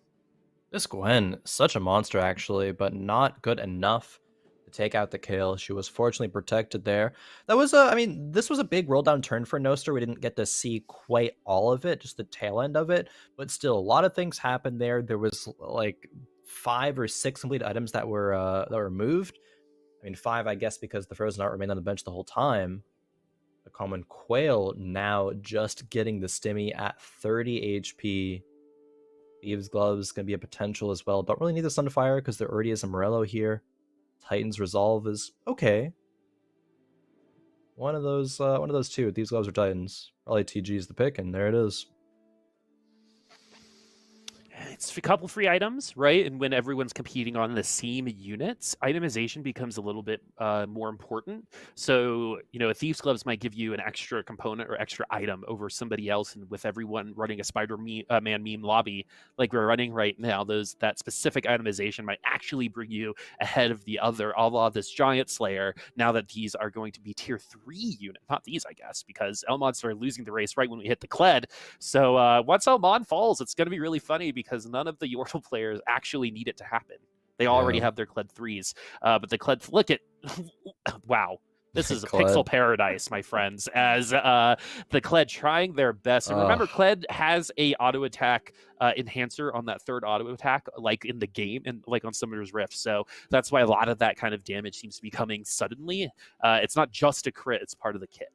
This Gwen, such a monster actually, but not good enough to take out the Kale. She was fortunately protected there. That was I mean, this was a big roll down turn for Noster. We didn't get to see quite all of it, just the tail end of it, but still a lot of things happened there. There was like 5 or 6 complete items that were moved. I mean, 5, I guess, because the Frozen Art remained on the bench the whole time. The Common Quail now just getting the Stimmy at 30 HP. Thieves' Gloves going to be a potential as well. Don't really need the Sunfire because there already is a Morello here. Titan's Resolve is okay. One of those two. Thieves' Gloves or Titans. Probably TG is the pick, and there it is. It's a couple free items, right? And when everyone's competing on the same units, itemization becomes a little bit more important. So, a Thief's Gloves might give you an extra component or extra item over somebody else. And with everyone running a Spider-Man meme lobby like we're running right now, that specific itemization might actually bring you ahead of the other, a la this Giant Slayer, now that these are going to be tier 3 units. Not these, I guess, because Elmon started losing the race right when we hit the Kled. So once Elmon falls, it's going to be really funny because none of the Yordle players actually need it to happen. They already have their Kled 3s. But the Kled, look at, wow. This is a pixel paradise, my friends, as the Kled trying their best. And remember, Kled has a auto attack enhancer on that third auto attack, like in the game and like on Summoner's Rift. So that's why a lot of that kind of damage seems to be coming suddenly. It's not just a crit, it's part of the kit.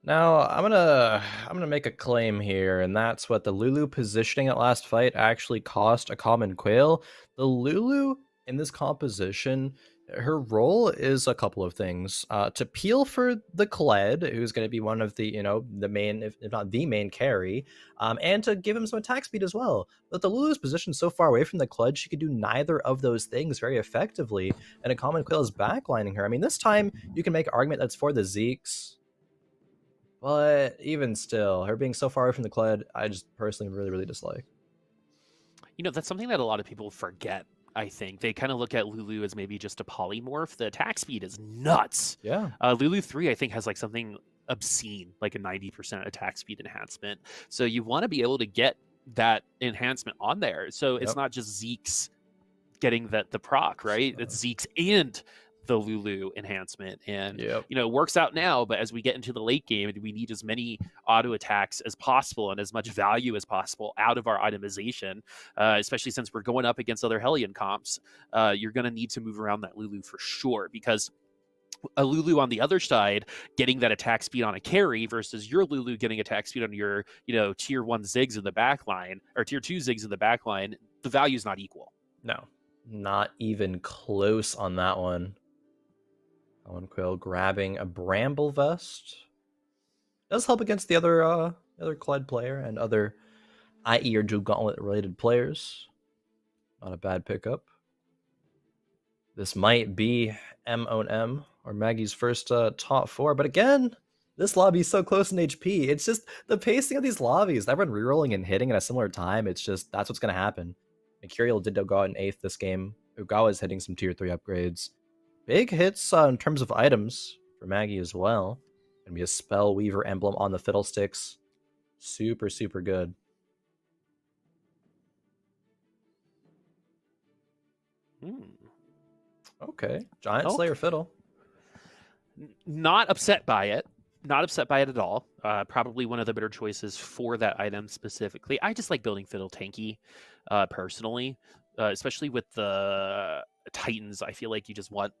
Now, I'm gonna make a claim here, and that's what the Lulu positioning at last fight actually cost a Common Quail. The Lulu in this composition, her role is a couple of things. To peel for the Kled, who's going to be one of the, the main, if not the main carry, and to give him some attack speed as well. But the Lulu's positioned so far away from the Kled, she could do neither of those things very effectively, and a Common Quail is backlining her. I mean, this time you can make an argument that's for the Zeeks, but even still, her being so far away from the Kled, I just personally really, really dislike. That's something that a lot of people forget. I think they kind of look at Lulu as maybe just a polymorph. The attack speed is nuts. Yeah. Lulu 3, I think, has like something obscene, like a 90% attack speed enhancement. So you want to be able to get that enhancement on there. So it's not just Zeke's getting the proc, right? It's Zeke's and the Lulu enhancement, and it works out now, but as we get into the late game, we need as many auto attacks as possible and as much value as possible out of our itemization, especially since we're going up against other Hellion comps. You're going to need to move around that Lulu for sure, because a Lulu on the other side getting that attack speed on a carry versus your Lulu getting attack speed on your tier 1 Ziggs in the back line or tier 2 Ziggs in the back line, the value's not equal. No, not even close on that one. Common Quail grabbing a Bramble Vest does help against the other Kled player and other IE or Dual Gauntlet related players. Not a bad pickup. This might be M or Maggie's first top 4, but again, this lobby is so close in HP. It's just the pacing of these lobbies. Everyone rerolling and hitting at a similar time. It's just that's what's going to happen. Mercurial did go out in 8th this game. Ugawa is hitting some tier 3 upgrades. Big hits in terms of items for Maggie as well. Gonna be a Spell Weaver emblem on the Fiddlesticks. Super, super good. Okay. Giant Slayer Fiddle. Not upset by it. Not upset by it at all. Probably one of the better choices for that item specifically. I just like building fiddle tanky, personally, especially with the Titans. I feel like you just want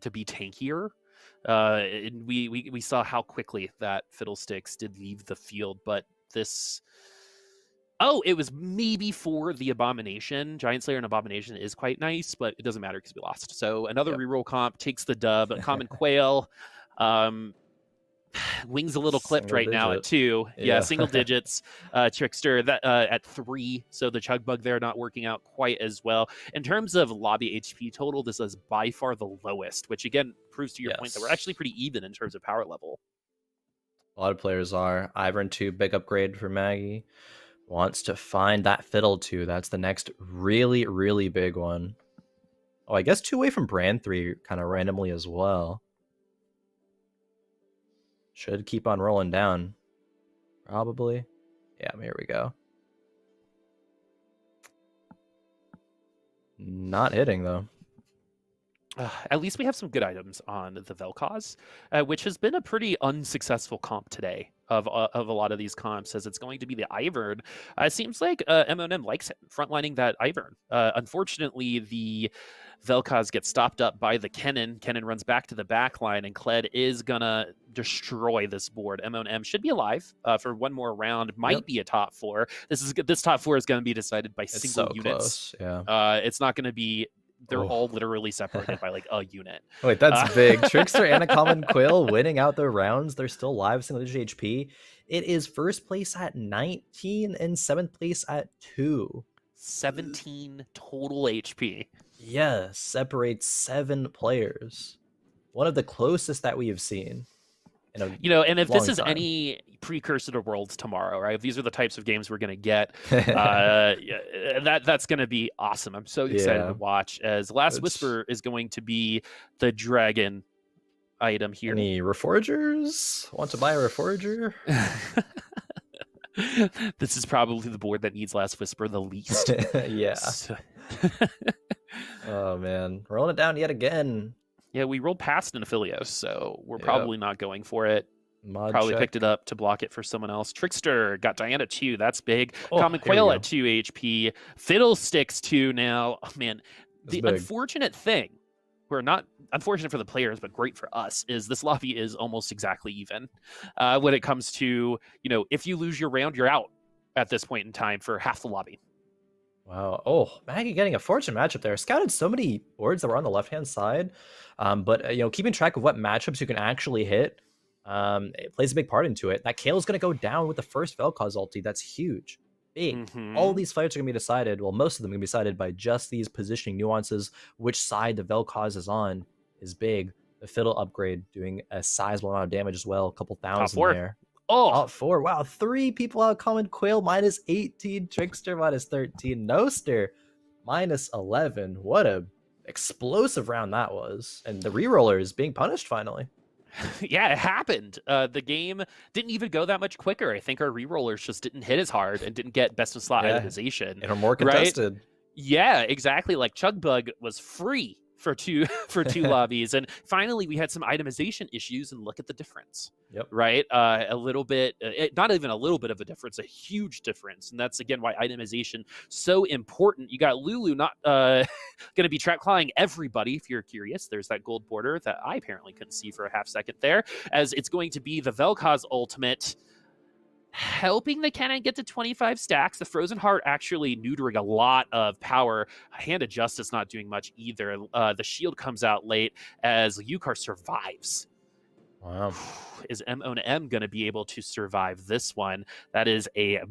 to be tankier. And we saw how quickly that Fiddlesticks did leave the field, but this. Oh, it was maybe for the Abomination. Giant Slayer and Abomination is quite nice, but it doesn't matter because we lost. So another reroll comp takes the dub. Common Quail. Wings a little clipped Single right now at digit. 2. Yeah. Single digits. Trickster that at 3. So the chug bug there not working out quite as well. In terms of lobby HP total, this is by far the lowest, which again proves to your point that we're actually pretty even in terms of power level. A lot of players are. Ivern 2, big upgrade for Maggie. Wants to find that Fiddle 2. That's the next really, really big one. Oh, I guess 2 away from Brand 3 kind of randomly as well. Should keep on rolling down. Probably. Yeah, here we go. Not hitting, though. At least we have some good items on the Vel'Koz, which has been a pretty unsuccessful comp today of a lot of these comps, as it's going to be the Ivern. It seems like M&M likes frontlining that Ivern. Unfortunately, the Vel'Koz gets stopped up by the Kennen. Kennen runs back to the back line, and Kled is going to destroy this board. M&M should be alive for one more round. Might be a top 4. This top 4 is going to be decided by single units. Close. Yeah. It's not going to be... They're all literally separated by like a unit. Wait, that's big. Trickster and a Common Quail winning out their rounds. They're still live, single digit HP. It is first place at 19 and 7th place at 2. 17 total HP. Yeah, separates 7 players. One of the closest that we have seen. And if this is any precursor to Worlds tomorrow, right? If these are the types of games we're going to get, that's going to be awesome. I'm so excited to watch, as Last Whisper is going to be the dragon item here. Any Reforgers? Want to buy a Reforger? This is probably the board that needs Last Whisper the least. Yeah. Oh, man. Rolling it down yet again. Yeah, we rolled past an Aphelios, so we're probably not going for it. Mod probably check. Picked it up to block it for someone else. Trickster got Diana 2. That's big. Common Quail at 2 HP. Fiddlesticks 2 now. Oh, man, the unfortunate thing, we're not unfortunate for the players, but great for us, is this lobby is almost exactly even when it comes to, if you lose your round, you're out at this point in time for half the lobby. Wow. Oh, Maggie getting a fortunate matchup there. Scouted so many boards that were on the left-hand side. But, keeping track of what matchups you can actually hit, it plays a big part into it. That Kale's going to go down with the first Vel'Koz ulti. That's huge. Big. All these fights are going to be decided, well, most of them are going to be decided by just these positioning nuances. Which side the Vel'Koz is on is big. The Fiddle upgrade doing a sizable amount of damage as well. A couple thousand there. Top 4. Wow, 3 people out. Common Quail minus 18. Trickster minus 13. Noster minus 11. What a explosive round that was. And the reroller is being punished finally. Yeah, it happened. The game didn't even go that much quicker. I think our rerollers just didn't hit as hard and didn't get best of slot itemization. And are more contested. Right? Yeah, exactly. Like Chugbug was free for two lobbies, and finally we had some itemization issues, and look at the difference. Right, a little bit, not even a little bit of a difference, a huge difference, and that's again why itemization so important. You got Lulu not going to be trap clawing everybody. If you're curious, there's that gold border that I apparently couldn't see for a half second there, as it's going to be the Vel'Koz ultimate, helping the Kennen get to 25 stacks. The Frozen Heart actually neutering a lot of power. Hand of Justice not doing much either. The shield comes out late as Yukar survives. Wow. Is M&M going to be able to survive this one? That is a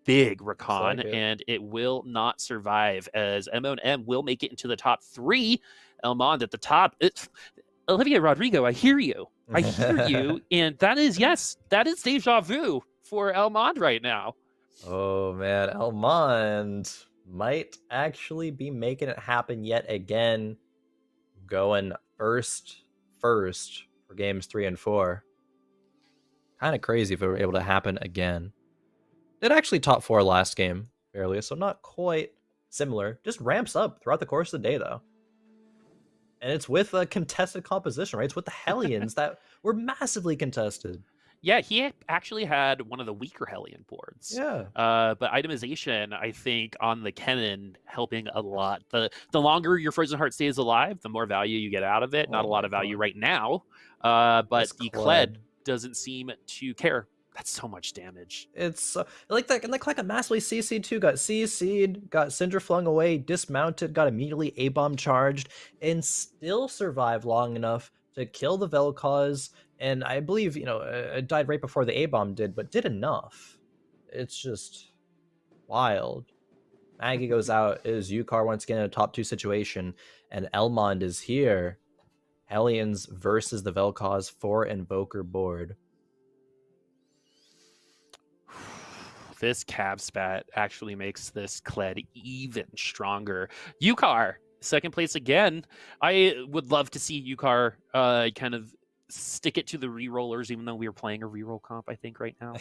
big recon, and it will not survive, as M&M will make it into the top 3. Elmond at the top. Olivia Rodrigo, I hear you. I hear you. And that is deja vu for Elmond right now. Oh man, Elmond might actually be making it happen yet again, going first for games 3 and 4. Kind of crazy if it were able to happen again. Did actually top 4 last game fairly, so not quite similar. Just ramps up throughout the course of the day though. And it's with a contested composition, right? It's with the Hellions that were massively contested. Yeah, he actually had one of the weaker Hellion boards. Yeah. But itemization, I think, on the Kennen helping a lot. The longer your Frozen Heart stays alive, the more value you get out of it. Not a lot of value right now. But the Kled doesn't seem to care. That's so much damage. It's like that, and like a massively CC'd too. Got CC'd, got Cinder flung away, dismounted, got immediately A-bomb charged, and still survived long enough to kill the Vel'Koz. And I believe, it died right before the A-bomb did, but did enough. It's just wild. Maggie goes out, is Yukar once again in a top 2 situation, and Elmond is here. Hellions versus the Vel'Koz for Invoker board. This cab spat actually makes this Kled even stronger. Yukar, second place again. I would love to see Yukar kind of stick it to the rerollers, even though we are playing a reroll comp, I think, right now.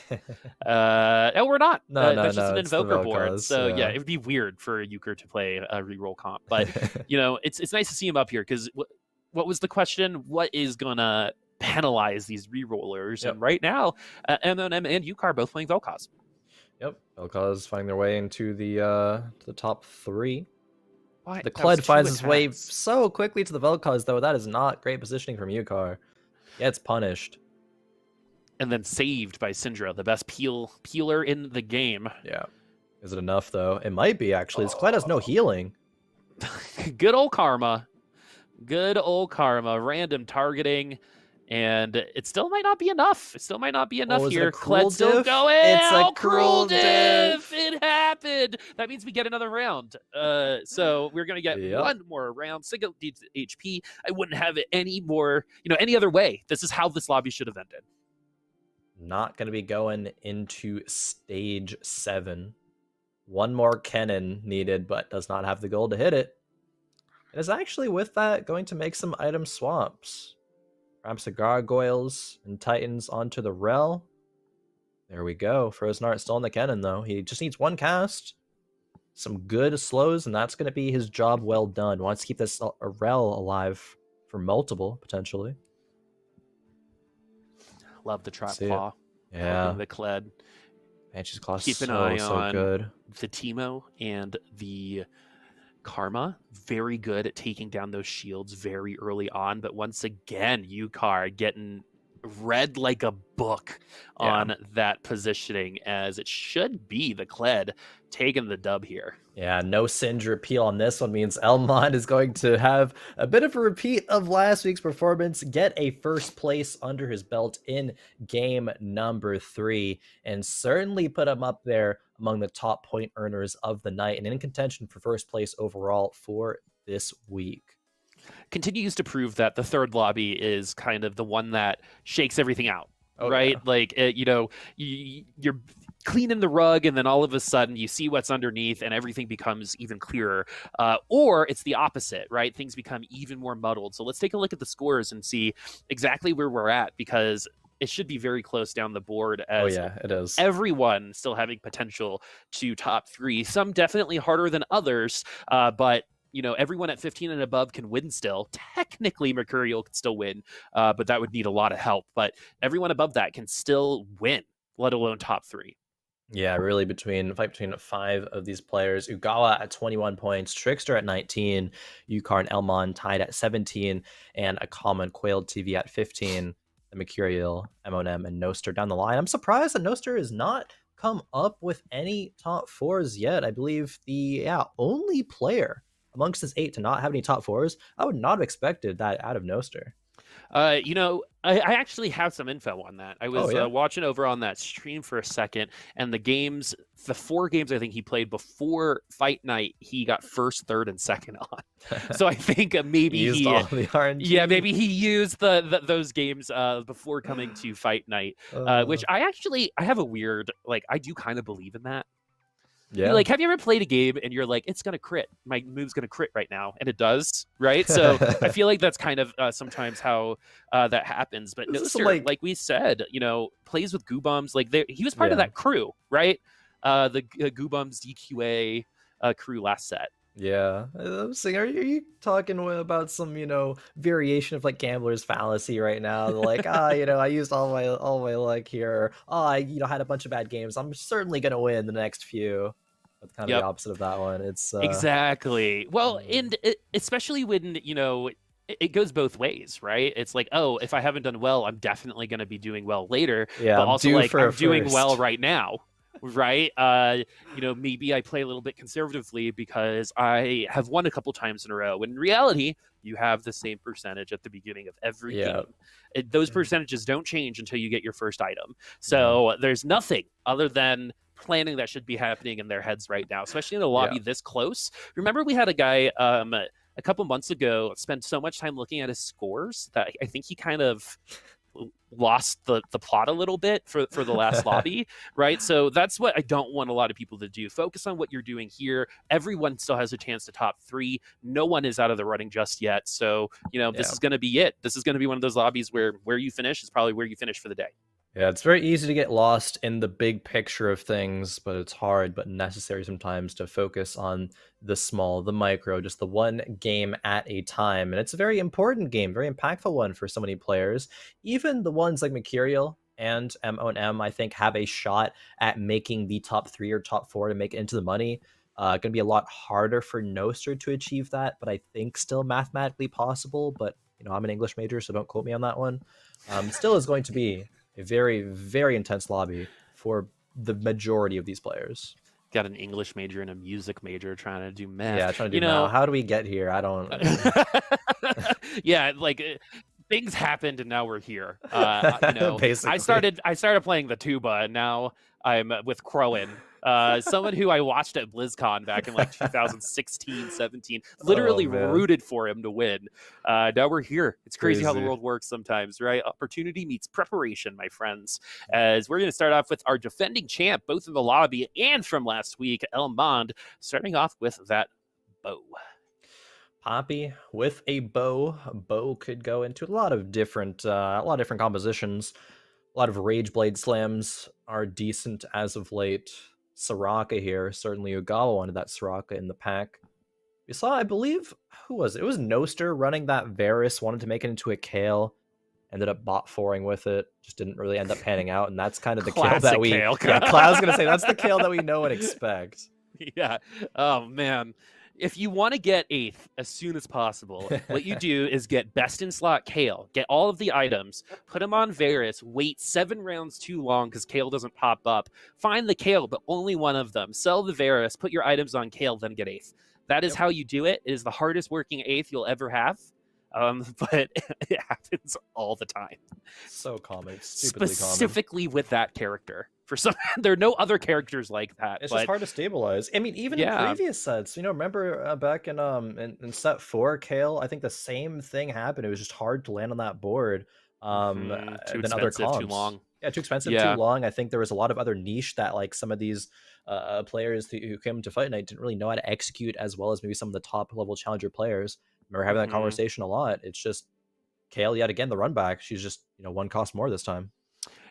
No, we're not. That's just an Invoker board. So yeah, it would be weird for Yukar to play a reroll comp. But it's nice to see him up here, because what was the question? What is gonna penalize these rerollers? Yep. And right now, M&M and Yukar both playing Vel'Koz. Yep, Vel'Koz finding their way into the top 3. Why? The Kled finds his way so quickly to the Vel'Koz, though. That is not great positioning from Yukar. Gets punished. And then saved by Syndra, the best peeler in the game. Yeah. Is it enough, though? It might be, actually. This Kled has no healing. Good old karma. Good old karma. Random targeting. And it still might not be enough. It still might not be enough here. Kled's still going. It's a cruel diff. It happened. That means we get another round. So we're going to get one more round. Single HP. I wouldn't have it any more, any other way. This is how this lobby should have ended. Not going to be going into stage 7. One more Kennen needed, but does not have the gold to hit it. It is actually, with that, going to make some item swaps. Perhaps the Gargoyles and Titans onto the Rel. There we go. Frozen Heart still in the Kennen, though. He just needs one cast. Some good slows, and that's going to be his job well done. Wants to keep this Rel alive for multiple, potentially. Love the Trap Claw. Yeah. The Kled. Banshee's Claw Keep an eye on good. The Teemo and the Karma, very good at taking down those shields very early on, but once again, Yukar getting read like a book on that positioning, as it should be the Kled taking the dub here. Yeah, no Syndra appeal on this one means Elmond is going to have a bit of a repeat of last week's performance, get a first place under his belt in game number 3, and certainly put him up there among the top point earners of the night and in contention for first place overall for this week. Continues to prove that the third lobby is kind of the one that shakes everything out, right? Yeah. Like, you're cleaning the rug, and then all of a sudden you see what's underneath and everything becomes even clearer. Or it's the opposite, right? Things become even more muddled. So let's take a look at the scores and see exactly where we're at, because it should be very close down the board, as it is. Everyone still having potential to top 3. Some definitely harder than others, but everyone at 15 and above can win still. Technically, Mercurial can still win, but that would need a lot of help. But everyone above that can still win, let alone top 3. Yeah, really fight between 5 of these players. Ugawa at 21 points, Trickster at 19, Yukar and Elmond tied at 17, and a common Quailed TV at 15. The Mercurial, M&M, and Noster down the line. I'm surprised that Noster has not come up with any top 4s yet. I believe the only player amongst this 8 to not have any top 4s. I would not have expected that out of Noster. I actually have some info on that. I was watching over on that stream for a second, and the 4 games I think he played before Fight Night, he got first, third, and second on. So I think maybe he used all the RNG. Yeah, maybe he used those games before coming to Fight Night, which I have a weird, I do kind of believe in that. Yeah. Have you ever played a game and you're like, it's going to crit. My move's going to crit right now. And it does, right? So I feel like that's kind of sometimes how that happens. But Noster, like we said, plays with Goobums. He was part of that crew, right? The Goobums DQA crew last set. Yeah, I'm saying, are you talking about some, variation of like gambler's fallacy right now? Like, I used all my luck here. Or, I, had a bunch of bad games. I'm certainly gonna win the next few. That's kind of the Yep. opposite of that one. It's Exactly. Well, mm, and especially when, it goes both ways, right? It's like, oh, if I haven't done well, I'm definitely going to be doing well later, yeah, but I'm also due like for a I'm doing well first. right now, right? Maybe I play a little bit conservatively because I have won a couple times in a row. When in reality, you have the same percentage at the beginning of every Yeah, game. Those percentages don't change until you get your first item. no, So there's nothing other than planning that should be happening in their heads right now, especially in a yeah, lobby this close. Remember, we had a guy a couple months ago spent so much time looking at his scores that I think he kind of lost the plot a little bit for the last lobby, right? So that's what I don't want a lot of people to do. Focus on what you're doing here. Everyone still has a chance to top 3. No one is out of the running just yet. So, this yeah. is going to be it. This is going to be one of those lobbies where you finish is probably where you finish for the day. Yeah, it's very easy to get lost in the big picture of things, but it's hard but necessary sometimes to focus on the small, the micro, just the one game at a time. And it's a very important game, very impactful one for so many players. Even the ones like Mercurial and M, I think, have a shot at making the top 3 or top 4 to make it into the money. Going to be a lot harder for Noster to achieve that, but I think still mathematically possible. But, I'm an English major, so don't quote me on that one. Still is going to be a very, very intense lobby for the majority of these players. Got an English major and a music major trying to do math. Yeah, trying to do math. How do we get here? I don't. Yeah, like things happened and now we're here. Basically, I started playing the tuba and now I'm with Khroen. Someone who I watched at BlizzCon back in like 2016, 17, oh literally man, rooted for him to win. Now we're here. It's crazy how the crazy. world works sometimes, right? Opportunity meets preparation, my friends. As we're going to start off with our defending champ, both in the lobby and from last week, El Mond, starting off with that bow. Poppy with a bow. A bow could go into a lot of different compositions. A lot of Rage Blade slams are decent as of late. Soraka here, certainly Ugawa wanted that Soraka in the pack. We saw, I believe, who was it? It was Noster running that Varus, wanted to make it into a Kale, ended up bot foring with it, just didn't really end up panning out, and that's kind of the Kale that Classic we, Kale. yeah, I was gonna say that's the Kale that we know and expect. Yeah. Oh man. If you want to get 8th as soon as possible, what you do is get best in slot Kale, get all of the items, put them on Varus, wait 7 rounds too long because Kale doesn't pop up. Find the Kale, but only one of them. Sell the Varus, put your items on Kale, then get 8th. That is Yep. how you do it. It is the hardest working 8th you'll ever have. But it happens all the time. So common, stupidly common. Specifically with that character. For some, there are no other characters like that. It's but just hard to stabilize. I mean, even in previous sets, remember back in set 4, Kale, I think the same thing happened. It was just hard to land on that board. Too Than other expensive, too comps. long. Yeah, too expensive, too Yeah. long. I think there was a lot of other niche that like some of these players who came to Fight Night didn't really know how to execute as well as maybe some of the top level challenger players. I remember having that conversation a lot. It's just Kale yet again, the run back. She's just one cost more this time.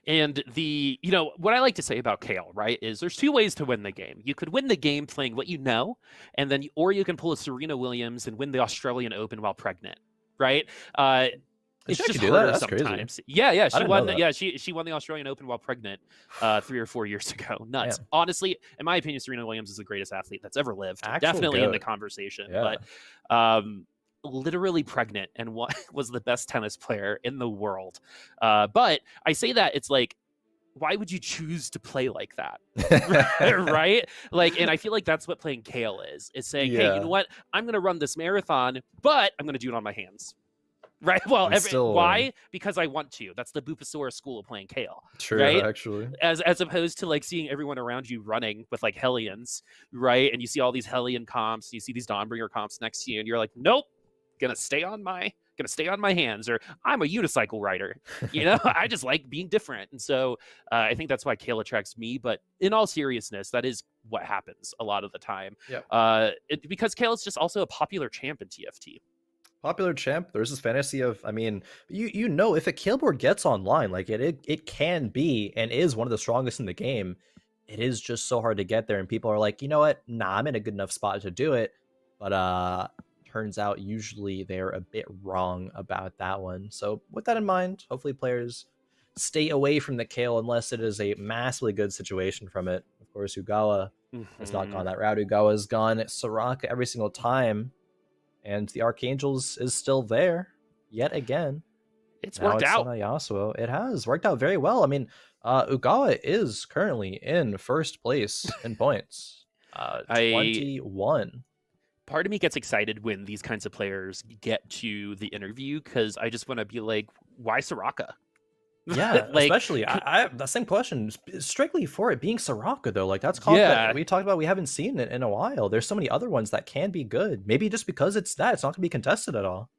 And what I like to say about Kale, right, is there's 2 ways to win the game. You could win the game playing what you know, and then or you can pull a Serena Williams and win the Australian Open while pregnant, right? It's just harder sometimes. Crazy. Yeah, she won. Yeah, she won the Australian Open while pregnant 3 or 4 years ago. Nuts. Man. Honestly, in my opinion, Serena Williams is the greatest athlete that's ever lived. Definitely in the conversation. Yeah. But literally pregnant and was the best tennis player in the world. But I say that it's like, why would you choose to play like that? Right? Like, and I feel like that's what playing Kale is. It's saying, hey, you know what? I'm going to run this marathon, but I'm going to do it on my hands. Right. Well, why? Because I want to. That's the Boopasaurus school of playing Kale. True, right? Actually. As opposed to like seeing everyone around you running with like Hellions, right? And you see all these Hellion comps, you see these Dawnbringer comps next to you, and you're like, nope, gonna stay on my hands, or I'm a unicycle rider. I just like being different. And so I think that's why Kale attracts me. But in all seriousness, that is what happens a lot of the time. Yeah. Because Kale is just also a popular champ in TFT. Popular champ. There's this fantasy of, I mean, if a Kale board gets online, like it can be and is one of the strongest in the game. It is just so hard to get there, and people are like, you know what? Nah, I'm in a good enough spot to do it. but turns out usually they're a bit wrong about that one. So with that in mind, hopefully players stay away from the Kale unless it is a massively good situation from it. Of course, Ugawa has not gone that route. Ugawa's gone Soraka every single time, and the Archangels is still there yet again. It's Now worked it's out. on Yasuo. It has worked out very well. I mean, Ugawa is currently in first place in points. 21. Part of me gets excited when these kinds of players get to the interview because I just want to be like, why Soraka? Yeah, Like, especially I have the same question strictly for it being Soraka though. Like that's comp yeah, that we talked about. We haven't seen it in a while. There's so many other ones that can be good. Maybe just because it's not gonna be contested at all.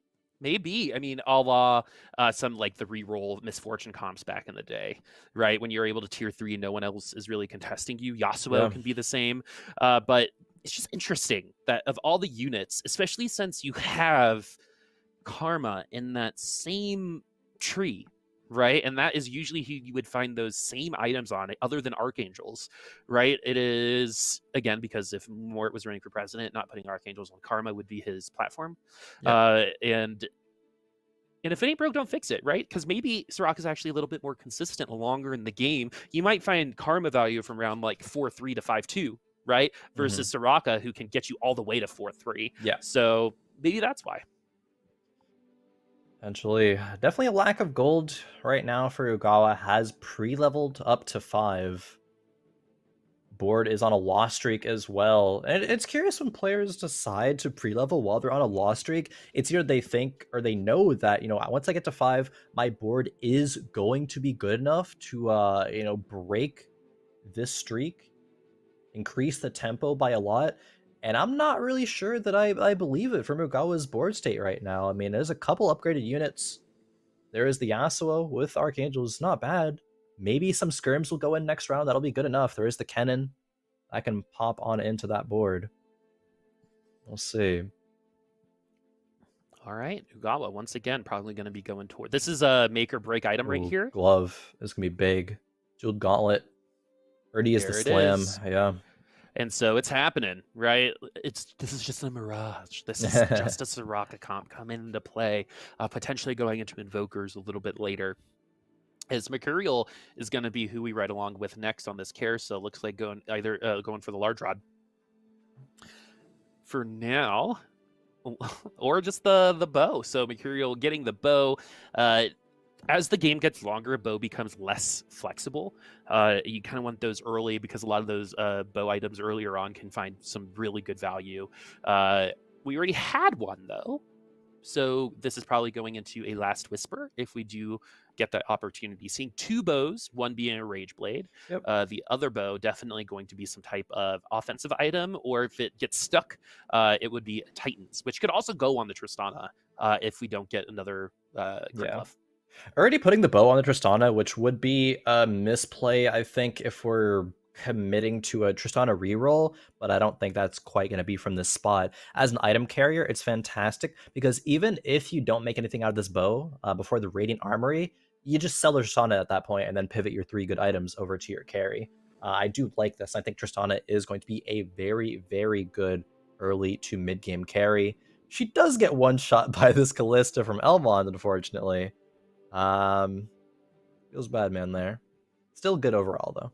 maybe. I mean, a la some like the reroll misfortune comps back in the day, right? When you're able to tier 3 and no one else is really contesting you. Yasuo Yeah. can be the same. But it's just interesting that of all the units, especially since you have Karma in that same tree, right? And that is usually who you would find those same items on, other than Archangels, right? It is, again, because if Mort was running for president, not putting Archangels on Karma would be his platform. Yeah. And if it ain't broke, don't fix it, right? Because maybe Soraka's actually a little bit more consistent longer in the game. You might find Karma value from around like 4-3 to 5-2, right? Versus Soraka, who can get you all the way to 4-3. Yeah. So maybe that's why. Potentially. Definitely a lack of gold right now for Ugawa. Has pre-leveled up to 5. Board is on a loss streak as well. And it's curious when players decide to pre-level while they're on a loss streak. It's either they think or they know that, once I get to 5, my board is going to be good enough to, break this streak, increase the tempo by a lot. And I'm not really sure that I believe it from Ugawa's board state right now. I mean, there's a couple upgraded units. There is the Yasuo with Archangels, not bad. Maybe some skirms will go in next round. That'll be good enough. There is the Kennen. I can pop on into that board. We'll see. All right, Ugawa, once again, probably going to be going toward... This is a make or break item right here. Glove is going to be big. Jeweled Gauntlet. Erdy is the slam. Yeah. And so it's happening, right? This is just a mirage. This is just a Soraka comp coming into play, potentially going into Invokers a little bit later. As Mercurial is going to be who we ride along with next on this carousel. Looks like going for the large rod for now, or just the bow. So Mercurial getting the bow. As the game gets longer, bow becomes less flexible. You kind of want those early because a lot of those bow items earlier on can find some really good value. We already had one though, so this is probably going into a last whisper if we do get that opportunity. Seeing 2 bows, one being a Rage Blade. Yep. The other bow definitely going to be some type of offensive item, or if it gets stuck, it would be Titans, which could also go on the Tristana if we don't get another Grip Buff. Already putting the bow on the Tristana, which would be a misplay, I think, if we're committing to a Tristana reroll, but I don't think that's quite going to be from this spot. As an item carrier, it's fantastic, because even if you don't make anything out of this bow before the Radiant Armory, you just sell the Tristana at that point and then pivot your 3 good items over to your carry. I do like this. I think Tristana is going to be a very, very good early to mid-game carry. She does get one shot by this Callista from Elmond, unfortunately. Feels bad, man, there. Still good overall, though.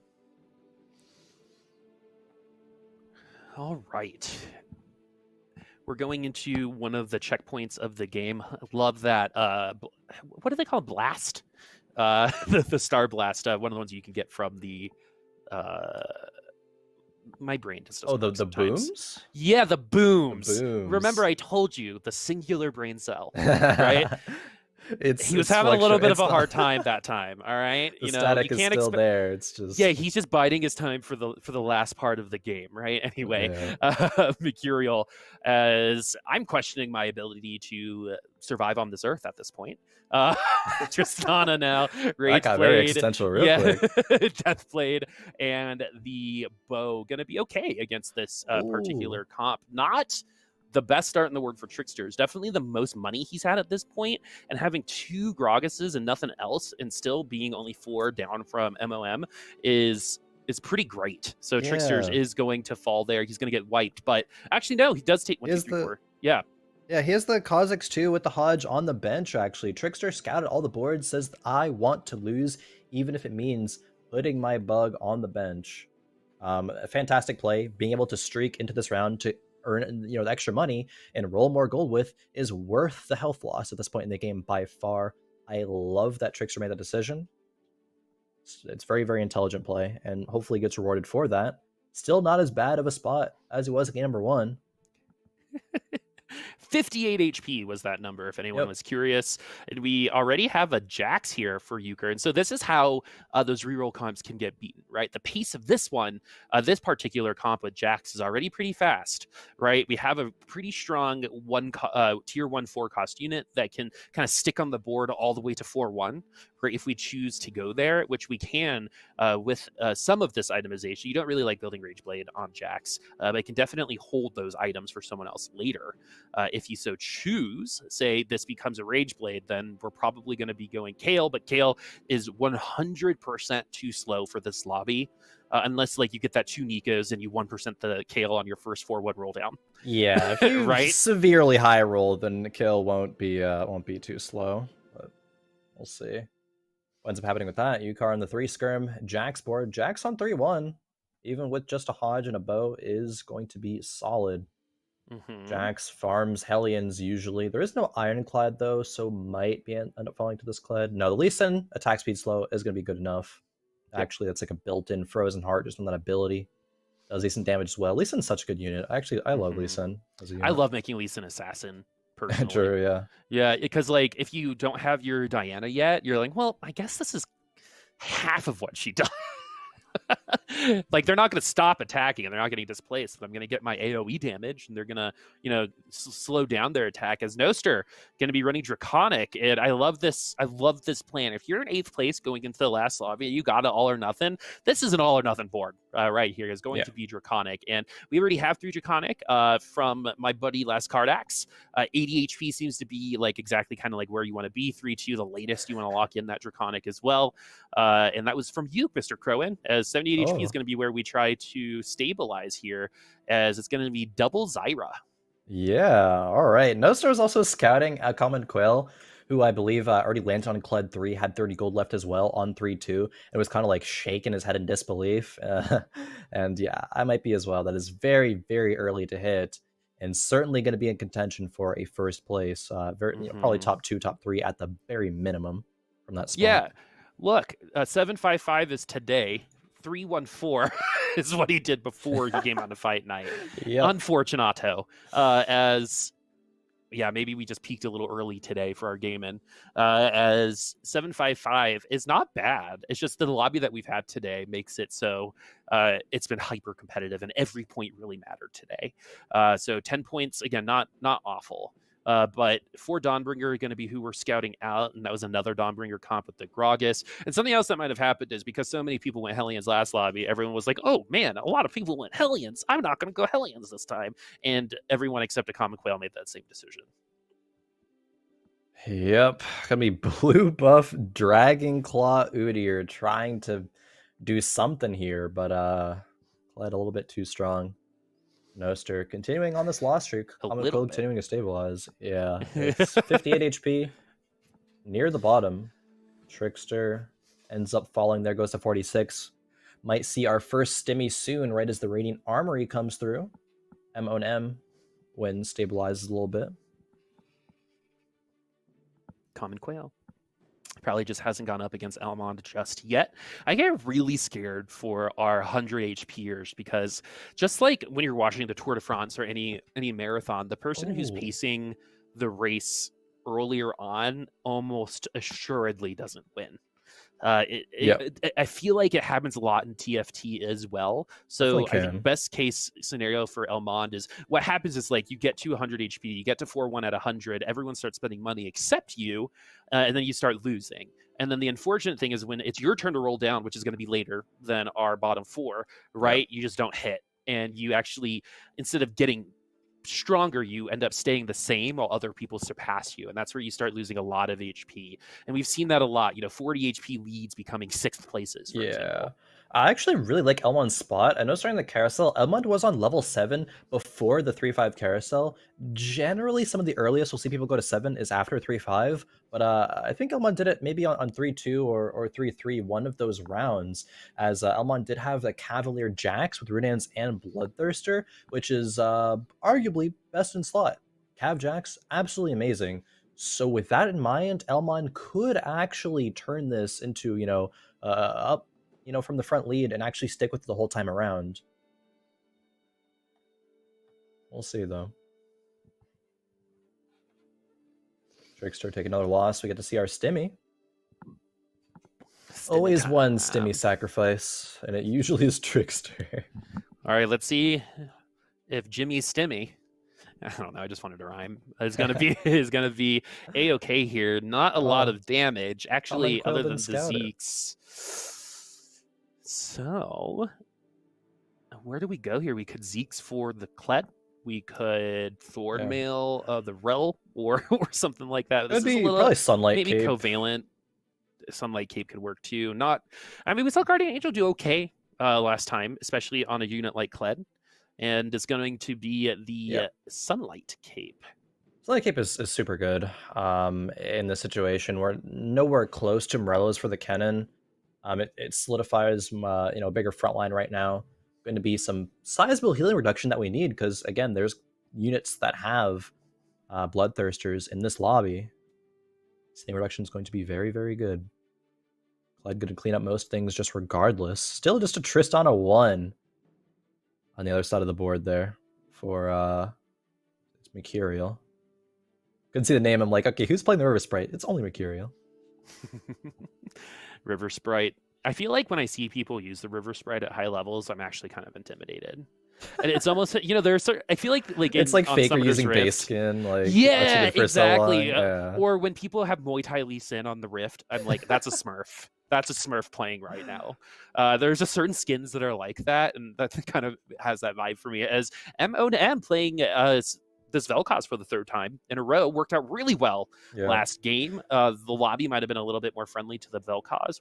All right. We're going into one of the checkpoints of the game. Love that. What do they call Blast? The Star Blast. One of the ones you can get from the... my brain just doesn't work the sometimes. booms? Yeah, the booms. The booms. Remember, I told you, the singular brain cell, right? He was having a little bit of a hard time that time. All right, the static is still there. It's just he's just biding his time for the last part of the game, right? Anyway, Mercurial, as I'm questioning my ability to survive on this earth at this point. Tristana now, Rage got Blade, very existential real quick. Death Blade, and the bow gonna be okay against this particular comp. Not the best start in the world for Tricksters. Definitely the most money he's had at this point, and having 2 Grogguses and nothing else, and still being only 4 down from MOM is is pretty great. So Tricksters Yeah. is going to fall there. He's going to get wiped. But actually, no, he does take 1, 2, 3, 4. Yeah. Yeah, he has the Kha'Zix too with the Hodge on the bench, actually. Trickster scouted all the boards, says, I want to lose, even if it means putting my bug on the bench. A fantastic play. Being able to streak into this round to earn, the extra money and roll more gold with is worth the health loss at this point in the game by far. I love that Trickster made that decision. It's very, very intelligent play, and hopefully gets rewarded for that. Still not as bad of a spot as he was at game number 1. 58 HP was that number, if anyone was curious. And we already have a Jax here for Euchre. And so this is how those reroll comps can get beaten, right? The pace of this one, this particular comp with Jax is already pretty fast, right? We have a pretty strong tier 1 4 cost unit that can kind of stick on the board all the way to 4-1, right? If we choose to go there, which we can with some of this itemization. You don't really like building Rageblade on Jax, but it can definitely hold those items for someone else later. If you so choose, say this becomes a Rageblade, then we're probably going to be going Kale, but Kale is 100% too slow for this lobby, unless like you get that 2 Nikos and you 1% the Kale on your first 4-1 roll down. Yeah, if you right? severely high roll, then Kale won't be too slow. But we'll see what ends up happening with that. Yukar on the 3 skirm, Jax board. Jax on 3-1, even with just a Hodge and a bow, is going to be solid. Jax farms Hellions usually. There is no Ironclad though, so might be end up falling to this Clad. No, the Lee Sin attack speed slow is going to be good enough. Actually, that's like a built-in Frozen Heart just on that ability. Does decent damage as well. Lee Sin's such a good unit. Actually, I love Lee Sin as a unit. I love making Lee Sin assassin. Personally. True, yeah. Yeah, because like if you don't have your Diana yet, you're like, well, I guess this is half of what she does. Like they're not going to stop attacking and they're not getting displaced, but I'm going to get my AoE damage and they're going to slow down their attack. As Noster going to be running Draconic, and I love this plan. If you're in 8th place going into the last lobby, you got it all or nothing. This is an all or nothing board right here. Is going to be Draconic, and we already have 3 Draconic from my buddy Last Cardax. 80 HP seems to be like exactly kind of like where you want to be. 3-2 the latest you want to lock in that Draconic as well, and that was from you, Mr. Khroen, as 78 HP is going to be where we try to stabilize here, as it's going to be double Zyra. Yeah, all right. Nostar is also scouting a Common Quail, who I believe already landed on Kled 3, had 30 gold left as well on 3-2, and was kind of like shaking his head in disbelief. And yeah, I might be as well. That is very, very early to hit, and certainly going to be in contention for a first place. Probably top 2, top 3 at the very minimum from that spot. Yeah, look, 755 is today. 314 is what he did before he came on to Fight Night. Unfortunato. Maybe we just peaked a little early today for our gaming. As 755 is not bad. It's just the lobby that we've had today makes it so it's been hyper competitive and every point really mattered today. So 10 points, again, not awful. But for Dawnbringer are going to be who we're scouting out, and that was another Dawnbringer comp with the Gragas. And something else that might have happened is because so many people went Hellions last lobby, everyone was like, oh man, a lot of people went Hellions. I'm not going to go Hellions this time. And everyone except a Common Quail made that same decision. Yep, gonna be blue buff Dragon Claw Udyr trying to do something here, but Kled a little bit too strong. Noster continuing on this loss streak. Common Quail continuing to stabilize. Yeah, it's 58 HP, near the bottom. Trickster ends up falling there, goes to 46. Might see our first stimmy soon, right as the Radiant Armory comes through. M when stabilizes a little bit. Common Quail probably just hasn't gone up against Elmond just yet. I get really scared for our 100 HPers because just like when you're watching the Tour de France or any marathon, the person who's pacing the race earlier on almost assuredly doesn't win. I feel like it happens a lot in TFT as well. So I think best case scenario for Elmond is what happens is like you get to 100 HP, you get to 4-1 at 100, everyone starts spending money except you, and then you start losing. And then the unfortunate thing is when it's your turn to roll down, which is going to be later than our bottom 4, right? You just don't hit. And you actually, instead of getting stronger, you end up staying the same while other people surpass you, and that's where you start losing a lot of HP. And we've seen that a lot, 40 HP leads becoming 6th places, for example. I actually really like Elmond's spot. I know starting the carousel, Elmond was on level 7 before the 3-5 carousel. Generally, some of the earliest we'll see people go to 7 is after 3-5, but I think Elmond did it maybe on 3-2 or 3-3, one of those rounds, as Elmond did have the Cavalier Jax with Runaan's and Bloodthirster, which is arguably best in slot. Cav Jax, absolutely amazing. So with that in mind, Elmond could actually turn this into, up from the front lead and actually stick with it the whole time around. We'll see, though. Trickster take another loss. We get to see our Stimmy. Always one Stimmy sacrifice, and it usually is Trickster. All right, let's see if Jimmy Stimmy, I don't know, I just wanted to rhyme, is gonna be A-okay here. Not a lot of damage, actually, other than the Zeeks. So, where do we go here? We could Zeeks for the Kled. We could Thornmail the Rel or something like that. This would be probably Sunlight maybe Cape. Covalent. Sunlight Cape could work too. We saw Guardian Angel do okay last time, especially on a unit like Kled. And it's going to be the Sunlight Cape. Sunlight Cape is super good in this situation. We're nowhere close to Morello's for the Kennen. It solidifies a bigger front line right now. Going to be some sizable healing reduction that we need, because again, there's units that have Bloodthirsters in this lobby. Healing reduction is going to be very, very good. Clyde going to clean up most things just regardless. Still just a Tristana 1 on the other side of the board there for it's Mercurial. Couldn't see the name. I'm like, okay, who's playing the River Sprite? It's only Mercurial. River Sprite. I feel like when I see people use the River Sprite at high levels, I'm actually kind of intimidated. And it's almost, there's, I feel like it's like Faker using base skin, like exactly. So or when people have Muay Thai Lee Sin on the Rift, I'm like, that's a Smurf. That's a Smurf playing right now. There's just certain skins that are like that, and that kind of has that vibe for me. As M playing this Vel'Koz for the third time in a row worked out really well last game. The lobby might have been a little bit more friendly to the Vel'Koz,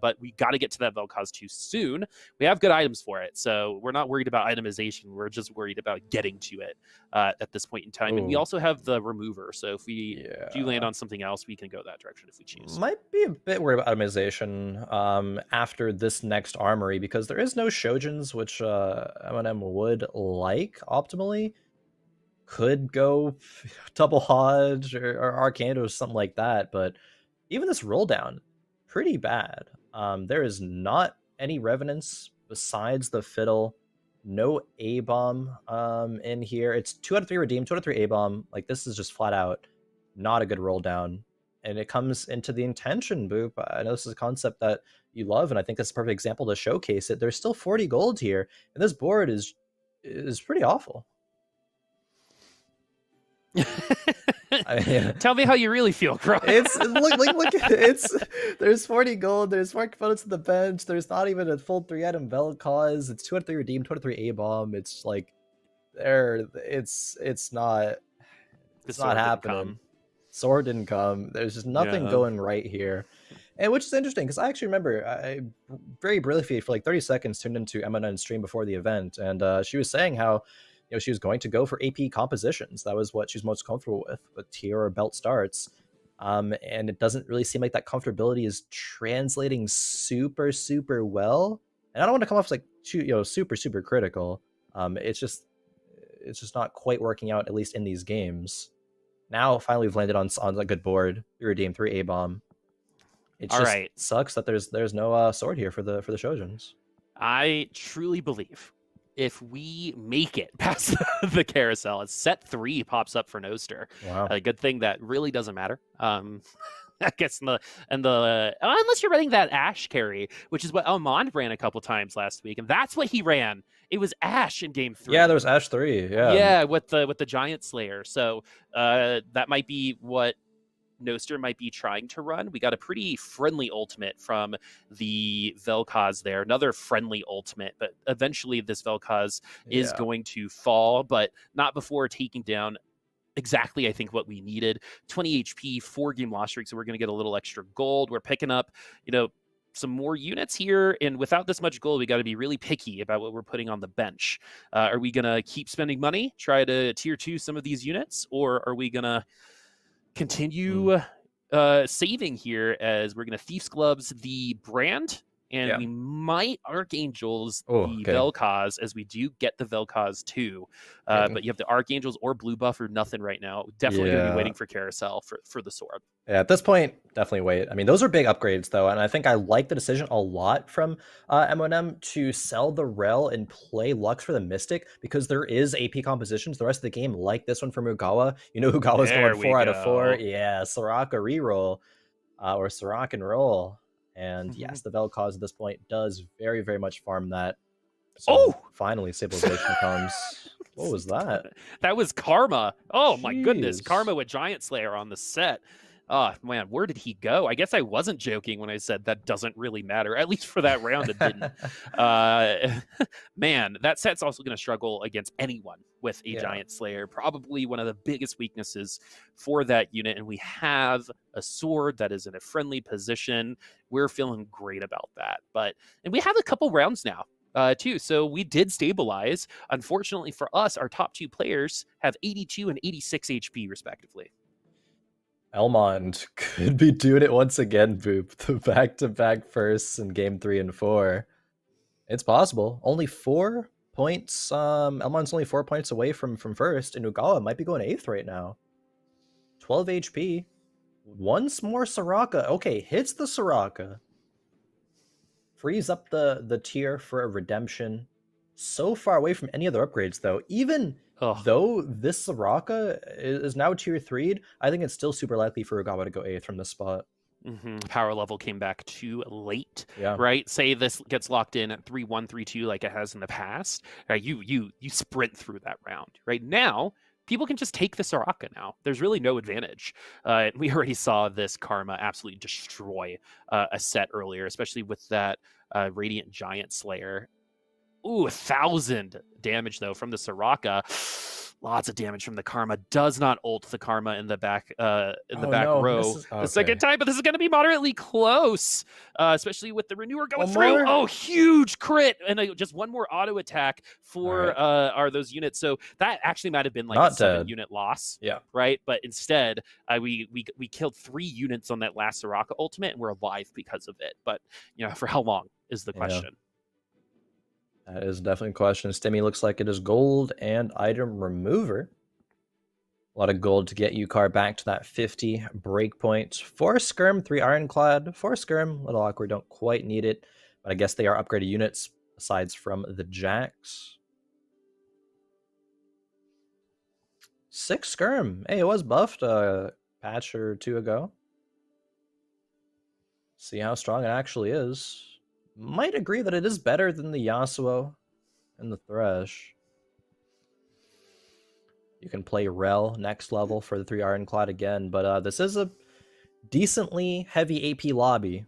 but we got to get to that Vel'Koz too soon. We have good items for it, so we're not worried about itemization. We're just worried about getting to it at this point in time. And we also have the remover, so if we do land on something else, we can go that direction if we choose. Might be a bit worried about itemization after this next armory, because there is no Shojins, which M&M would like optimally. Could go double Hodge or Arcane or something like that, but even this roll down, pretty bad. There is not any Revenants besides the Fiddle. No A-Bomb in here. It's 2 out of 3 redeemed, 2 out of 3 A-Bomb. Like, this is just flat out not a good roll down. And it comes into the intention, Boop. I know this is a concept that you love, and I think that's a perfect example to showcase it. There's still 40 gold here, and this board is pretty awful. Tell me how you really feel, Khroen. It's look. There's 40 gold. There's 4 components to the bench. There's not even a full 3-item Vel'Koz. It's 2 out of 3 redeemed, 2 out of 3 A-Bomb. It's like it's not happening. Sword didn't come. There's just nothing going right here, and which is interesting because I actually remember I very briefly for like 30 seconds tuned into Emma stream before the event, and she was saying how she was going to go for AP compositions. That was what she's most comfortable with tier or belt starts. And it doesn't really seem like that comfortability is translating super, super well. And I don't want to come off as like super, super critical. It's just not quite working out, at least in these games. Now finally we've landed on a good board. 3 redeem, 3 A-Bomb. It just sucks that there's no sword here for the Shojins. I truly believe if we make it past the carousel, as set 3 pops up for Noster. Wow. A good thing that really doesn't matter. I guess unless you're running that Ashe carry, which is what Elmond ran a couple times last week, and that's what he ran. It was Ashe in game 3. Yeah, there was Ashe 3. Yeah, with the Giant Slayer. So that might be what Noster might be trying to run. We got a pretty friendly ultimate from the Vel'Koz there. Another friendly ultimate, but eventually this Vel'Koz is going to fall, but not before taking down exactly, I think, what we needed. 20 HP, 4 game loss streak, so we're going to get a little extra gold. We're picking up, some more units here, and without this much gold, we got to be really picky about what we're putting on the bench. Are we going to keep spending money, try to tier 2 some of these units, or are we going to continue saving here as we're going to Thief's Gloves the brand, and we might Archangels the Vel'Koz as we do get the Vel'Koz too. But you have the Archangels or blue buff or nothing right now. Definitely going to be waiting for Carousel for the sword. Yeah, at this point, definitely wait. I mean, those are big upgrades, though, and I think I like the decision a lot from M&M to sell the Rel and play Lux for the Mystic, because there is AP compositions the rest of the game, like this one from Ugawa. You know, Ugawa's going 4 out of 4. Yeah, Soraka reroll, or Soraka and roll. And yes, the Vel'Koz at this point does very, very much farm that. So finally, stabilization comes. What was that? That was Karma. Oh, my goodness. Karma with Giant Slayer on the set. Oh, man, where did he go? I guess I wasn't joking when I said that doesn't really matter. At least for that round, it didn't. Man, that set's also going to struggle against anyone with a Giant Slayer. Probably one of the biggest weaknesses for that unit. And we have a sword that is in a friendly position. We're feeling great about that. And we have a couple rounds now. Too. So we did stabilize. Unfortunately for us, our top 2 players have 82 and 86 HP respectively. Elmond could be doing it once again, Boop. The back-to-back firsts in game 3 and 4. It's possible. Only 4 points. Elmond's only 4 points away from first, and Ugawa might be going 8th right now. 12 HP. Once more Soraka. Okay, hits the Soraka. Frees up the tier for a redemption. So far away from any other upgrades, though. Even though this Soraka is now tier 3'd, I think it's still super likely for Ugawa to go 8th from this spot. Power level came back too late, right? Say this gets locked in at 3-1, 3-2 like it has in the past. Right? You sprint through that round. Right now, people can just take the Soraka now. There's really no advantage. We already saw this Karma absolutely destroy a set earlier, especially with that Radiant Giant Slayer. Ooh, 1,000 damage, though, from the Soraka. Lots of damage from the Karma. Does not ult the Karma in the back row the second time, but this is going to be moderately close, especially with the Renewer going through. Oh, huge crit! And just one more auto attack for those units. So that actually might have been like a 7-unit loss. Right? But instead, we killed 3 units on that last Soraka ultimate, and we're alive because of it. But, for how long is the question? That is definitely a question. Stimmy looks like it is gold and item remover. A lot of gold to get Ukar back to that 50 breakpoint. 4 Skirm, 3 Ironclad. 4 Skirm, a little awkward, don't quite need it. But I guess they are upgraded units, aside from the Jacks. 6 Skirm. Hey, it was buffed a patch or 2 ago. See how strong it actually is. Might agree that it is better than the Yasuo and the Thresh. You can play Rel next level for the 3 Ironclad again, but this is a decently heavy AP lobby.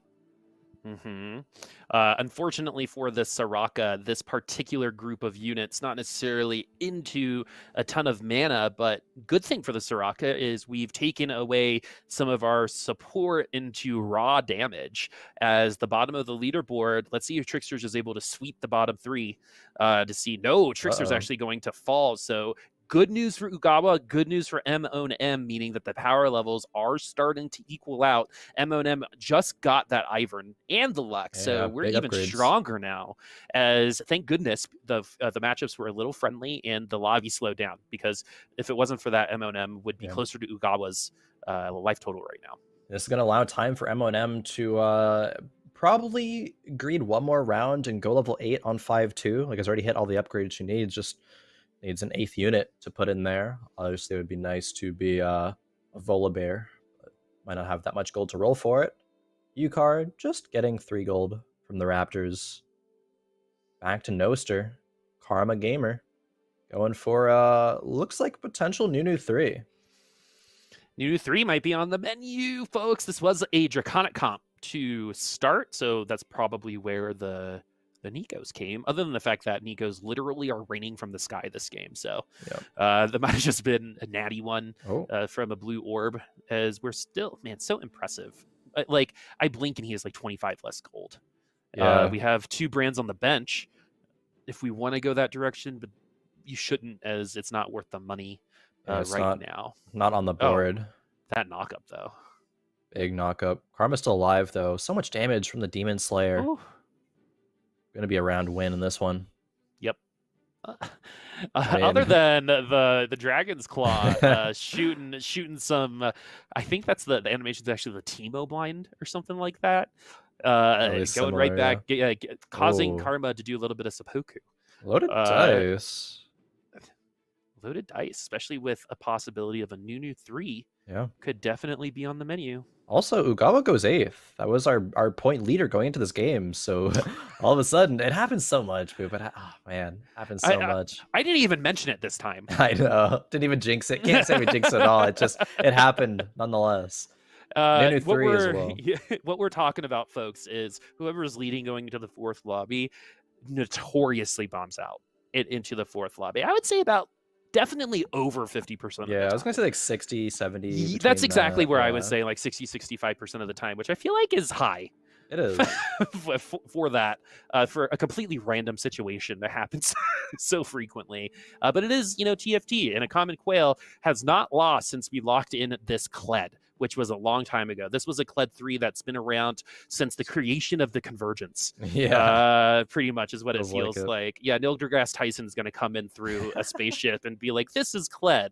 Unfortunately for the Soraka, this particular group of units not necessarily into a ton of mana, but good thing for the Soraka is we've taken away some of our support into raw damage. As the bottom of the leaderboard, let's see if Tricksters is able to sweep the bottom 3 to see. No, Trickster's actually going to fall. So good news for Ugawa, good news for M-O-N-M, meaning that the power levels are starting to equal out. M-O-N-M just got that Ivern and the Lux, so we're even stronger now. As thank goodness the matchups were a little friendly and the lobby slowed down, because if it wasn't for that, M-O-N-M would be closer to Ugawa's life total right now. This is going to allow time for M-O-N-M to probably greed one more round and go level 8 on 5-2. Like, it's already hit all the upgrades she needs, just needs an 8th unit to put in there. Obviously, it would be nice to be a Volibear, but might not have that much gold to roll for it. Ukar just getting 3 gold from the Raptors. Back to Noster. Karma Gamer going for, looks like potential Nunu 3. Nunu 3 might be on the menu, folks. This was a Draconic comp to start, so that's probably where the Nikos came, other than the fact that Nikos literally are raining from the sky this game. So that might have just been a natty one from a blue orb, as we're still, man, so impressive. Like, I blink and he has like 25 less gold. Yeah. We have 2 brands on the bench if we want to go that direction, but you shouldn't, as it's not worth the money right now. Not on the board. That knockup, though. Big knockup. Karma's still alive, though. So much damage from the Demon Slayer. Ooh. Gonna be a round win in this one. Yep. Other than the Dragon's Claw shooting some, I think that's the animation's actually the Teemo blind or something like that. Going similar, right back, causing Karma to do a little bit of seppuku. Loaded dice. Loaded dice, especially with a possibility of a Nunu 3. Yeah. Could definitely be on the menu. Also, Ugawa goes 8th. That was our point leader going into this game. So all of a sudden, it happens so much, but oh man, happens so much. I didn't even mention it this time. I know. Didn't even jinx it. Can't say we jinxed it at all. It happened nonetheless. Nunu 3 as well. What we're talking about, folks, is whoever is leading going into the 4th lobby notoriously bombs out into the 4th lobby. I would say about definitely over 50%. Yeah, I was going to say like 60, 70. That's exactly where I was saying like 60, 65% of the time, which I feel like is high. It is. for that, for a completely random situation that happens so frequently. But it is, TFT, and a common quail has not lost since we locked in this Kled, which was a long time ago. This was a Kled 3 that's been around since the creation of the Convergence. Yeah. Pretty much is what it feels like. Yeah, Neil deGrasse Tyson's going to come in through a spaceship and be like, this is Kled.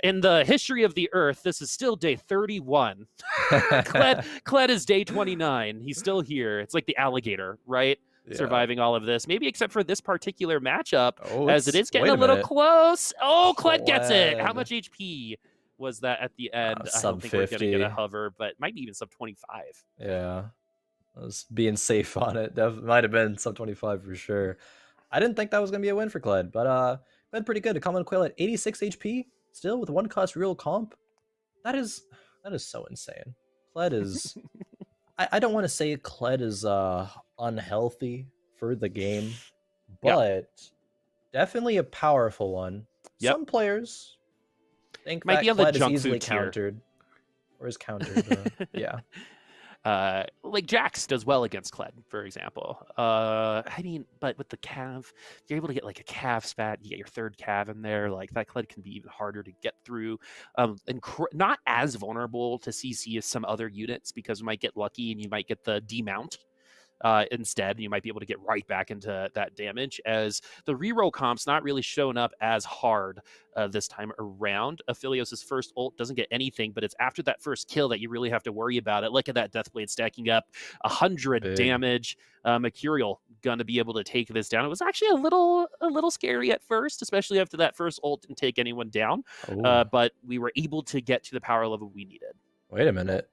In the history of the Earth, this is still day 31. Kled is day 29. He's still here. It's like the alligator, right? Yeah. Surviving all of this. Maybe except for this particular matchup, as it is getting a little close. Oh, Kled gets it. How much HP was that at the end? I don't think we're going to get a hover, but might be even sub 25. Yeah. I was being safe on it. Might have been sub 25 for sure. I didn't think that was going to be a win for Kled, but been pretty good. A common quail at 86 HP. Still with 1 cost real comp. That is so insane. Kled is I don't want to say Kled is unhealthy for the game, but definitely a powerful one. Some players think might that Kled is easily countered. Or is countered. Yeah. Like Jax does well against Kled, for example. I mean, but with the Cav, you're able to get like a Cav spat. You get your 3rd Cav in there. Like that Kled can be even harder to get through. And not as vulnerable to CC as some other units, because you might get lucky and you might get the demount. Instead, you might be able to get right back into that damage, as the reroll comp's not really showing up as hard this time around. Aphelios' first ult doesn't get anything, but it's after that first kill that you really have to worry about it. Look at that Deathblade stacking up 100 damage. Mercurial gonna be able to take this down. It was actually a little scary at first, especially after that first ult didn't take anyone down. But we were able to get to the power level we needed. Wait a minute.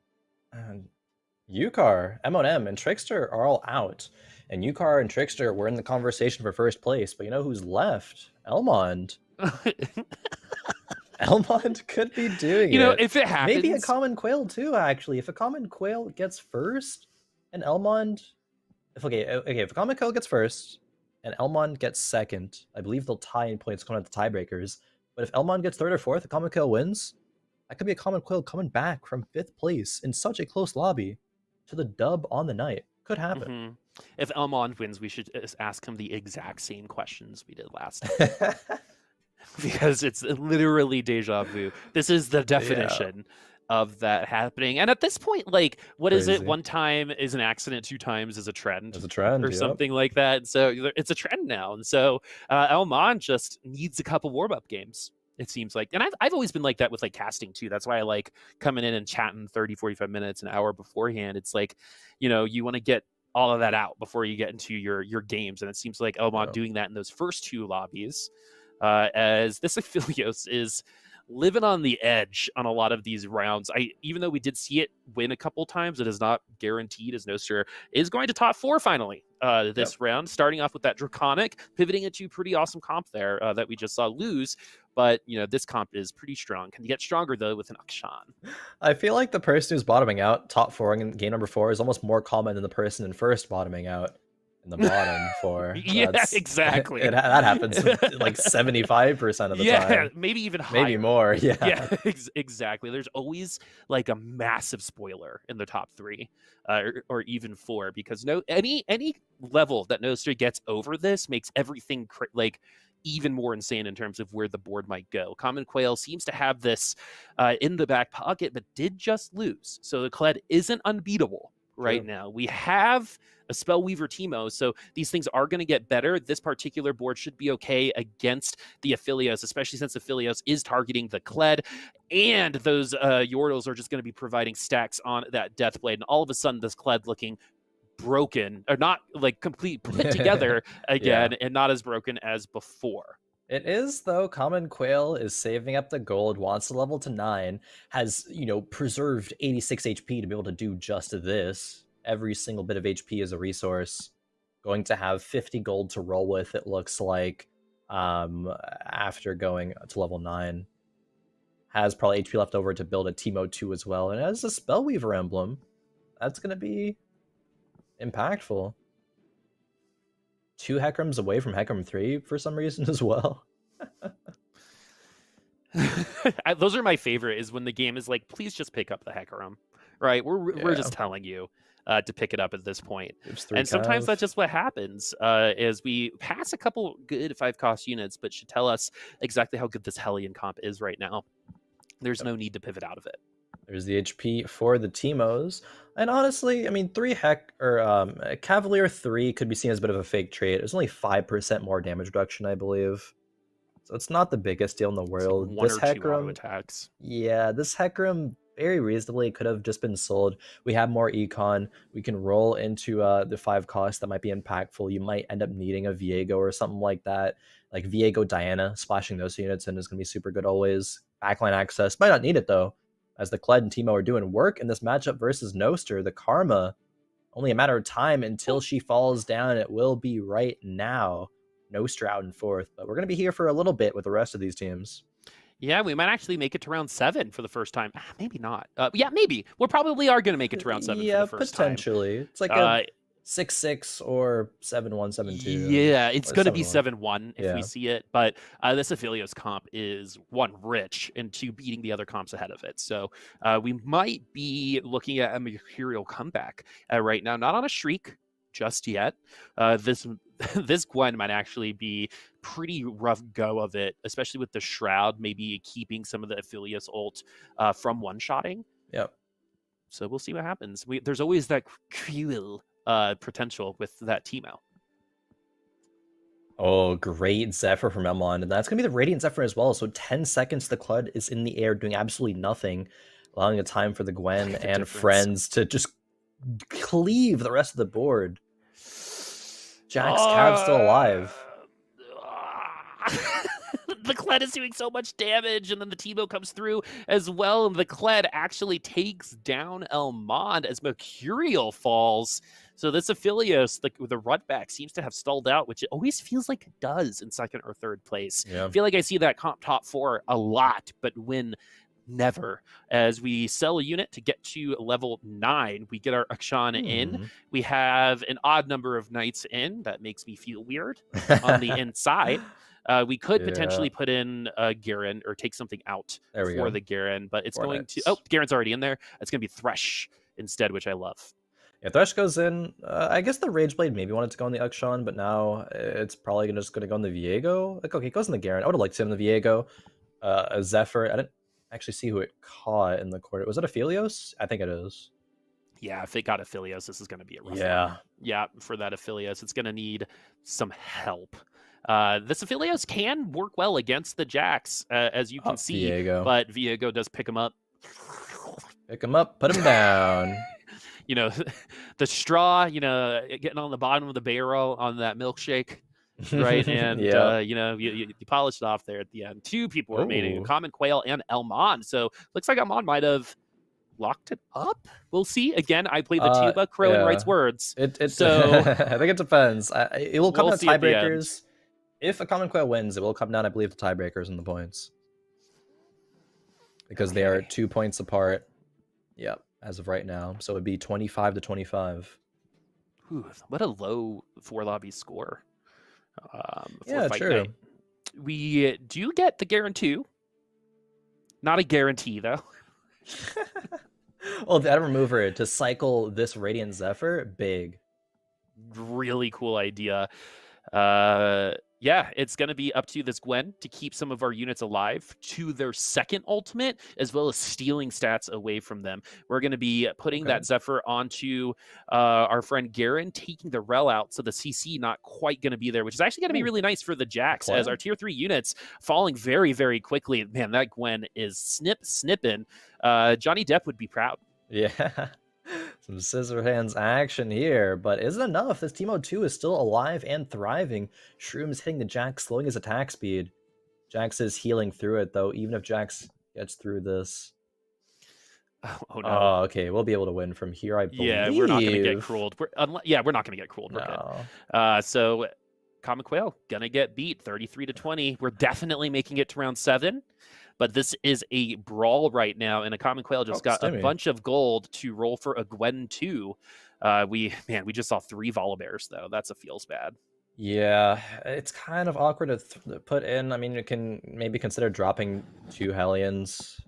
Yukar, M&M, and Trickster are all out. And Yukar and Trickster were in the conversation for first place. But you know who's left? Elmond. Elmond could be doing it. If it happens. Maybe a common quail too, actually. If a common quail gets first and Elmond... If a common quail gets first and Elmond gets second, I believe they'll tie in points coming at the tiebreakers. But if Elmond gets 3rd or 4th, a common quail wins. That could be a common quail coming back from 5th place in such a close lobby to the dub on the night. Could happen. If Elmond wins, we should ask him the exact same questions we did last time. Because it's literally deja vu. This is the definition of that happening. And at this point, like, what is it? 1 time is an accident, 2 times is a trend. It's a trend, or something like that. And so it's a trend now. And so Elmond just needs a couple warm-up games, it seems like. And I've always been like that with like casting too. That's why I like coming in and chatting 30, 45 minutes, an hour beforehand. It's like, you want to get all of that out before you get into your games. And it seems like Elmond doing that in those first 2 lobbies, as this Aphelios is living on the edge on a lot of these rounds. Even though we did see it win a couple times, it is not guaranteed, as Noster is going to top 4 finally this round, starting off with that Draconic, pivoting into pretty awesome comp there that we just saw lose. But, this comp is pretty strong. Can get stronger, though, with an Akshan. I feel like the person who's bottoming out top 4 in game number 4 is almost more common than the person in first bottoming out. in the bottom four. Yeah, exactly. That happens like 75% of the time. Maybe even higher. Maybe more. Yeah. Exactly. There's always like a massive spoiler in the top 3, or even 4, because any level that Nostra gets over this makes everything like even more insane in terms of where the board might go. Common Quail seems to have this in the back pocket, but did just lose. So the Kled isn't unbeatable right now. We have a Spellweaver Teemo, so these things are going to get better. This particular board should be okay against the Aphelios, especially since Aphelios is targeting the Kled, and those Yordles are just going to be providing stacks on that Deathblade, and all of a sudden this Kled looking broken, or not like complete put together again, and not as broken as before. It is, though. Common Quail is saving up the gold, wants to level to 9, has, preserved 86 HP to be able to do just this. Every single bit of HP is a resource. Going to have 50 gold to roll with, it looks like, after going to level 9. Has probably HP left over to build a Teemo 2 as well, and it has a Spellweaver emblem. That's going to be impactful. 2 Hecarim's away from Hecarim 3 for some reason as well. Those are my favorite, is when the game is like, please just pick up the Hecarim, right? We're just telling you to pick it up at this point. And sometimes that's just what happens, is we pass a couple good 5-cost units, but should tell us exactly how good this Hellion comp is right now. There's no need to pivot out of it. There's the HP for the Teemos. And honestly, 3 Cavalier 3 could be seen as a bit of a fake trait. It's only 5% more damage reduction, I believe. So it's not the biggest deal in the world. Like 1 or 2 auto attacks. Yeah, this Hecarim very reasonably could have just been sold. We have more econ. We can roll into the 5 cost that might be impactful. You might end up needing a Viego or something like that. Like Viego Diana, splashing those units in is going to be super good always. Backline access, might not need it though. As the Kled and Teemo are doing work in this matchup versus Noster, the Karma, only a matter of time until she falls down. It will be right now. Noster out in 4th, but we're going to be here for a little bit with the rest of these teams. Yeah, we might actually make it to round 7 for the first time. Maybe not. Yeah, maybe. We probably are going to make it to round 7 for the first potentially. time. It's like a 6-6 or 7-1, 7-2. Yeah, it's going to be 7-1 if we see it. But this Aphelios comp is, 1, rich, and 2, beating the other comps ahead of it. So we might be looking at a Mercurial comeback right now. Not on a Shriek just yet. This Gwen might actually be pretty rough go of it, especially with the Shroud, maybe keeping some of the Aphelios ult from one-shotting. Yep. So we'll see what happens. There's always that cruel potential with that Teemo. Oh, great Zephyr from Elmond, and that's going to be the Radiant Zephyr as well. So 10 seconds, the Kled is in the air doing absolutely nothing, allowing a time for the Gwen and friends to just cleave the rest of the board. Jack's Cav's still alive. The Kled is doing so much damage, and then the Teemo comes through as well, and the Kled actually takes down Elmond as Mercurial falls. So this Aphelios, the Rutback, seems to have stalled out, which it always feels like it does in 2nd or 3rd place. Yeah. I feel like I see that comp top 4 a lot, but win never. As we sell a unit to get to level 9, we get our Akshan in. We have an odd number of knights in. That makes me feel weird on the inside. We could potentially put in Garen or take something out for the Garen, but it's going to... Oh, Garen's already in there. It's going to be Thresh instead, which I love. Yeah, Thresh goes in. I guess the Rageblade maybe wanted to go on the Akshan, but now it's probably just going to go on the Viego. Like, okay, it goes in the Garen. I would have liked to see him in the Viego. A Zephyr. I didn't actually see who it caught in the quarter. Was it Aphelios? I think it is. Yeah, if it got Aphelios, this is going to be a rough one. Yeah, for that Aphelios, it's going to need some help. This Aphelios can work well against the Jax, as you can see, Viego. But Viego does pick him up. Pick him up, put him down. The straw, getting on the bottom of the barrel on that milkshake, right? And, you polished it off there at the end. 2 people remaining, Common Quail and Elmond. So looks like Elmond might have locked it up. We'll see. Again, I play the tuba. Khroen writes words. So I think it depends. It will come down to tiebreakers. If a Common Quail wins, it will come down, I believe, to tiebreakers in the points. Because they are 2 points apart. Yep, as of right now. So it would be 25-25. What a low 4-lobby score for Yeah, Fight true. Night. We do get the guarantee. Not a guarantee, though. Well, the item remover to cycle this Radiant Zephyr, big. Really cool idea. Yeah, it's going to be up to this Gwen to keep some of our units alive to their second ultimate, as well as stealing stats away from them. We're going to be putting that Zephyr onto our friend Garen, taking the Rel out, so the CC not quite going to be there, which is actually going to be really nice for the Jax, as our tier 3 units falling very, very quickly. Man, that Gwen is snipping. Johnny Depp would be proud. Yeah. Some scissor hands action here, but isn't enough. This Teemo 2 is still alive and thriving. Shroom's hitting the Jax, slowing his attack speed. Jax is healing through it, though, even if Jax gets through this. Oh, no. Oh, okay. We'll be able to win from here, I believe. Yeah, we're not going to get crueled. We're not going to get crueled. No. So, Common Quail, going to get beat 33-20. We're definitely making it to round 7. But this is a brawl right now, and a Common Quail just got a bunch of gold to roll for a Gwen 2. We just saw 3 Volibears, though. That's a feels bad. Yeah, it's kind of awkward to put in. I mean, you can maybe consider dropping 2 Hellions.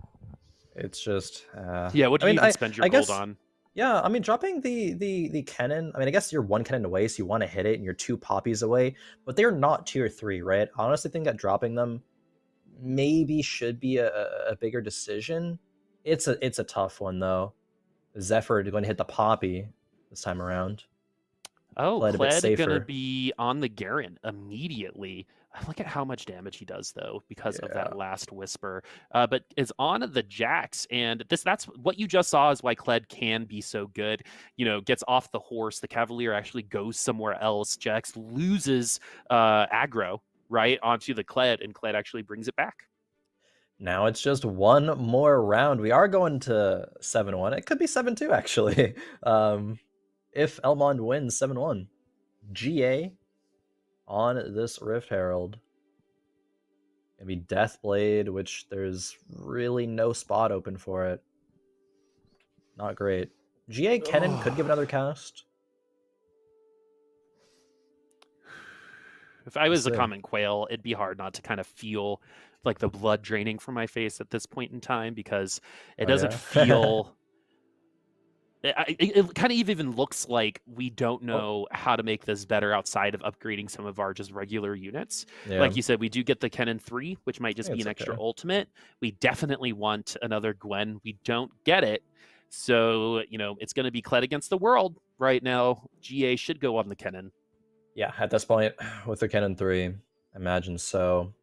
It's just... yeah, what do you even spend your gold on? Yeah, I mean, dropping the cannon, I mean, I guess you're 1 cannon away, so you want to hit it, and you're 2 poppies away, but they're not tier 3, right? I honestly think that dropping them maybe should be a bigger decision. It's a tough one, though. Zephyr going to hit the poppy this time around. Oh, Kled going to be on the Garen immediately. Look at how much damage he does, though, because of that last whisper. But is on the Jax, and that's what you just saw is why Kled can be so good. You know, gets off the horse. The Cavalier actually goes somewhere else. Jax loses aggro right onto the Kled, and Kled actually brings it back. Now it's just 1 more round. We are going to 7-1. It could be 7-2, actually. If Elmond wins 7-1. GA on this Rift Herald. It'd be Deathblade, which there's really no spot open for it. Not great. GA Kennen could give another cast. If I was a Common Quail, it'd be hard not to kind of feel like the blood draining from my face at this point in time, because it doesn't feel... It kind of even looks like we don't know how to make this better outside of upgrading some of our just regular units. Yeah. Like you said, we do get the Kennen 3, which might just be an extra ultimate. We definitely want another Gwen. We don't get it. So, you know, it's going to be Kled against the world right now. GA should go on the Kennen. Yeah, at this point, with the Kennen 3, I imagine so.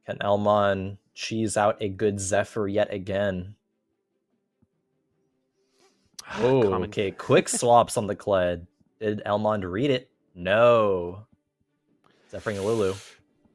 Can Elmon cheese out a good Zephyr yet again? Oh, okay. Quick swaps on the Kled. Did Elmond read it? No. Zephyring a Lulu.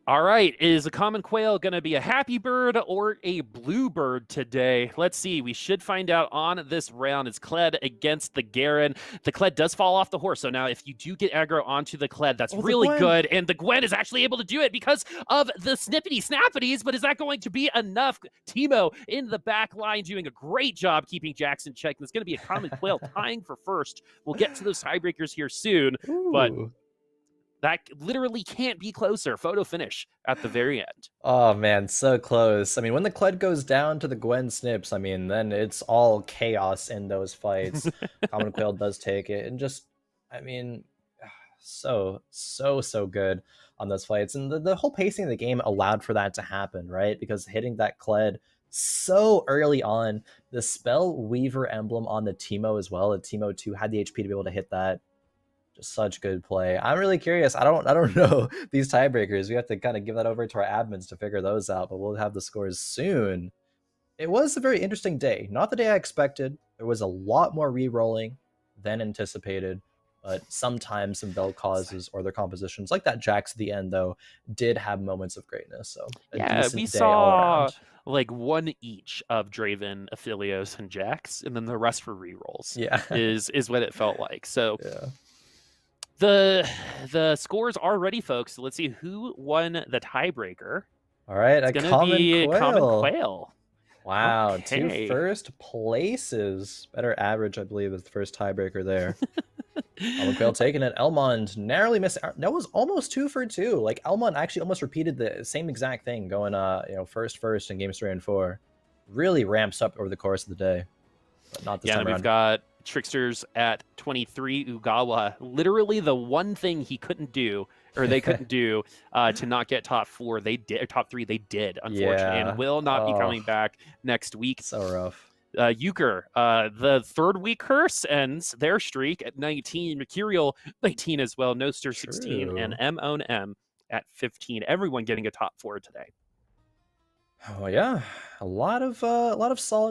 All right. Is a Common Quail going to be a happy bird or a blue bird today? Let's see. We should find out on this round. It's Kled against the Garen. The Kled does fall off the horse. So now if you do get aggro onto the Kled, that's really good. And the Gwen is actually able to do it because of the snippety snappities. But is that going to be enough? Teemo in the back line doing a great job keeping Jackson checked. It's going to be a Common Quail tying for first. We'll get to those tiebreakers here soon. Ooh. But that literally can't be closer. Photo finish at the very end. Oh, man, so close. I mean, when the Kled goes down to the Gwen snips, I mean, then it's all chaos in those fights. Common Quail does take it. And just, I mean, so good on those fights. And the whole pacing of the game allowed for that to happen, right? Because hitting that Kled so early on, the Spell Weaver emblem on the Teemo as well. The Teemo 2 had the HP to be able to hit that. Just such good play. I'm really curious. I don't know these tiebreakers. We have to kind of give that over to our admins to figure those out, but we'll have the scores soon. It was a very interesting day. Not the day I expected. There was a lot more re-rolling than anticipated, but sometimes some Vel causes or their compositions, like that Jax at the end, though, did have moments of greatness. So yeah, we saw like 1 each of Draven, Aphelios, and Jax, and then the rest were re-rolls. Yeah, is what it felt like. So yeah. The scores are ready, folks. So let's see who won the tiebreaker. All right, it's gonna be Common Quail. Wow, okay. 2 first places. Better average, I believe, is the first tiebreaker there. Common Quail taking it. Elmond narrowly missed. That was almost 2 for 2. Like Elmond actually almost repeated the same exact thing, going first in games 3 and 4. Really ramps up over the course of the day, but not this Yeah, time and we've around. got Tricksters at 23. Ugawa, literally the one thing he couldn't do, or they couldn't do, to not get top 4, they did. Or top 3, they did, unfortunately, and Yeah. will not be Oh, coming back next week. so rough. Euchre, the third week curse ends their streak at 19. Mercurial 19 as well. Noster 16 and True. M at 15. Everyone getting a top 4 today. Oh yeah, a lot of solid,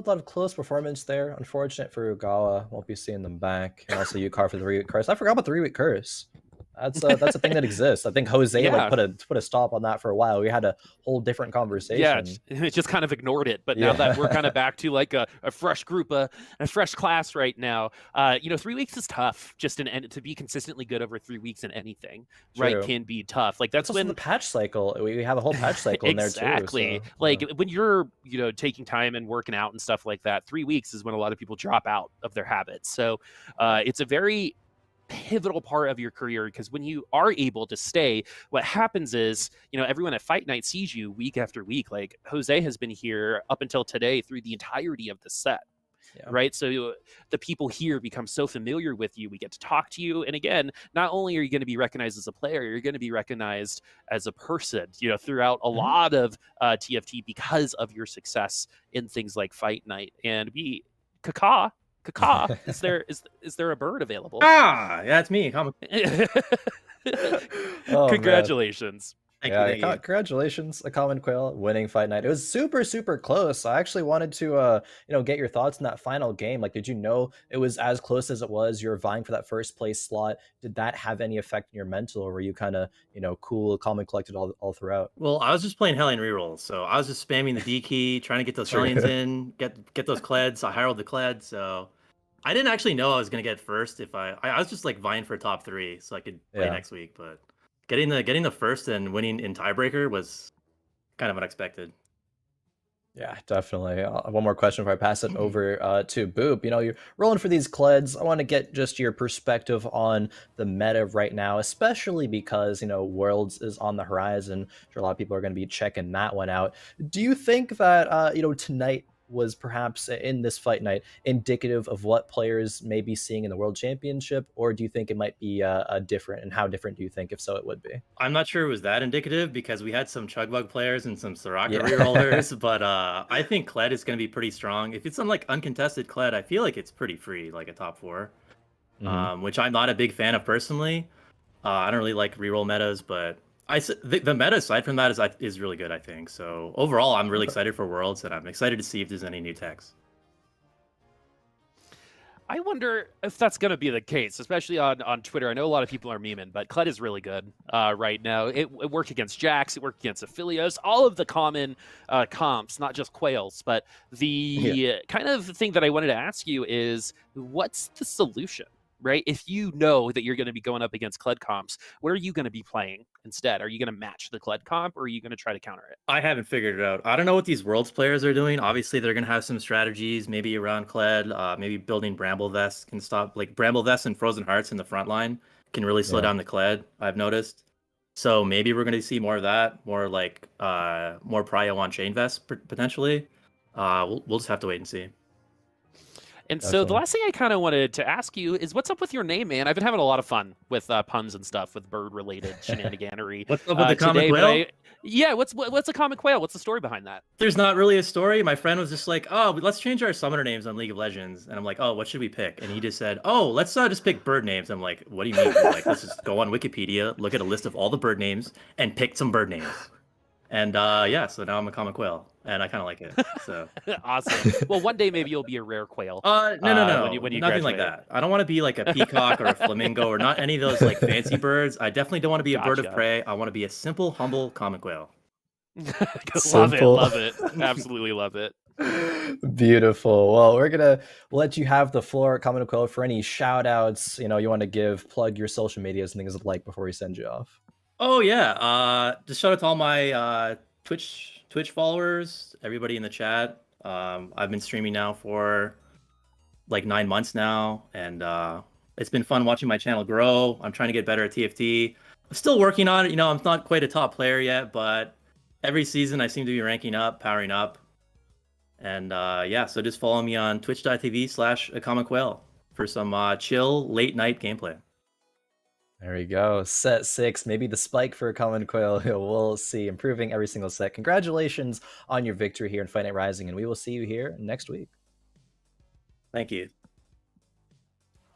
a lot of close performance there. Unfortunate for Ugawa, won't be seeing them back, and also Yukar for the 3-week curse. I forgot about the 3-week curse. That's a thing that exists. I think Jose Yeah. put a stop on that for a while. We had a whole different conversation. Yeah, it just kind of ignored it. But now Yeah. that we're kind of back to like a fresh group, a fresh class right now, 3 weeks is tough. Just to be consistently good over 3 weeks in anything, right, True. can be tough. Like that's It's also when the patch cycle. We have a whole patch cycle in there too. exactly. So, Like yeah. when you're taking time and working out and stuff like that, 3 weeks is when a lot of people drop out of their habits. So it's a very pivotal part of your career, because when you are able to stay, what happens is everyone at Fight Night sees you week after week. Like Jose has been here up until today through the entirety of the set. Yeah. Right, so the people here become so familiar with you. We get to talk to you, and again, not only are you going to be recognized as a player, you're going to be recognized as a person throughout a lot of TFT because of your success in things like Fight Night. And Kaka, is there a bird available? Yeah, it's me. Oh, Congratulations. Thank you. Congratulations, a Common Quail winning Fight Night. It was super, super close. I actually wanted to, get your thoughts on that final game. Like, did you know it was as close as it was? You were vying for that first place slot. Did that have any effect in your mental, or were you kind of, cool, calm, and collected all throughout? Well, I was just playing Hellion rerolls, so I was just spamming the D key, trying to get those Hellions in, get those Kleds. I herald the Kled, so I didn't actually know I was gonna get first. If I was just like vying for top 3, so I could play next week, but getting the first and winning in tiebreaker was kind of unexpected. Yeah, definitely. One more question before I pass it over to Boop. You're rolling for these Kleds. I want to get just your perspective on the meta right now, especially because, Worlds is on the horizon. I'm sure a lot of people are going to be checking that one out. Do you think that, tonight was perhaps in this Fight Night indicative of what players may be seeing in the World Championship, or do you think it might be different, and how different do you think, if so, it would be? I'm not sure it was that indicative because we had some Chugbug players and some Soraka rerollers, but I think Kled is going to be pretty strong. If it's on like uncontested Kled, I feel like it's pretty free, like a top 4, which I'm not a big fan of personally. I don't really like reroll metas, but the meta aside from that is really good, I think. So overall, I'm really excited for Worlds, and I'm excited to see if there's any new techs. I wonder if that's going to be the case, especially on Twitter. I know a lot of people are memeing, but Kled is really good right now. It worked against Jax, it worked against Aphelios, all of the common comps, not just Quails. But the kind of thing that I wanted to ask you is, what's the solution? Right? If you know that you're going to be going up against Kled comps, what are you going to be playing instead? Are you going to match the Kled comp, or are you going to try to counter it? I haven't figured it out. I don't know what these Worlds players are doing. Obviously, they're going to have some strategies, maybe around Kled, maybe building Bramble Vests can stop. Like, Bramble Vests and Frozen Hearts in the front line can really slow down the Kled, I've noticed. So maybe we're going to see more of that, more like more Prio on Chain Vests, potentially. We'll just have to wait and see. And so the last thing I kind of wanted to ask you is, what's up with your name, man? I've been having a lot of fun with puns and stuff with bird-related shenaniganery. What's up with the Common Quail? What's a Common Quail? What's the story behind that? There's not really a story. My friend was just like, oh, let's change our summoner names on League of Legends. And I'm like, oh, what should we pick? And he just said, oh, let's just pick bird names. I'm like, what do you mean? Like, let's just go on Wikipedia, look at a list of all the bird names, and pick some bird names. And so now I'm a Common Quail, and I kind of like it. So awesome. Well, one day maybe you'll be a rare quail. No. When you Nothing graduate. like that. I don't want to be like a peacock or a flamingo or not any of those like fancy birds. I definitely don't want to be a bird of prey. I want to be a simple, humble Common Quail. Love it. Absolutely love it. Beautiful. Well, we'll let you have the floor, Common Quail, for any shout outs you want to give, plug your social medias and things like before we send you off. Oh yeah, just shout out to all my Twitch followers, everybody in the chat. I've been streaming now for like 9 months now, and It's been fun watching my channel grow. I'm trying to get better at TFT. I'm still working on it. You know, I'm not quite a top player yet, but every season I seem to be ranking up, powering up. And yeah, so just follow me on twitch.tv/Acommon for some chill late night gameplay. There we go. Set 6, maybe the spike for a Common Quail. We'll see. Improving every single set. Congratulations on your victory here in Fight Night Rising, and we will see you here next week. Thank you.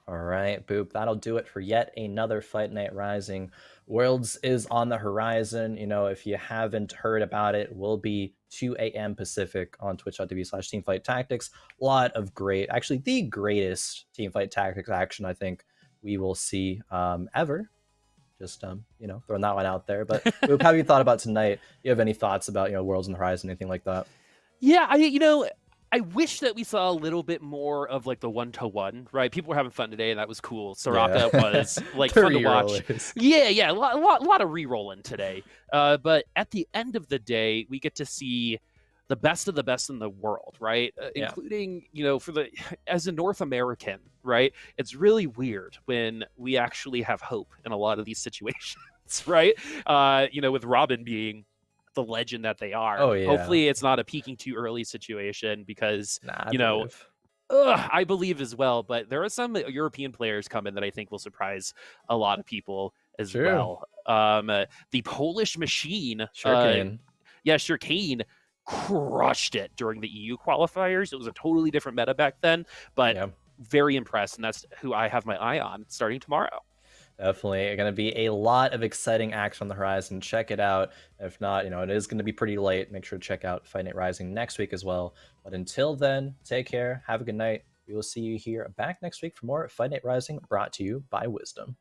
All right, Boop, that'll do it for yet another Fight Night Rising. Worlds is on the horizon. You know, if you haven't heard about it, will be 2 a.m. Pacific on twitch.tv/Teamfight Tactics. A lot of great, actually the greatest Teamfight Tactics action I think we will see ever. Just you know, throwing that one out there. But Boop, how have you thought about tonight? You have any thoughts about, you know, Worlds on the horizon, anything like that? Yeah, I wish that we saw a little bit more of like the 1-to-1, right? People were having fun today, and that was cool. Soraka was like fun to watch. Yeah, a lot of re-rolling today. But at the end of the day, we get to see the best of the best in the world, right? Including, you know, as a North American, right? It's really weird when we actually have hope in a lot of these situations, right? You know, with Robin being the legend that they are. Oh, yeah. Hopefully it's not a peaking too early situation because, you know, I believe as well. But there are some European players coming that I think will surprise a lot of people as well. The Polish machine. Khroen. Khroen crushed it during the EU qualifiers. It was a totally different meta back then, but very impressed. And that's who I have my eye on starting tomorrow. Definitely going to be a lot of exciting action on the horizon. Check it out. If not, you know, it is going to be pretty late. Make sure to check out Fight Night Rising next week as well. But until then, take care. Have a good night. We will see you here back next week for more Fight Night Rising brought to you by Wisdom.